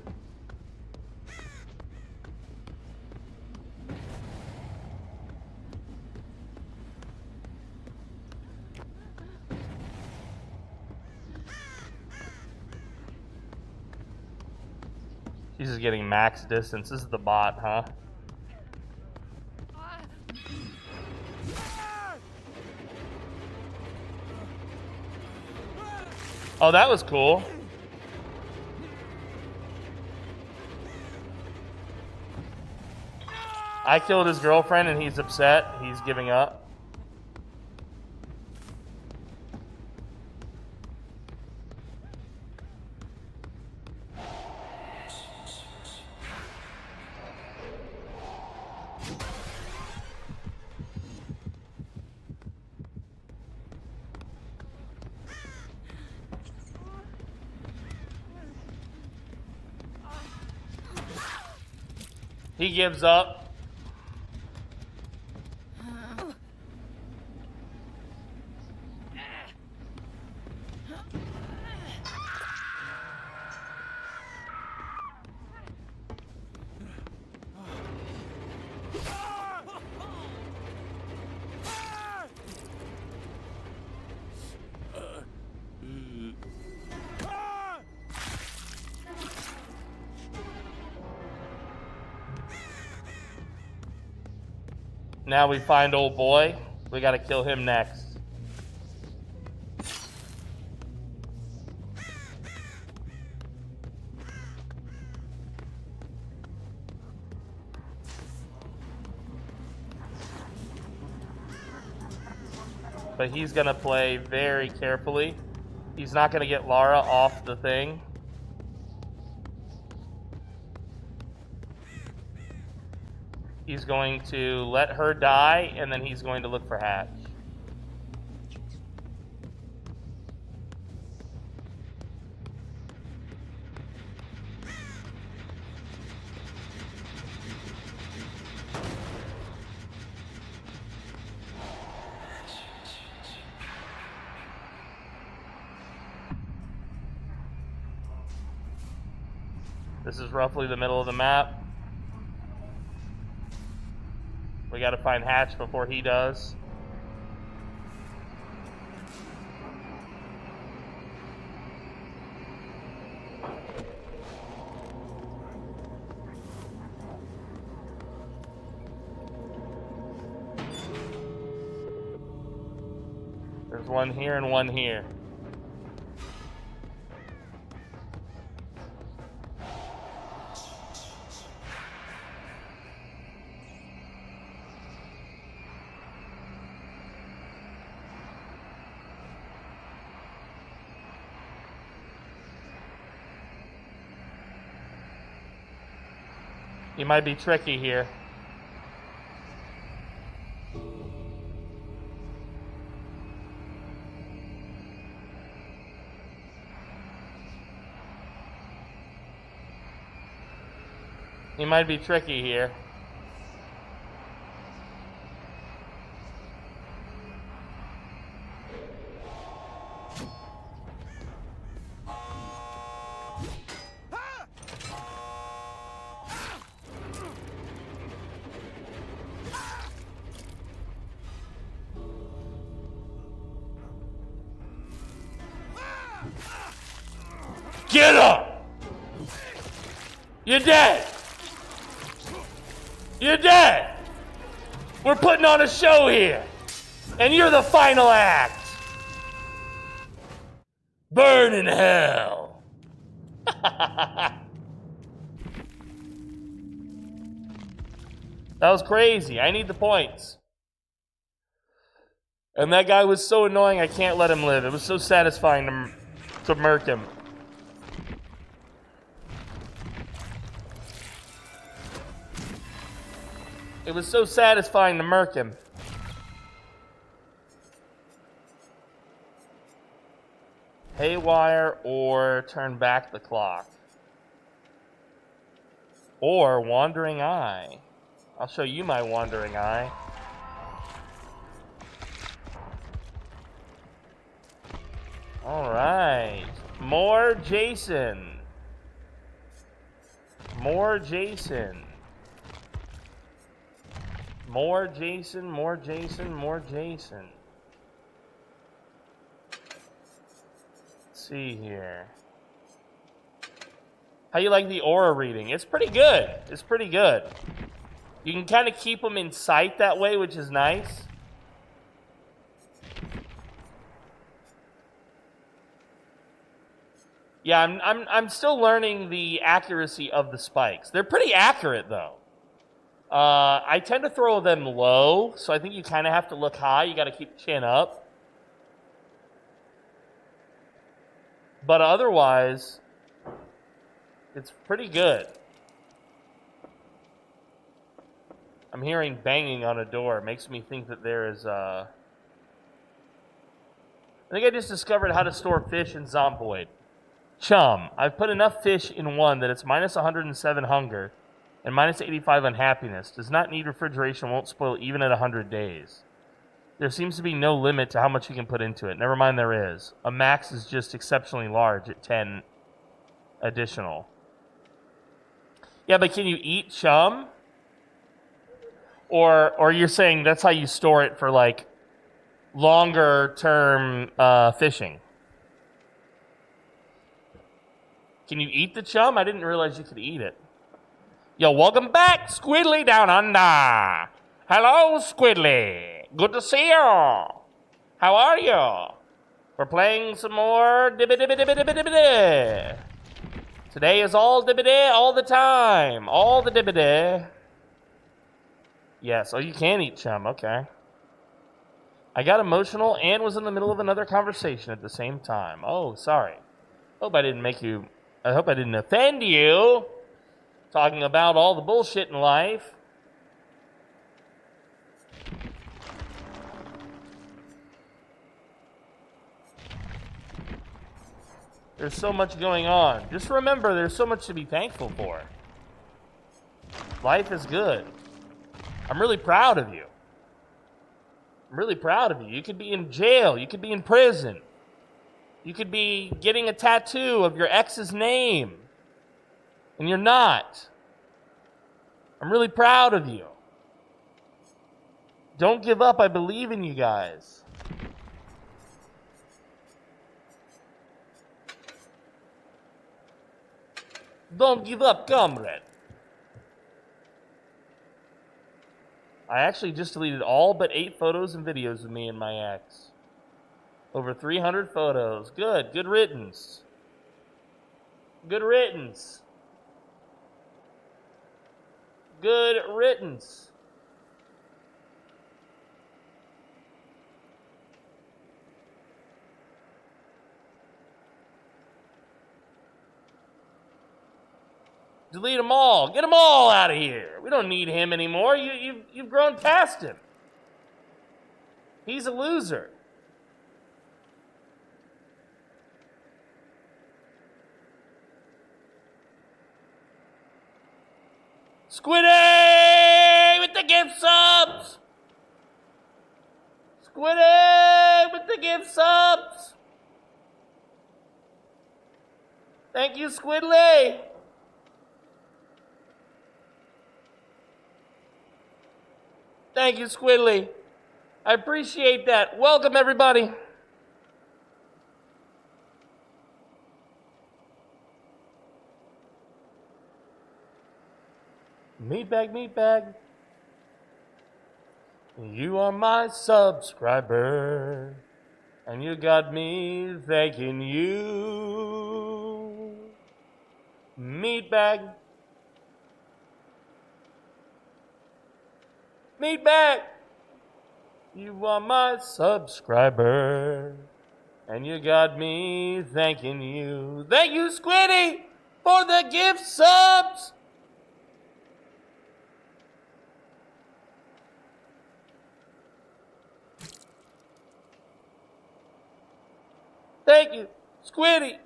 She's just getting max distance. This is the bot, huh? Oh, that was cool. I killed his girlfriend and he's upset. He's giving up. He gives up. Now we find old boy. We gotta kill him next. But he's gonna play very carefully. He's not gonna get Lara off the thing. He's going to let her die, and then he's going to look for Hatch. This is roughly the middle of the map. We gotta find Hatch before he does. one here and one here. You might be tricky here. He might be tricky here. Get up! You're dead! You're dead! We're putting on a show here! And you're the final act! Burn in hell! That was crazy. I need the points. And that guy was so annoying, I can't let him live. It was so satisfying to murk him. It was so satisfying to murk him. Haywire or turn back the clock. Or wandering eye. I'll show you my wandering eye. Alright. More Jason. More Jason. More Jason, more Jason, more Jason. Let's see here. How you like the aura reading? It's pretty good. It's pretty good. You can kind of keep them in sight that way, which is nice. Yeah, I'm still learning the accuracy of the spikes. They're pretty accurate though. I tend to throw them low, so I think you kind of have to look high. You got to keep chin up. But otherwise, it's pretty good. I'm hearing banging on a door. It makes me think that there is I think I just discovered how to store fish in Zomboid. Chum. I've put enough fish in one that it's minus 107 hunger and minus 85 unhappiness. Does not need refrigeration, won't spoil even at 100 days. There seems to be no limit to how much you can put into it. Never mind, there is. A max is just exceptionally large at 10 additional. Yeah, but can you eat chum? Or you're saying that's how you store it for like longer term fishing? Can you eat the chum? I didn't realize you could eat it. Yo, welcome back, Squidly Down Under. Hello, Squidly. Good to see you. How are you? We're playing some more dibby dibby dibby dibby dibby dibby. Today is all dibby dibby all the time. All the dibby dibby. Yes, oh, you can eat chum, okay. I got emotional and was in the middle of another conversation at the same time. Oh, sorry. I hope I didn't offend you. Talking about all the bullshit in life. There's so much going on. Just remember, there's so much to be thankful for. Life is good. I'm really proud of you. I'm really proud of you. You could be in jail. You could be in prison. You could be getting a tattoo of your ex's name. And you're not. I'm really proud of you. Don't give up. I believe in you guys. Don't give up, comrade. I actually just deleted all but 8 photos and videos of me and my ex. Over 300 photos. Good. Good riddance. Good riddance. Good riddance. Delete them all. Get them all out of here. We don't need him anymore. You've grown past him. He's a loser. Squiddy with the gift subs. Squiddy with the gift subs. Thank you, Squidly. Thank you, Squidly. I appreciate that. Welcome, everybody. Meatbag. You are my subscriber, and you got me thanking you. Meatbag. You are my subscriber, and you got me thanking you. Thank you, Squiddy, for the gift subs. Thank you, Squiddy.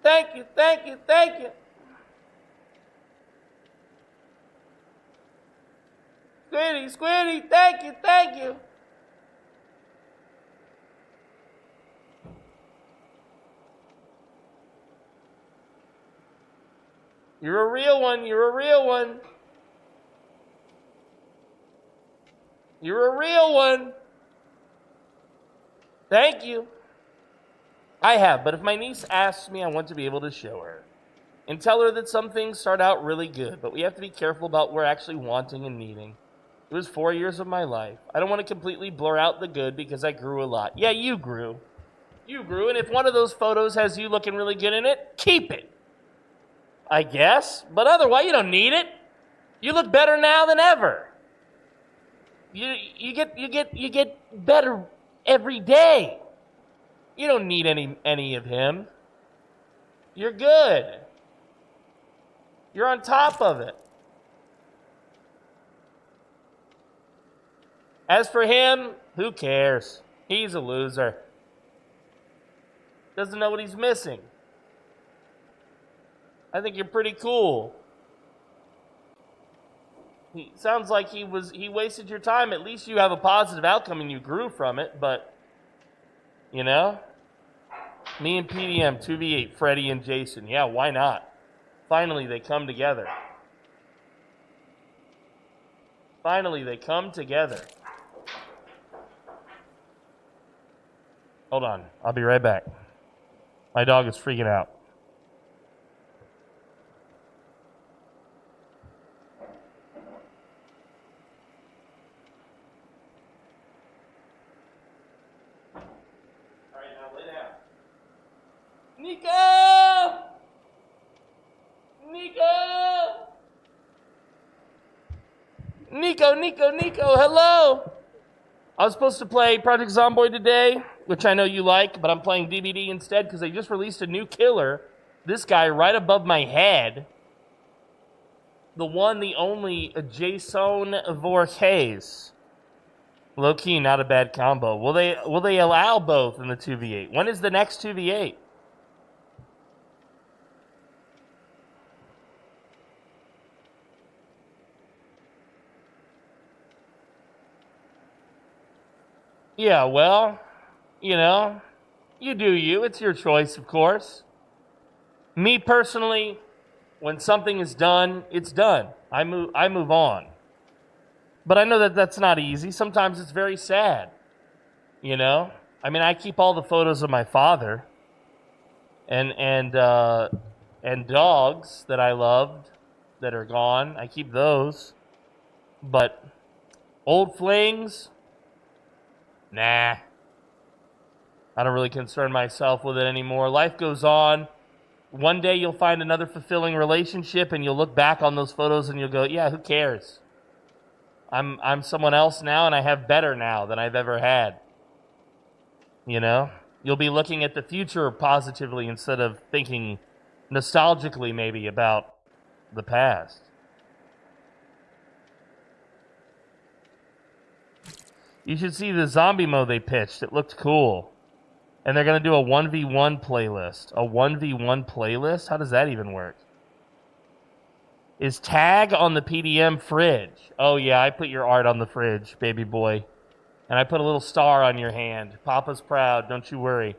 Thank you. Squiddy, thank you. You're a real one. You're a real one. Thank you. I have, but if my niece asks me, I want to be able to show her and tell her that some things start out really good, but we have to be careful about what we're actually wanting and needing. It was 4 years of my life. I don't want to completely blur out the good because I grew a lot. Yeah, you grew. And if one of those photos has you looking really good in it, keep it. I guess, but otherwise you don't need it. You look better now than ever. You get better every day. You don't need any of him. You're good. You're on top of it. As for him, who cares? He's a loser. Doesn't know what he's missing. I think you're pretty cool. He sounds like he wasted your time. At least you have a positive outcome and you grew from it, but you know? Me and PDM, 2v8, Freddy and Jason. Yeah, why not? Finally, they come together. Hold on. I'll be right back. My dog is freaking out. All right, now lay down. Nico, hello. I was supposed to play Project Zomboid today, which I know you like, but I'm playing DBD instead because they just released a new killer. This guy right above my head. The one, the only, Jason Voorhees. Low key, not a bad combo. Will they allow both in the 2v8? When is the next 2v8? Yeah, well, you know, you do you. It's your choice, of course. Me personally, when something is done, it's done. I move on. But I know that that's not easy. Sometimes it's very sad. You know? I mean, I keep all the photos of my father and dogs that I loved that are gone. I keep those. But old flings, nah. I don't really concern myself with it anymore. Life goes on. One day you'll find another fulfilling relationship and you'll look back on those photos and you'll go, yeah, who cares? I'm someone else now and I have better now than I've ever had. You know? You'll be looking at the future positively instead of thinking nostalgically maybe about the past. You should see the zombie mode they pitched. It looked cool. And they're going to do a 1v1 playlist. A 1v1 playlist? How does that even work? Is tag on the PDM fridge? Oh yeah, I put your art on the fridge, baby boy. And I put a little star on your hand. Papa's proud, don't you worry.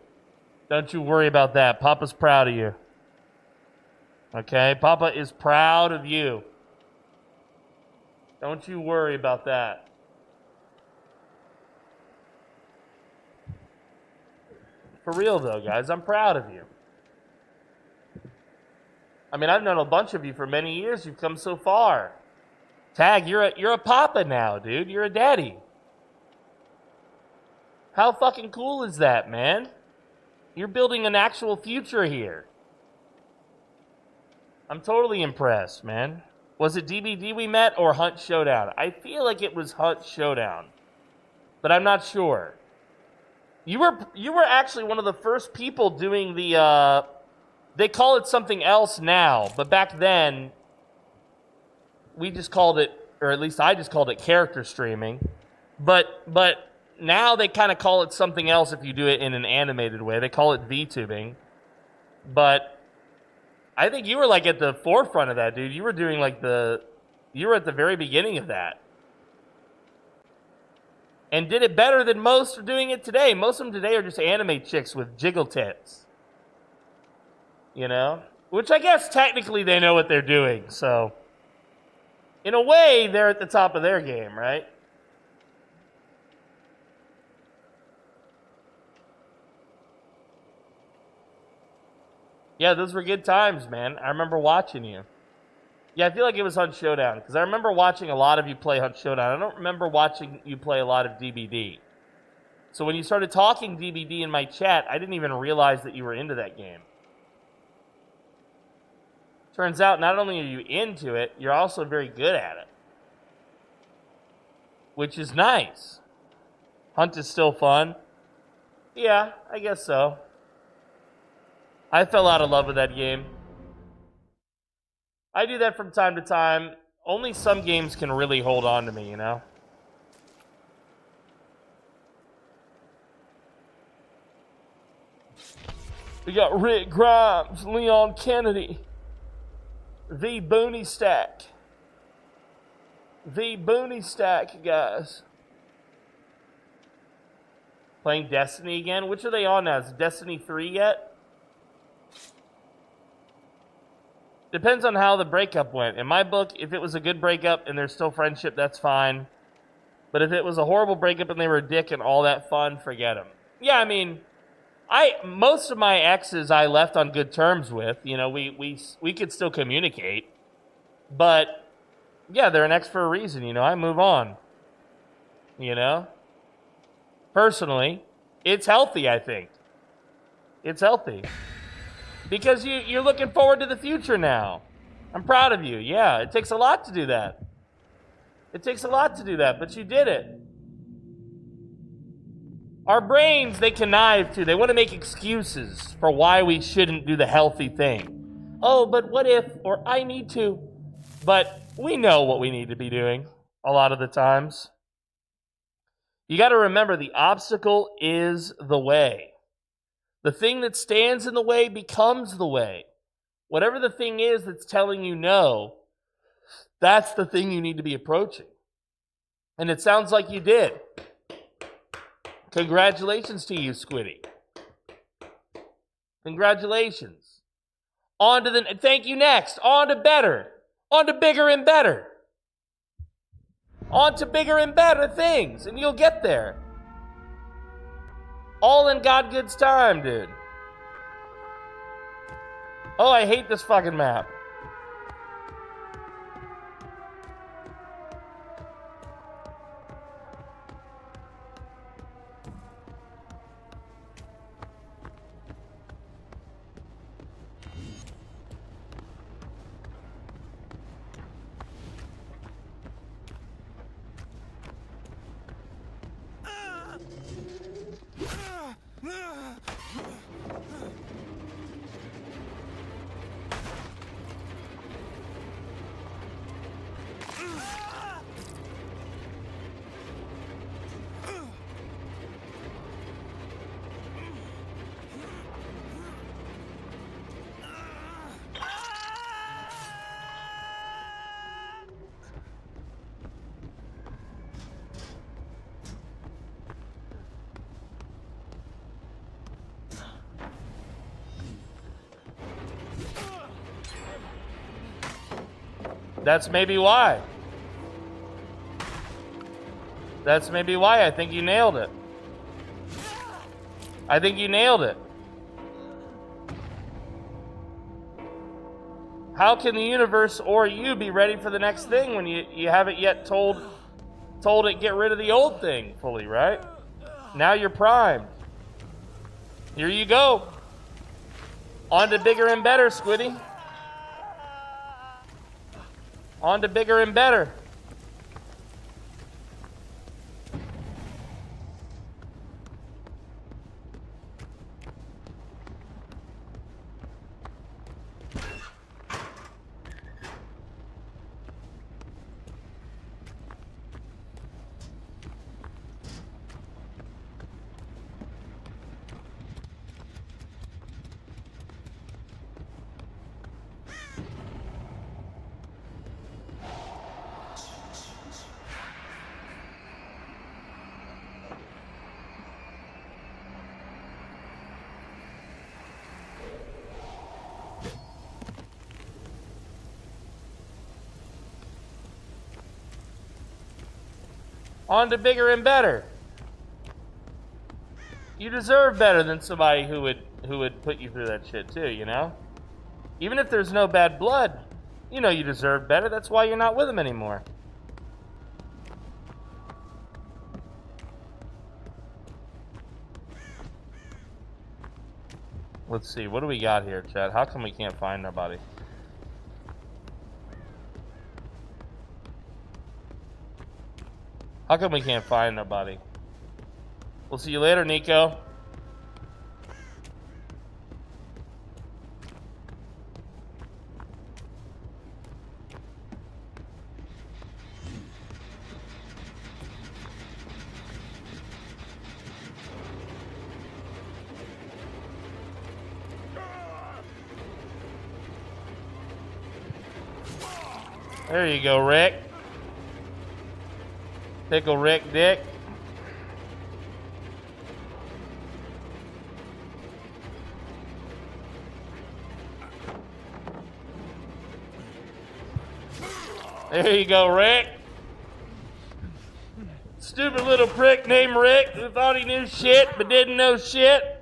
Don't you worry about that. Papa's proud of you. Okay? Papa is proud of you. Don't you worry about that. For real though, guys, I'm proud of you. I mean, I've known a bunch of you for many years. You've come so far. Tag, you're a papa now, dude. You're a daddy. How fucking cool is that, man? You're building an actual future here. I'm totally impressed, man. Was it DBD we met or Hunt Showdown? I feel like it was Hunt Showdown, but I'm not sure. You were actually one of the first people doing the they call it something else now, but back then we just called it, or at least I just called it character streaming. But now they kind of call it something else if you do it in an animated way. They call it VTubing. But I think you were like at the forefront of that, dude. You were doing like you were at the very beginning of that. And did it better than most are doing it today. Most of them today are just anime chicks with jiggle tits. You know? Which I guess technically they know what they're doing, so in a way, they're at the top of their game, right? Yeah, those were good times, man. I remember watching you. Yeah, I feel like it was Hunt Showdown, because I remember watching a lot of you play Hunt Showdown. I don't remember watching you play a lot of DBD. So when you started talking DBD in my chat, I didn't even realize that you were into that game. Turns out, not only are you into it, you're also very good at it. Which is nice. Hunt is still fun. Yeah, I guess so. I fell out of love with that game. I do that from time to time. Only some games can really hold on to me, you know? We got Rick Grimes, Leon Kennedy, The Booney Stack. The Booney Stack, guys. Playing Destiny again? Which are they on now? Is it Destiny 3 yet? Depends on how the breakup went. In my book, if it was a good breakup and there's still friendship, that's fine. But if it was a horrible breakup and they were a dick and all that fun, forget them. Yeah, I mean, most of my exes I left on good terms with. You know, we could still communicate. But, yeah, they're an ex for a reason, you know. I move on. You know? Personally, it's healthy, I think. It's healthy. Because you're looking forward to the future now. I'm proud of you. Yeah, it takes a lot to do that. It takes a lot to do that, but you did it. Our brains, they connive too. They want to make excuses for why we shouldn't do the healthy thing. Oh, but what if, or I need to. But we know what we need to be doing a lot of the times. You got to remember the obstacle is the way. The thing that stands in the way becomes the way. Whatever the thing is that's telling you no, that's the thing you need to be approaching. And it sounds like you did. Congratulations to you, Squiddy. Congratulations. On to the, thank you next. On to better. On to bigger and better. On to bigger and better things, and you'll get there. All in God Good's time, dude. Oh, I hate this fucking map. That's maybe why. That's maybe why. I think you nailed it. I think you nailed it. How can the universe or you be ready for the next thing when you haven't yet told it get rid of the old thing fully, right? Now you're primed. Here you go. On to bigger and better, Squiddy. On to bigger and better. On to bigger and better. You deserve better than somebody who would put you through that shit too, you know? Even if there's no bad blood, you know you deserve better. That's why you're not with them anymore. Let's see, what do we got here, Chad? How come we can't find nobody? How come we can't find nobody? We'll see you later, Nico. There you go, Rick. Pickle Rick Dick. There you go, Rick. Stupid little prick named Rick who thought he knew shit but didn't know shit.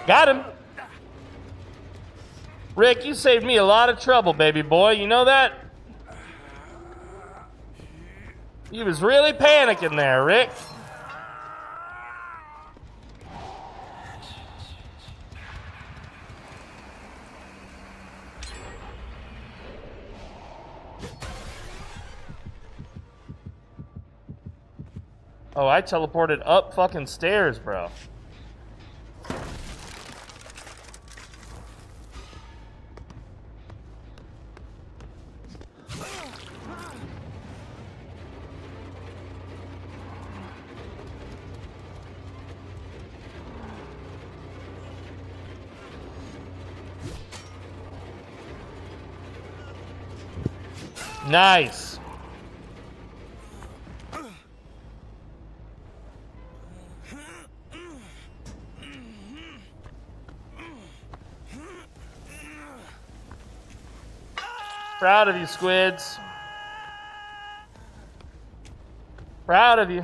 Got him. Rick, you saved me a lot of trouble, baby boy. You know that? You was really panicking there, Rick. Oh, I teleported up fucking stairs, bro. Nice. Proud of you, Squids. Proud of you.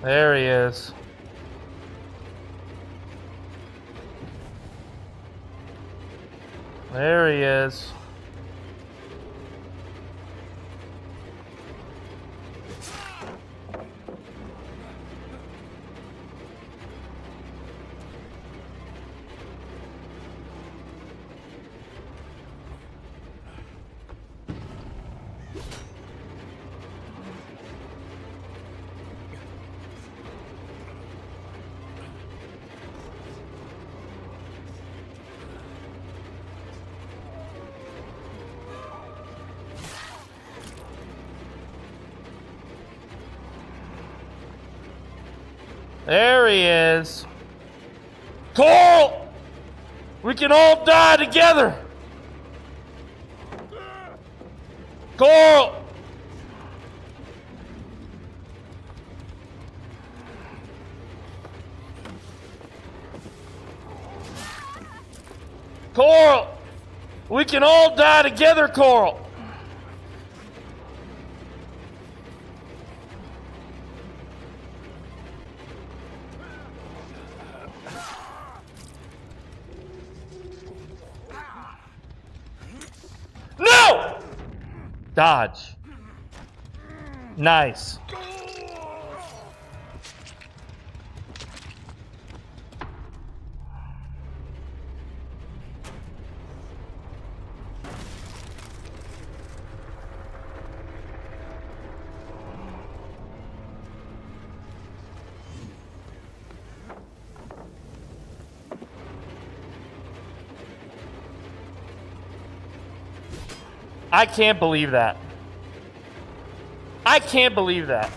There he is. There he is. There he is. Coral! We can all die together. Coral! Coral! We can all die together, Coral! No! Dodge. Nice. I can't believe that. I can't believe that.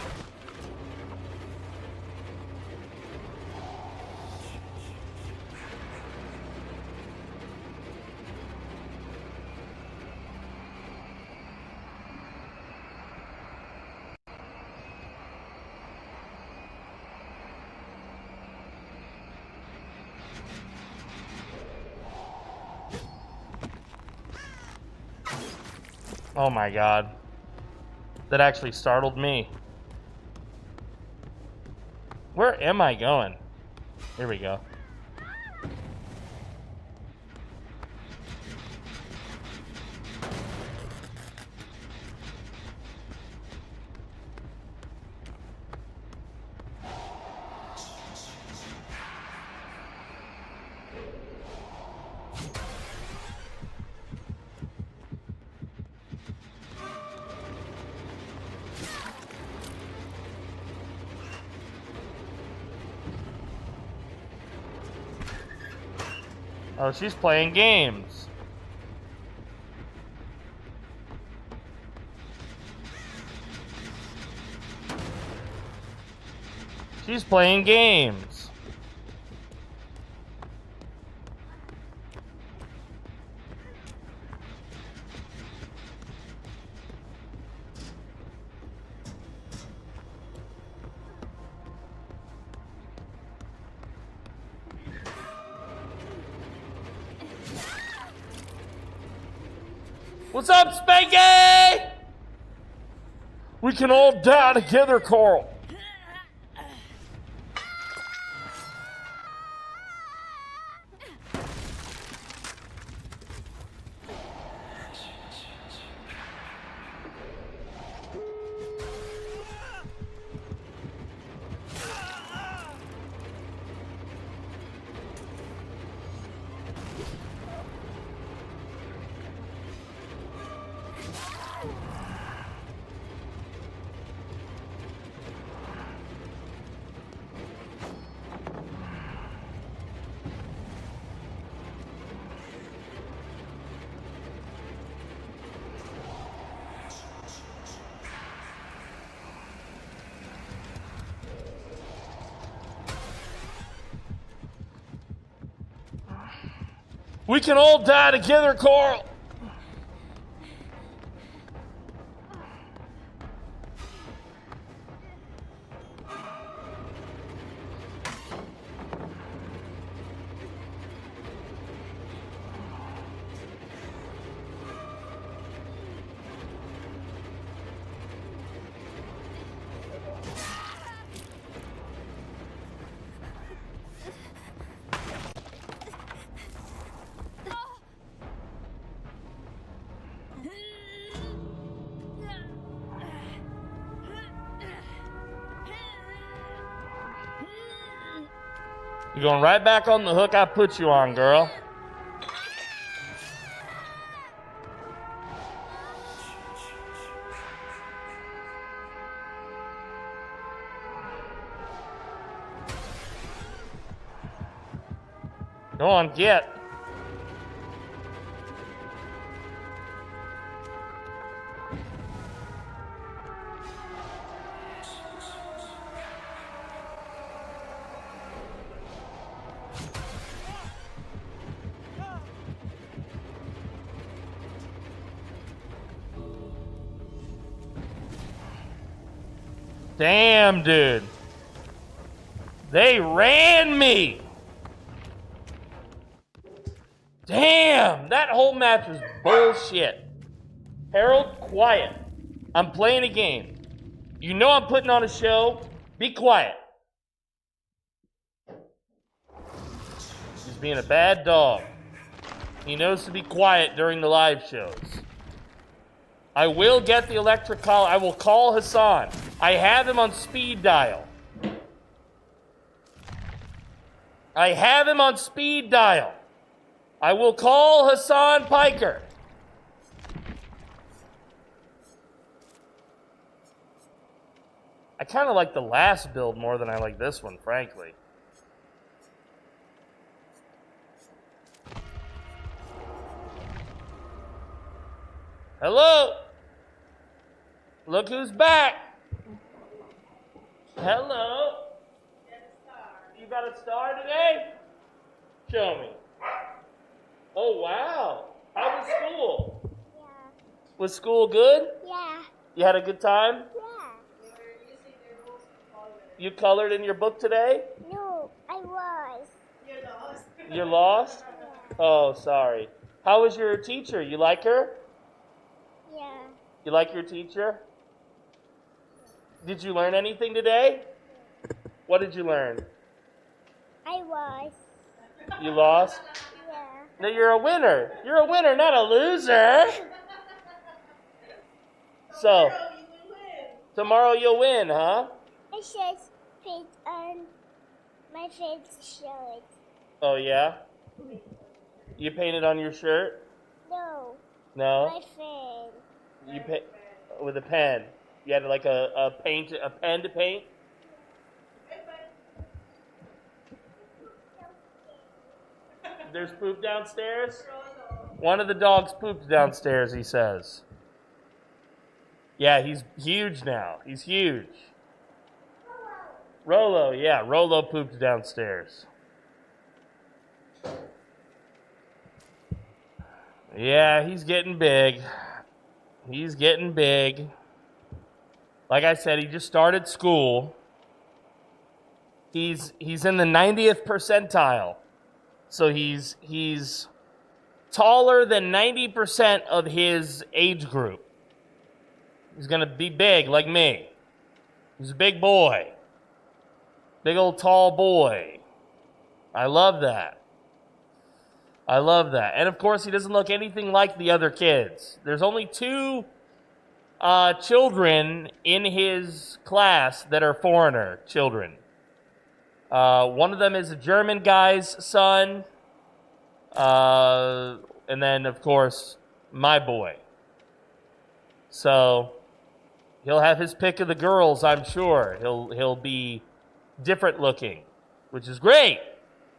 Oh my God. That actually startled me. Where am I going? Here we go. Oh, she's playing games. She's playing games. What's up, Spanky? We can all die together, Carl. We can all die together, Carl. You're going right back on the hook I put you on, girl. Go on, get. Damn, dude. They ran me. Damn, that whole match was bullshit. Harold, quiet. I'm playing a game. You know I'm putting on a show. Be quiet. He's being a bad dog. He knows to be quiet during the live shows. I will get the electric collar. I will call Hassan. I have him on speed dial. I have him on speed dial. I will call Hassan Piker. I kind of like the last build more than I like this one, frankly. Hello? Look who's back. Hello? You got a star today? Show me. Oh, wow. How was school? Yeah. Was school good? Yeah. You had a good time? Yeah. You colored in your book today? No, I was. You're lost? Oh, sorry. How was your teacher? You like her? Yeah. You like your teacher? Did you learn anything today? What did you learn? I was. You lost? Yeah. No, you're a winner. You're a winner, not a loser. So, tomorrow you'll win, huh? I should paint on my favorite shirt. Oh, yeah? You painted on your shirt? No, No? my friend. You with a pen. You had like a pen to paint? There's poop downstairs? One of the dogs pooped downstairs, he says. Yeah, he's huge now. He's huge. Rolo, yeah, Rolo pooped downstairs. Yeah, he's getting big. He's getting big. Like I said, he just started school. He's in the 90th percentile. So he's taller than 90% of his age group. He's going to be big like me. He's a big boy. Big old tall boy. I love that. I love that. And of course, he doesn't look anything like the other kids. There's only two children in his class that are foreigner children. One of them is a German guy's son. And then, of course, my boy. So, he'll have his pick of the girls, I'm sure. He'll be different looking, which is great.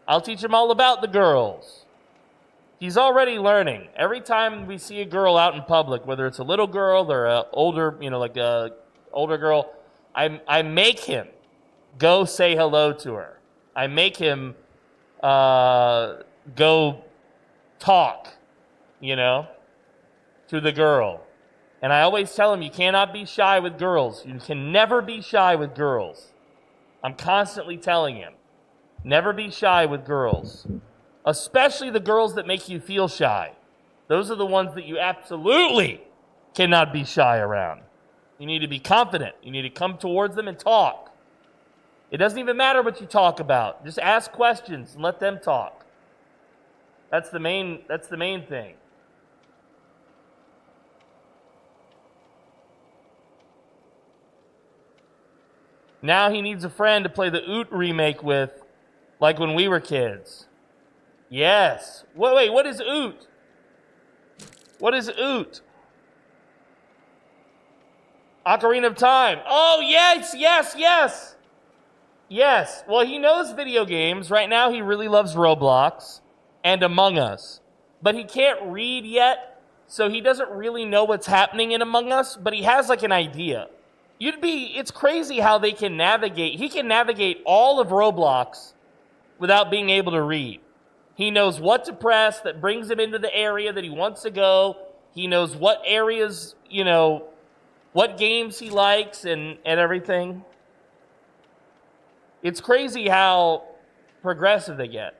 I'll teach him all about the girls. He's already learning. Every time we see a girl out in public, whether it's a little girl or a older, like a older girl, I make him go say hello to her. I make him go talk, to the girl. And I always tell him, you cannot be shy with girls. You can never be shy with girls. I'm constantly telling him, never be shy with girls. Especially the girls that make you feel shy. Those are the ones that you absolutely cannot be shy around. You need to be confident. You need to come towards them and talk. It doesn't even matter what you talk about. Just ask questions and let them talk. That's the main thing. Now he needs a friend to play the Oot remake with, Like when we were kids. Yes. Wait, what is oot? What is oot? Ocarina of Time. Oh, yes. Yes. Well, he knows video games. Right now, he really loves Roblox and Among Us. But he can't read yet, so he doesn't really know what's happening in Among Us, but he has like an idea. It's crazy how they can navigate. He can navigate all of Roblox without being able to read. He knows what to press that brings him into the area that he wants to go. He knows what areas, what games he likes and everything. It's crazy how progressive they get.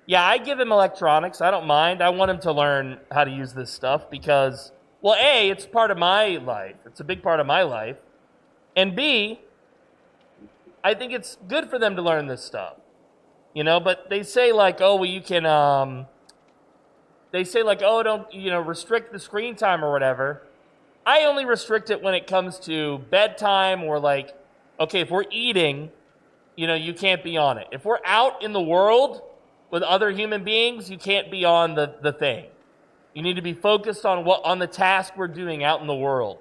Yeah, I give him electronics. I don't mind. I want him to learn how to use this stuff because, well, A, it's part of my life. It's a big part of my life. And B, I think it's good for them to learn this stuff. But they say like, oh, well, you can, they say like, oh, don't, restrict the screen time or whatever. I only restrict it when it comes to bedtime or like, okay, if we're eating, you can't be on it. If we're out in the world with other human beings, you can't be on the thing. You need to be focused on the task we're doing out in the world.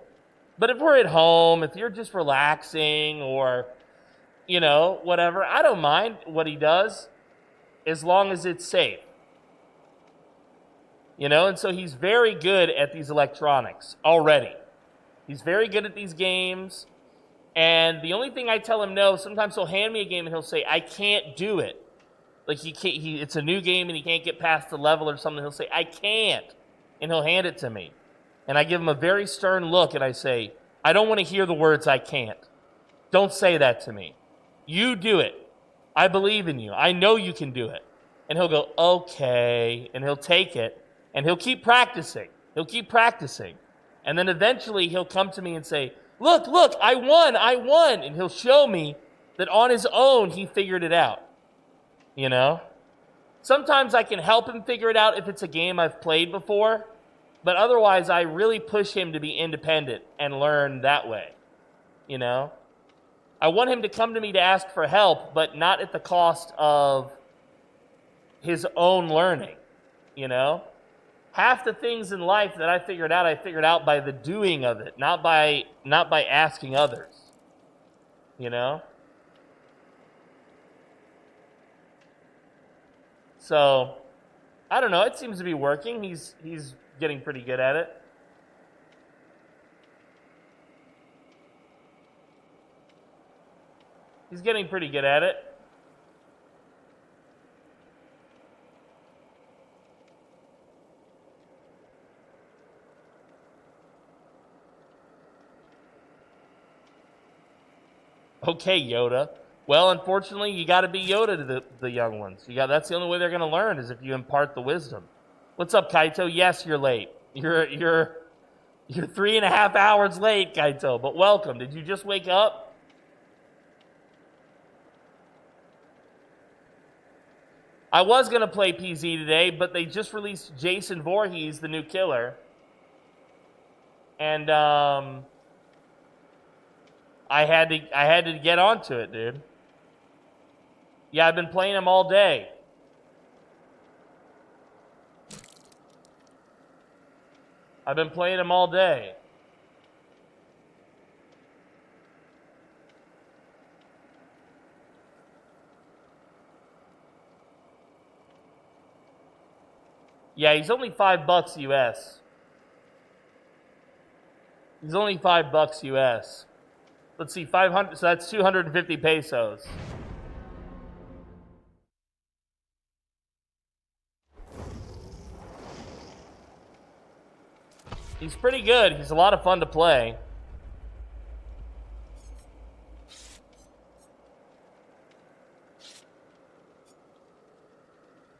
But if we're at home, if you're just relaxing or, whatever, I don't mind what he does as long as it's safe. And so he's very good at these electronics already. He's very good at these games. And the only thing I tell him no, sometimes he'll hand me a game and he'll say, I can't do it. Like it's a new game and he can't get past the level or something. He'll say, I can't. And he'll hand it to me. And I give him a very stern look and I say, I don't want to hear the words I can't. Don't say that to me. You do it. I believe in you. I know you can do it. And he'll go, okay. And he'll take it and he'll keep practicing. And then eventually he'll come to me and say, look, I won. And he'll show me that on his own he figured it out. Sometimes I can help him figure it out if it's a game I've played before. But otherwise, I really push him to be independent and learn that way. I want him to come to me to ask for help, but not at the cost of his own learning. Half the things in life that I figured out by the doing of it, not by asking others. So, I don't know. It seems to be working. He's getting pretty good at it. He's getting pretty good at it. Okay, Yoda. Well, unfortunately, you got to be Yoda to the young ones. That's the only way they're going to learn is if you impart the wisdom. What's up, Kaito? Yes, you're late. You're 3.5 hours late, Kaito. But welcome. Did you just wake up? I was going to play PZ today, but they just released Jason Voorhees, the new killer. And I had to get onto it, dude. Yeah, I've been playing him all day. Yeah, he's only $5 US. He's only $5 US. Let's see, 500. So that's 250 pesos. He's pretty good. He's a lot of fun to play.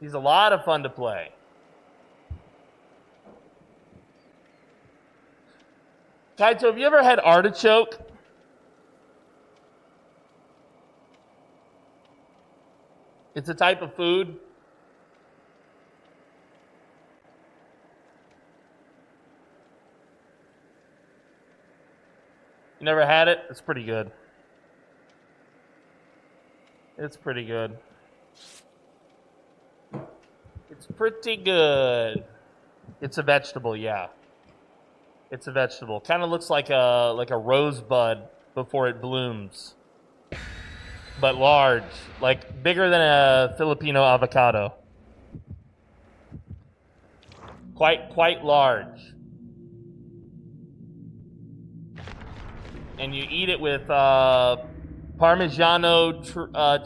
He's a lot of fun to play. Kaito, have you ever had artichoke? It's a type of food. You never had it? It's pretty good. It's pretty good. It's pretty good. It's a vegetable, yeah. It's a vegetable. Kind of looks like a rosebud before it blooms, but large, like bigger than a Filipino avocado. Quite large. And you eat it with Parmigiano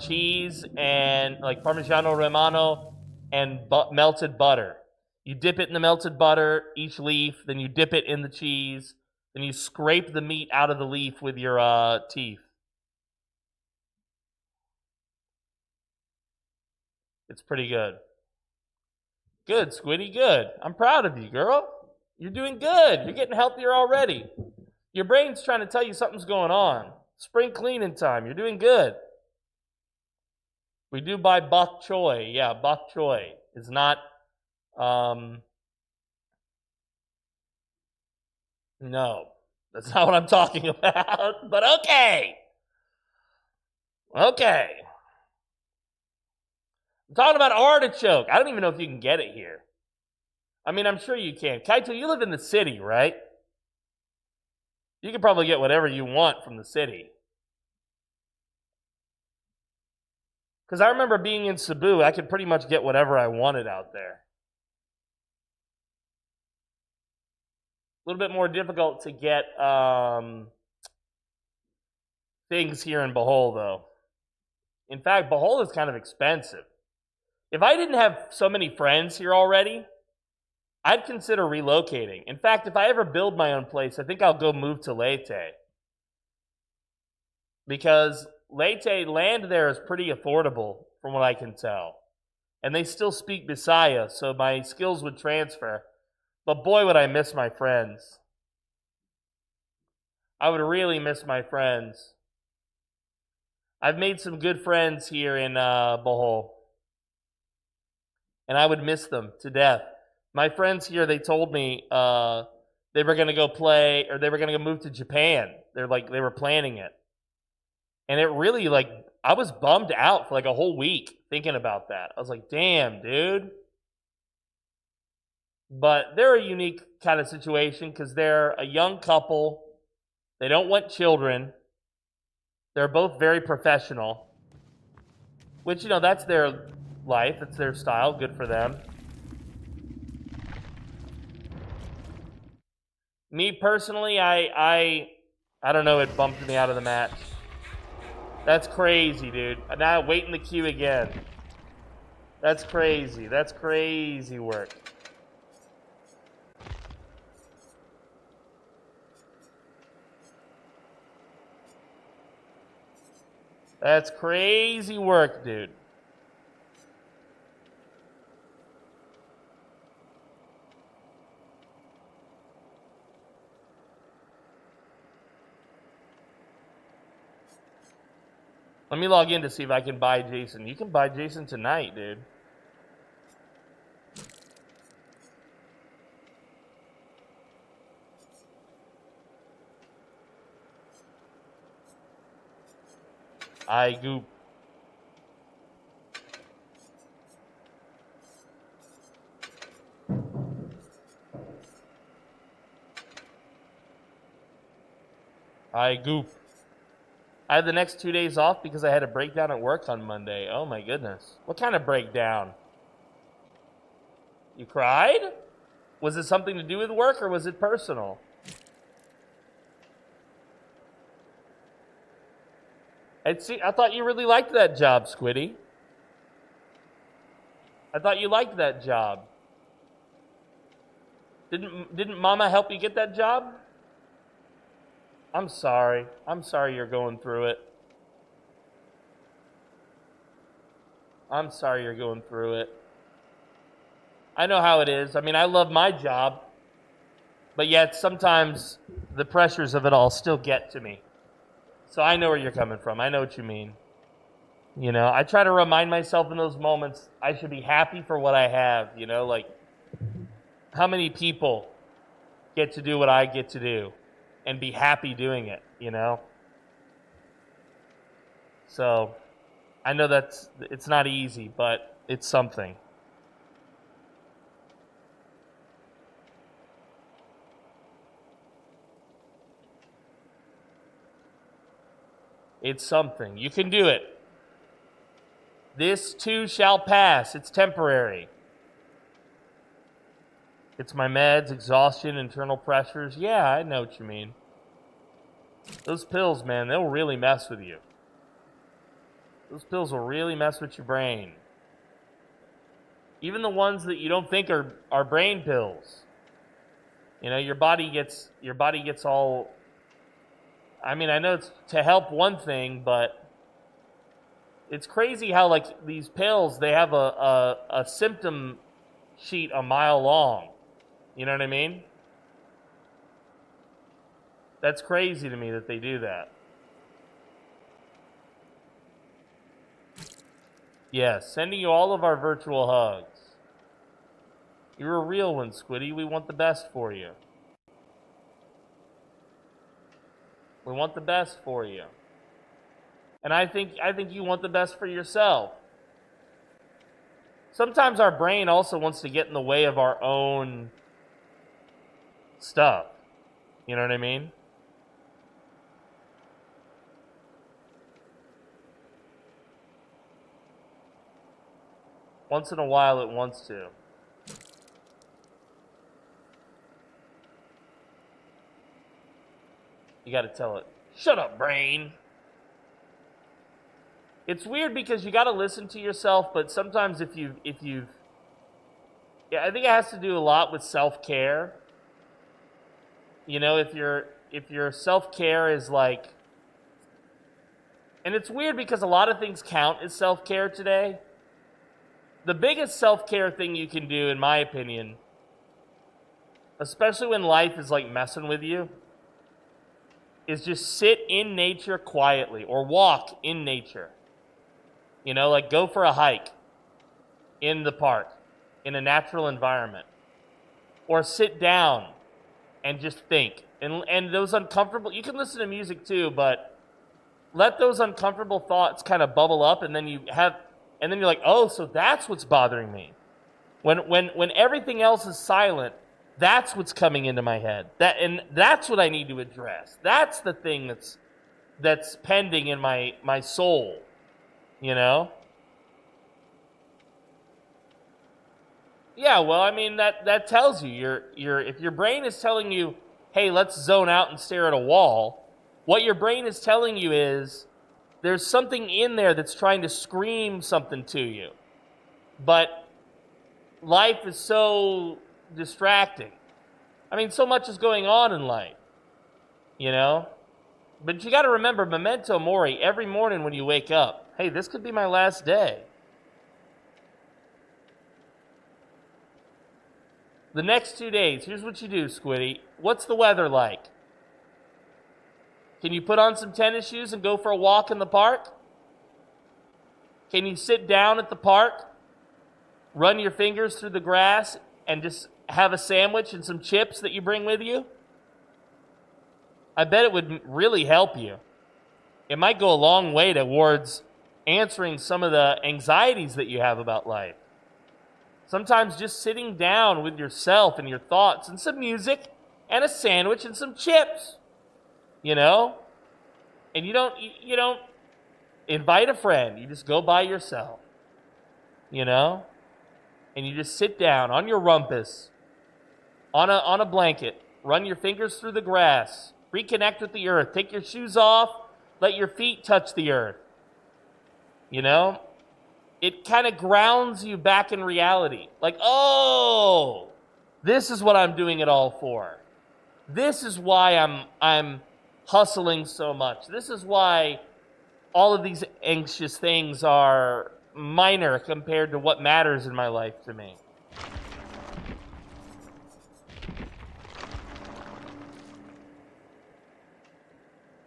cheese and like Parmigiano Romano and melted butter. You dip it in the melted butter, each leaf, then you dip it in the cheese, then you scrape the meat out of the leaf with your teeth. It's pretty good. Good, Squiddy, good. I'm proud of you, girl. You're doing good. You're getting healthier already. Your brain's trying to tell you something's going on. Spring cleaning time. You're doing good. We do buy bok choy. Yeah, bok choy is not. No, that's not what I'm talking about. But okay. Okay. I'm talking about artichoke. I don't even know if you can get it here. I mean, I'm sure you can. Kaito, you live in the city, right? You can probably get whatever you want from the city. Because I remember being in Cebu, I could pretty much get whatever I wanted out there. A little bit more difficult to get things here in Bohol, though. In fact, Bohol is kind of expensive. If I didn't have so many friends here already, I'd consider relocating. In fact, if I ever build my own place, I think I'll go move to Leyte. Because Leyte, land there is pretty affordable, from what I can tell. And they still speak Bisaya, so my skills would transfer. But boy, would I miss my friends. I would really miss my friends. I've made some good friends here in Bohol. And I would miss them to death. My friends here, they told me they were going to go play, or they were going to go move to Japan. They were planning it. And it really, I was bummed out for like a whole week thinking about that. I was like, damn, dude. But they're a unique kind of situation because they're a young couple. They don't want children. They're both very professional. Which, that's their life. It's their style. Good for them. Me personally, I don't know. It bumped me out of the match. That's crazy, dude. Now wait in the queue again. That's crazy. That's crazy work. That's crazy work, dude. Let me log in to see if I can buy Jason. You can buy Jason tonight, dude. I goop. I goop. I had the next 2 days off because I had a breakdown at work on Monday. Oh my goodness. What kind of breakdown? You cried? Was it something to do with work or was it personal? I thought you really liked that job, Squiddy. I thought you liked that job. Didn't Mama help you get that job? I'm sorry. I'm sorry you're going through it. I'm sorry you're going through it. I know how it is. I mean, I love my job, but yet sometimes the pressures of it all still get to me. So I know where you're coming from. I know what you mean. I try to remind myself in those moments I should be happy for what I have, like how many people get to do what I get to do and be happy doing it, So I know it's not easy, but it's something. It's something. You can do it. This too shall pass. It's temporary. It's my meds, exhaustion, internal pressures. Yeah, I know what you mean. Those pills, man, they'll really mess with you. Those pills will really mess with your brain. Even the ones that you don't think are brain pills. You know, your body gets all, I mean, I know it's to help one thing, but it's crazy how, like, these pills, they have a symptom sheet a mile long. You know what I mean? That's crazy to me that they do that. Yes, sending you all of our virtual hugs. You're a real one, Squiddy. We want the best for you. We want the best for you. And I think you want the best for yourself. Sometimes our brain also wants to get in the way of our own stuff. You know what I mean? Once in a while it wants to. You got to tell it, shut up, brain. It's weird because you got to listen to yourself, but sometimes if you've yeah, I think it has to do a lot with self-care. You know, if your self-care is like, and it's weird because a lot of things count as self-care today. The biggest self-care thing you can do, in my opinion, especially when life is like messing with you, is just sit in nature quietly or walk in nature. You know, like go for a hike in the park, in a natural environment. Or sit down and just think. And those uncomfortable, you can listen to music too, but let those uncomfortable thoughts kind of bubble up, and then you're like, oh, so that's what's bothering me. When everything else is silent, that's what's coming into my head. That's what I need to address. That's the thing that's pending in my soul. You know? Yeah, well, I mean that tells you if your brain is telling you, hey, let's zone out and stare at a wall, what your brain is telling you is there's something in there that's trying to scream something to you. But life is so distracting. I mean, so much is going on in life, you know? But you got to remember, memento mori, every morning when you wake up. Hey, this could be my last day. The next 2 days, here's what you do, Squiddy. What's the weather like? Can you put on some tennis shoes and go for a walk in the park? Can you sit down at the park, run your fingers through the grass, and just have a sandwich and some chips that you bring with you? I bet it would really help you. It might go a long way towards answering some of the anxieties that you have about life. Sometimes just sitting down with yourself and your thoughts and some music and a sandwich and some chips, you know? And you don't invite a friend. You just go by yourself, you know? And you just sit down on your rumpus, on a blanket, run your fingers through the grass, reconnect with the earth, take your shoes off, let your feet touch the earth. You know? It kind of grounds you back in reality. Like, oh, this is what I'm doing it all for. This is why I'm hustling so much. This is why all of these anxious things are minor compared to what matters in my life to me.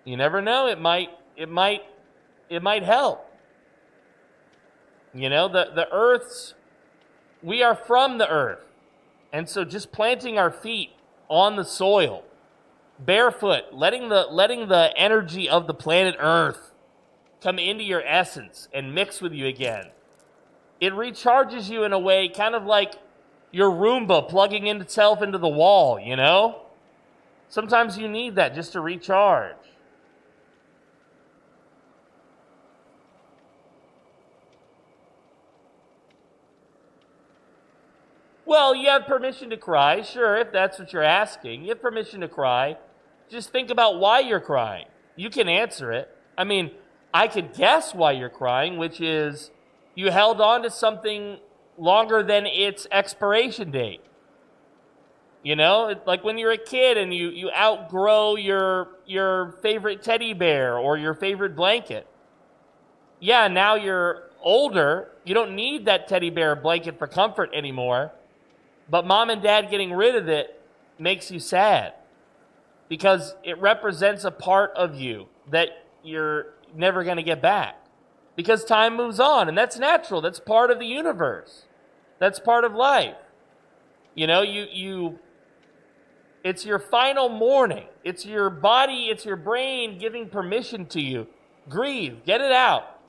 You never know, it might help. You know, the earth's, we are from the earth. And so just planting our feet on the soil, barefoot, letting the energy of the planet Earth come into your essence and mix with you again. It recharges you in a way kind of like your Roomba plugging itself into the wall, you know? Sometimes you need that just to recharge. Well, you have permission to cry, sure, if that's what you're asking. You have permission to cry. Just think about why you're crying. You can answer it. I mean, I could guess why you're crying, which is you held on to something longer than its expiration date. You know, like when you're a kid and you outgrow your favorite teddy bear or your favorite blanket. Yeah, now you're older. You don't need that teddy bear blanket for comfort anymore. But mom and dad getting rid of it makes you sad because it represents a part of you that you're never going to get back. Because time moves on, and that's natural. That's part of the universe. That's part of life. You know, it's your final mourning. It's your body, it's your brain giving permission to you. Grieve, get it out.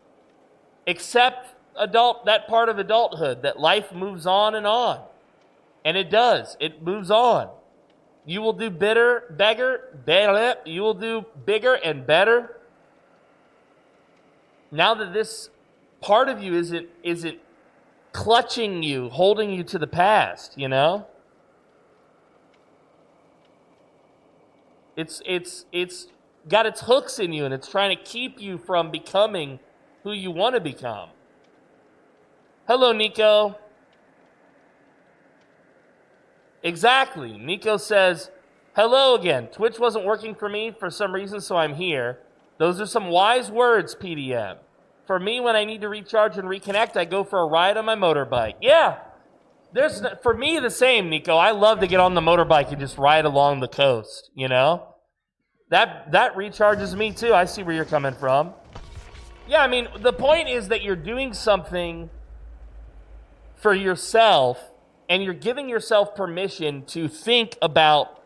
Accept that part of adulthood, that life moves on. And it does. It moves on. You will do you will do bigger and better. Now that this part of you isn't clutching you, holding you to the past, you know? It's got its hooks in you and it's trying to keep you from becoming who you want to become. Hello, Nico. Exactly. Nico says, hello again. Twitch wasn't working for me for some reason, so I'm here. Those are some wise words, PDM. For me, when I need to recharge and reconnect, I go for a ride on my motorbike. Yeah. For me, the same, Nico. I love to get on the motorbike and just ride along the coast, you know? That recharges me, too. I see where you're coming from. Yeah, I mean, the point is that you're doing something for yourself, and you're giving yourself permission to think about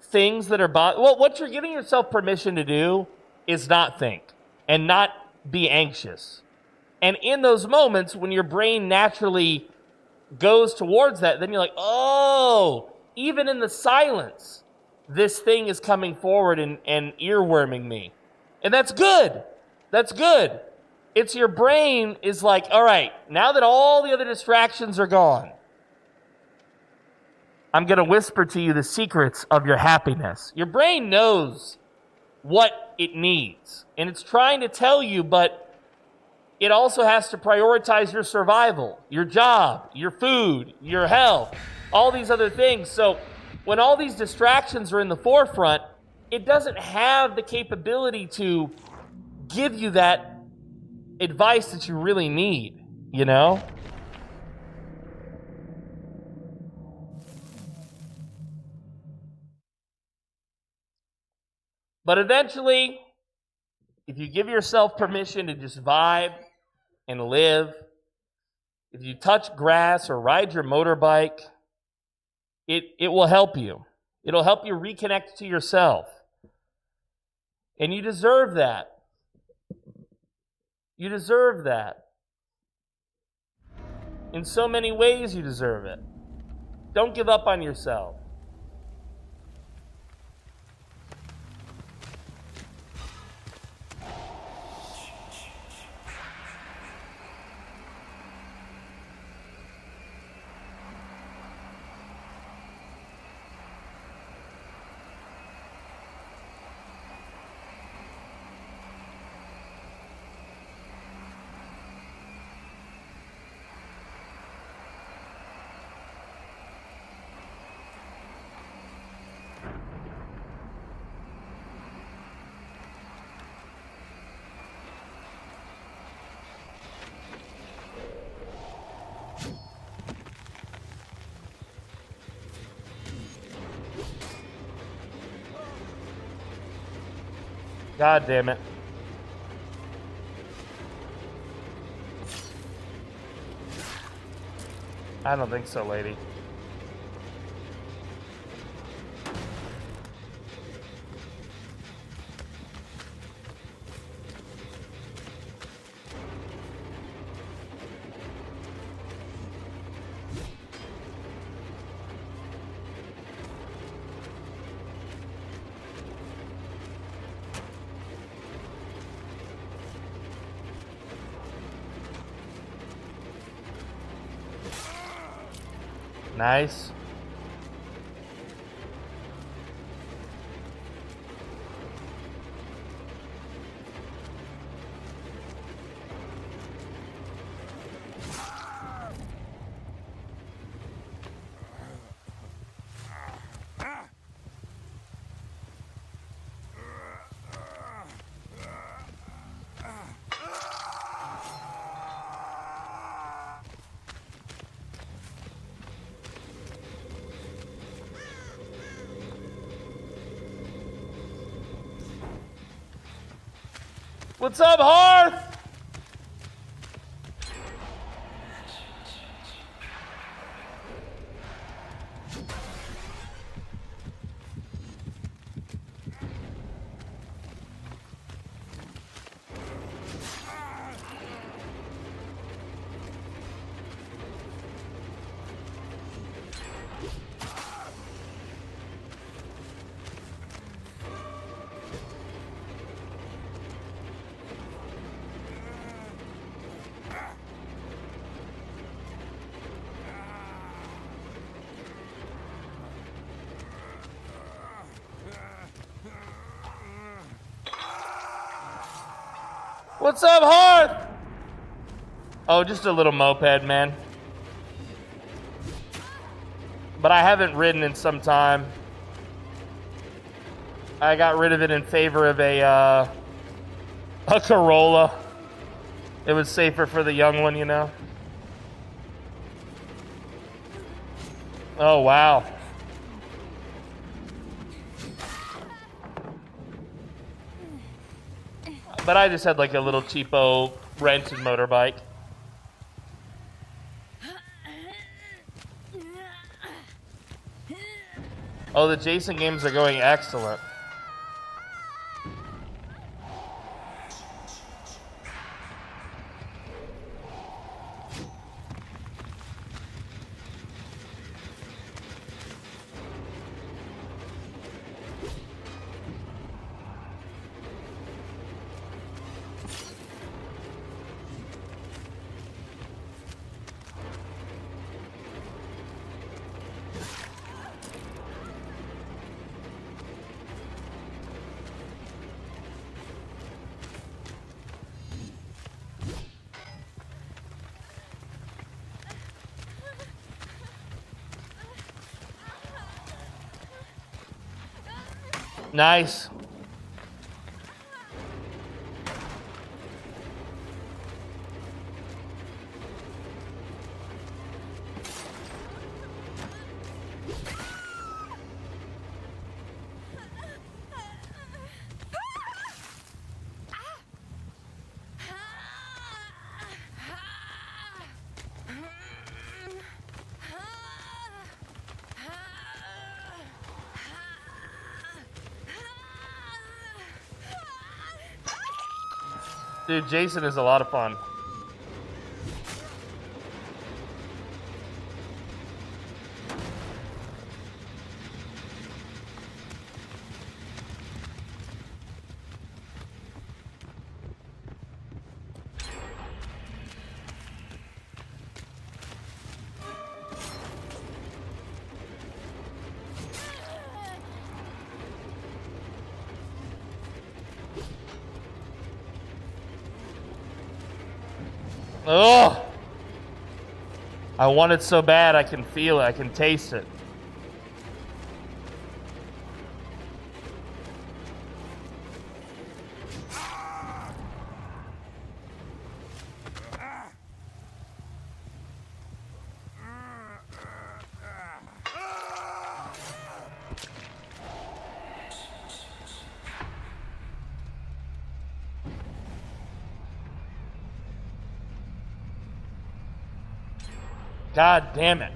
things that are... Well, what you're giving yourself permission to do is not think and not be anxious. And in those moments, when your brain naturally goes towards that, then you're like, oh, even in the silence, this thing is coming forward and earworming me. And that's good. That's good. It's your brain is like, all right, now that all the other distractions are gone, I'm going to whisper to you the secrets of your happiness. Your brain knows what it needs, and it's trying to tell you, but it also has to prioritize your survival, your job, your food, your health, all these other things. So when all these distractions are in the forefront, it doesn't have the capability to give you that advice that you really need, you know? But eventually, if you give yourself permission to just vibe and live, if you touch grass or ride your motorbike, it will help you. It'll help you reconnect to yourself. And you deserve that. You deserve that. In so many ways, you deserve it. Don't give up on yourself. God damn it. I don't think so, lady. Nice. What's up, Hearth? What's up, Hearth? Oh, just a little moped, man. But I haven't ridden in some time. I got rid of it in favor of a Corolla. It was safer for the young one, you know. Oh, wow. But I just had like a little cheapo rented motorbike. Oh, the Jason games are going excellent. Nice. Dude, Jason is a lot of fun. Oh, I want it so bad. I can feel it. I can taste it. God damn it.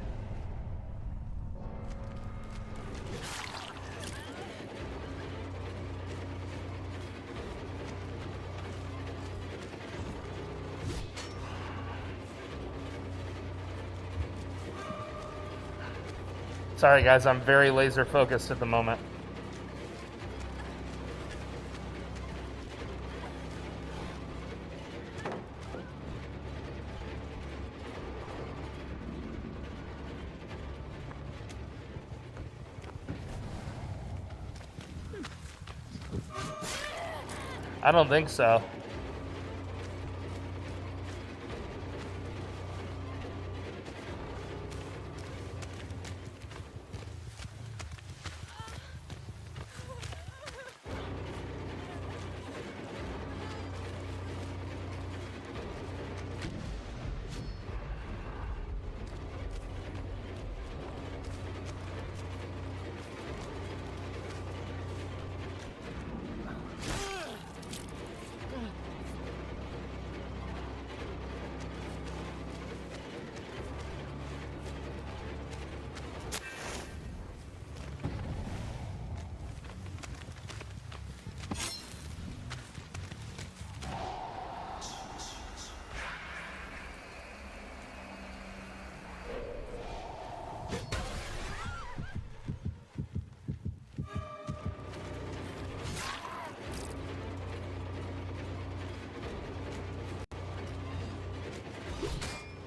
Sorry guys, I'm very laser focused at the moment. I don't think so.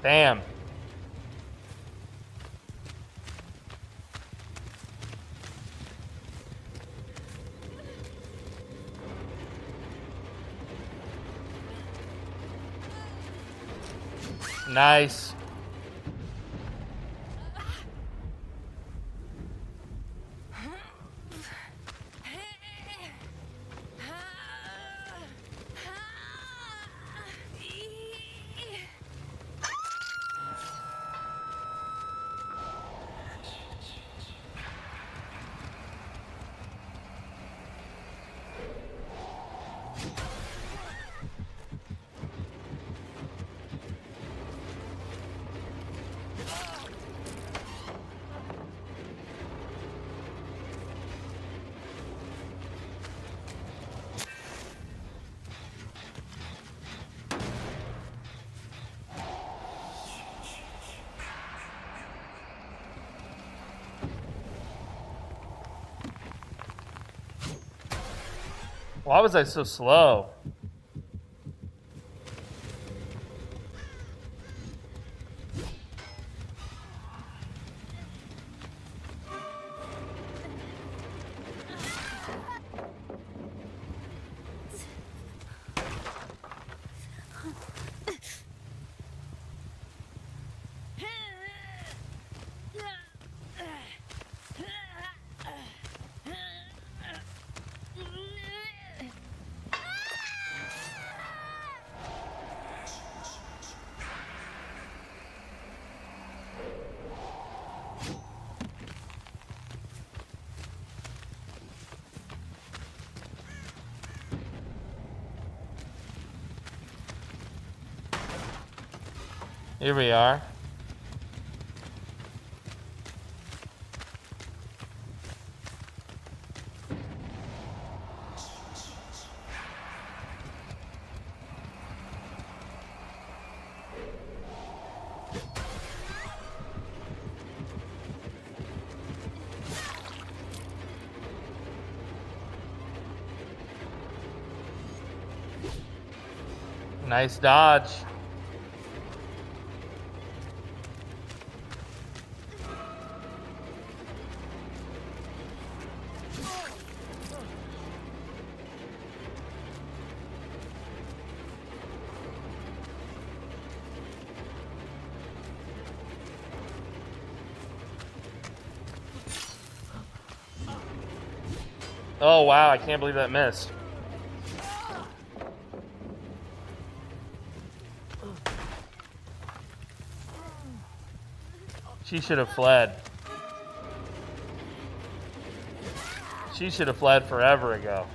Damn. Nice. Why was I so slow? Here we are. Nice dodge. Oh wow, I can't believe that missed. She should have fled. She should have fled forever ago.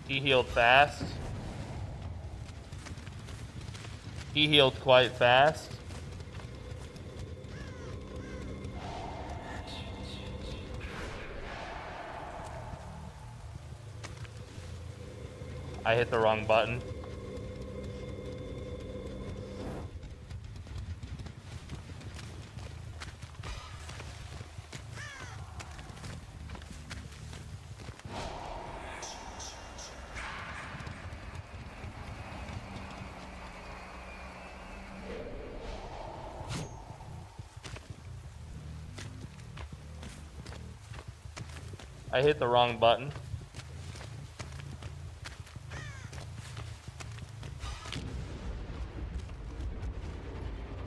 He healed fast. He healed quite fast. I hit the wrong button. I hit the wrong button.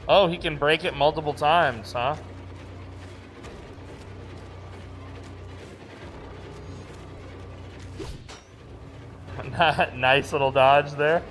Oh, he can break it multiple times, huh? Nice little dodge there.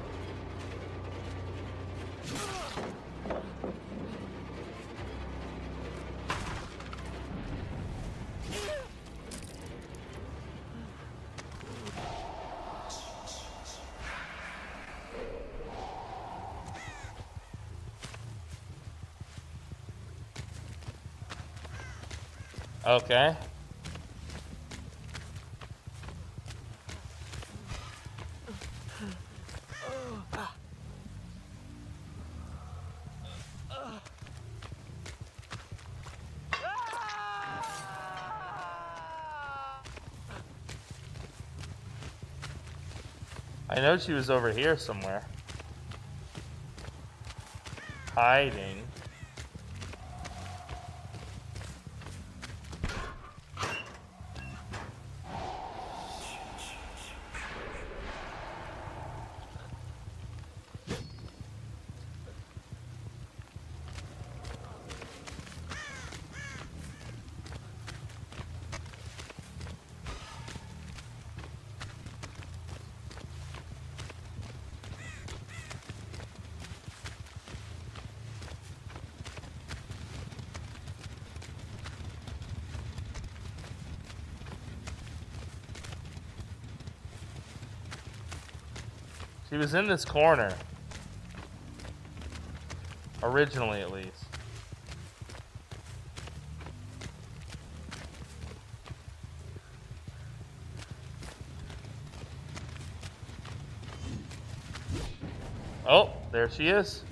Okay. I know she was over here somewhere. Hiding. She was in this corner. Originally, at least. Oh, there she is.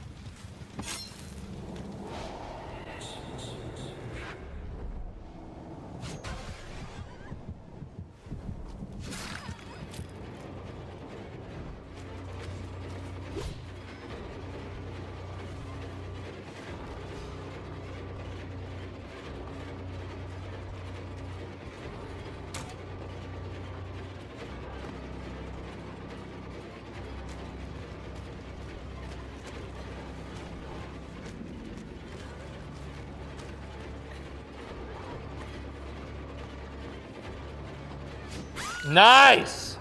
Nice!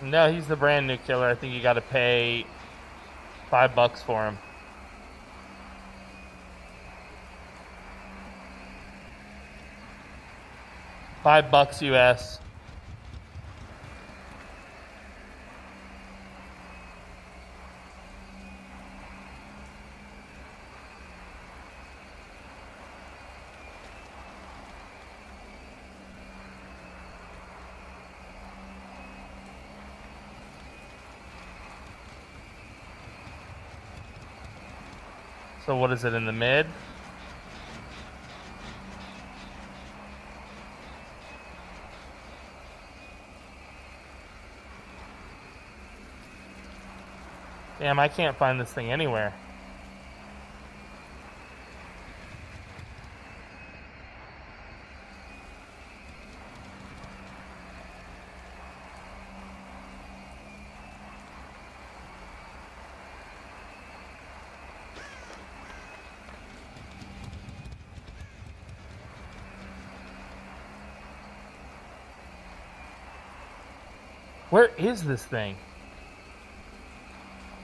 No, he's the brand new killer. I think you gotta pay $5 for him. $5 US. So what is it in the mid? Damn, I can't find this thing anywhere. Where is this thing?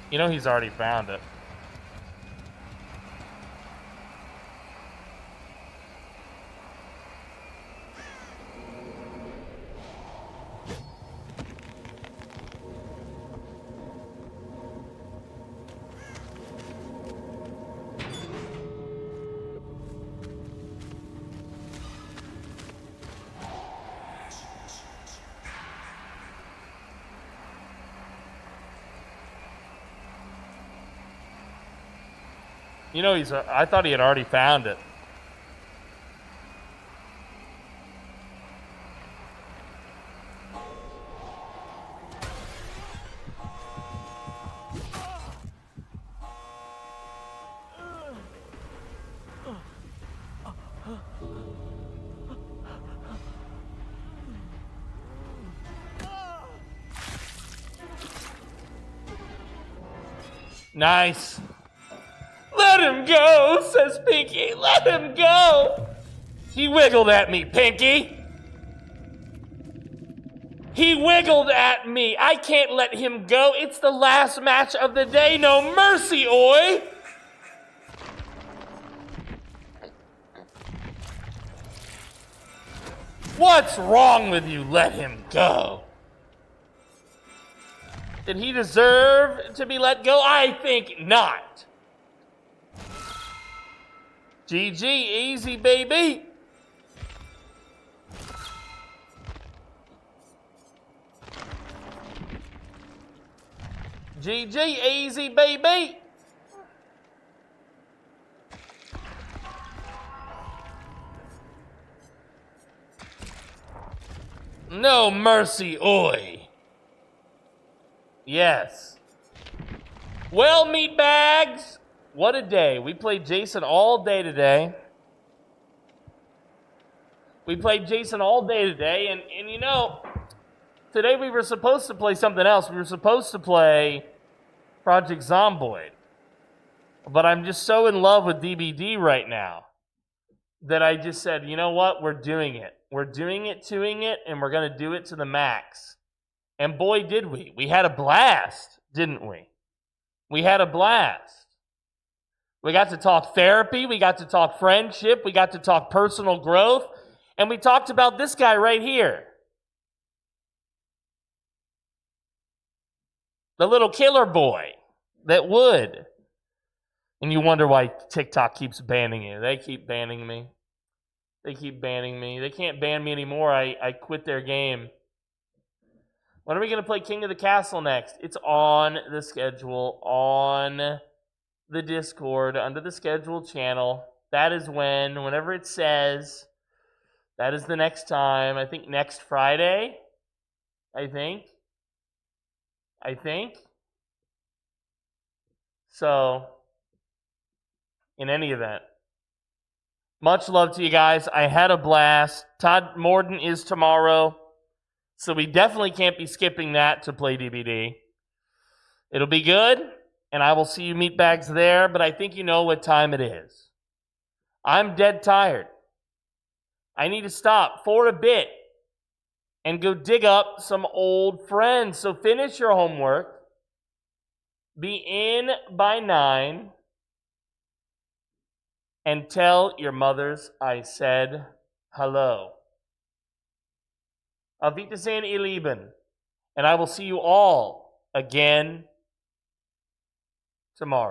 You know he's already found it. You know I thought he had already found it. Nice. Let him go, says Pinky. Let him go. He wiggled at me, Pinky. He wiggled at me. I can't let him go. It's the last match of the day. No mercy, oi. What's wrong with you? Let him go. Did he deserve to be let go? I think not. GG, easy, baby. GG, easy, baby. No mercy, oi. Yes. Well, meatbags, what a day. We played Jason all day today. And you know, today we were supposed to play something else. We were supposed to play Project Zomboid. But I'm just so in love with DBD right now that I just said, you know what? We're doing it. We're doing it, and we're going to do it to the max. And boy, did we. We had a blast, didn't we? We had a blast. We got to talk therapy. We got to talk friendship. We got to talk personal growth. And we talked about this guy right here. The little killer boy that would. And you wonder why TikTok keeps banning you. They keep banning me. They can't ban me anymore. I quit their game. When are we going to play King of the Castle next? It's on the schedule, on the Discord, under the scheduled channel. That is whenever it says, that is the next time. I think next Friday. I think. So, in any event, much love to you guys. I had a blast. Todd Morden is tomorrow. So we definitely can't be skipping that to play DBD. It'll be good, and I will see you meatbags there, but I think you know what time it is. I'm dead tired. I need to stop for a bit and go dig up some old friends. So finish your homework. Be in by 9. And tell your mothers I said hello. Auf Wiedersehen, ihr Lieben. And I will see you all again tomorrow.